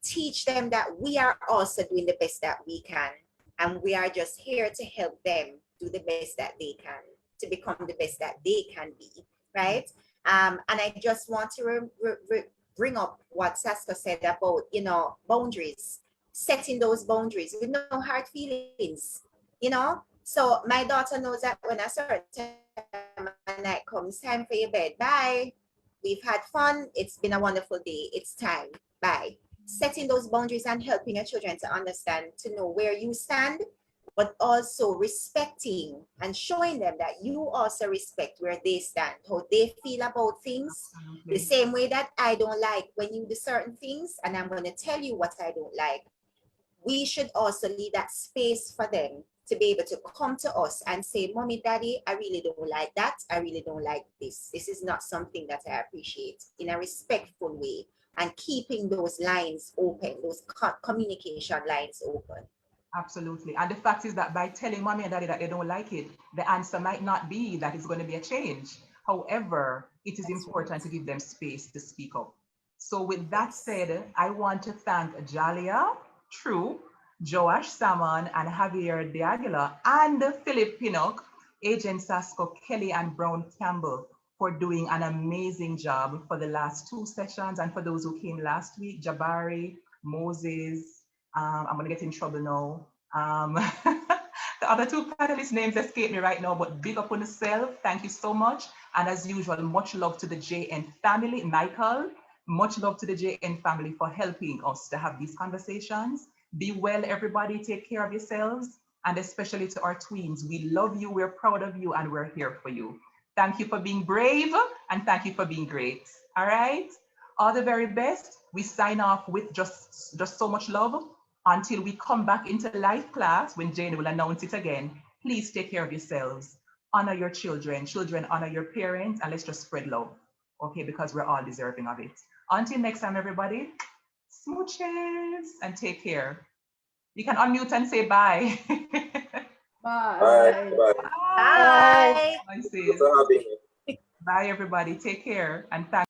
S6: Teach them that we are also doing the best that we can, and we are just here to help them do the best that they can, to become the best that they can be, right? And I just want to bring up what Sasko said about, boundaries, setting those boundaries with no hard feelings, So my daughter knows that when a certain time of night comes, time for your bed, bye. We've had fun. It's been a wonderful day. It's time. Bye. Setting those boundaries and helping your children to understand, to know where you stand, but also respecting and showing them that you also respect where they stand, how they feel about things.
S2: Absolutely.
S6: The same way that I don't like when you do certain things, and I'm going to tell you what I don't like. We should also leave that space for them to be able to come to us and say, Mommy, Daddy, I really don't like that. I really don't like this. This is not something that I appreciate, in a respectful way, and keeping those lines open, those communication lines open.
S2: Absolutely. And the fact is that by telling mommy and daddy that they don't like it, the answer might not be that it's going to be a change. However, it is
S6: That's
S2: important to
S6: right.
S2: give them space to speak up. So with that
S6: Yes.
S2: said, I want to thank Jalia, True, Joash Salmon, and Javier De Aguila, and Philip Pinnock, Agent Sasko, Kelly, and Brown Campbell for doing an amazing job for the last two sessions. And for those who came last week, Jabari, Moses, I'm gonna get in trouble now. The other two panelists' names escape me right now, but big up on yourself. Thank you so much. And as usual, much love to the JN family. Michael, much love to the JN family for helping us to have these conversations. Be well, everybody. Take care of yourselves. And especially to our tweens, we love you, we're proud of you, and we're here for you. Thank you for being brave, and thank you for being great. All right? All the very best. We sign off with just so much love. Until we come back into live class when Jane will announce it again, please take care of yourselves. Honor your children. Children, honor your parents, and let's just spread love, okay? Because we're all deserving of it. Until next time, everybody, smooches and take care. You can unmute and say bye.
S7: Bye.
S4: Bye.
S7: Bye.
S2: Bye.
S3: Bye.
S6: Bye.
S2: Bye,
S7: Thank you
S2: sis.
S7: for having me.
S2: Bye, everybody. Take care and thank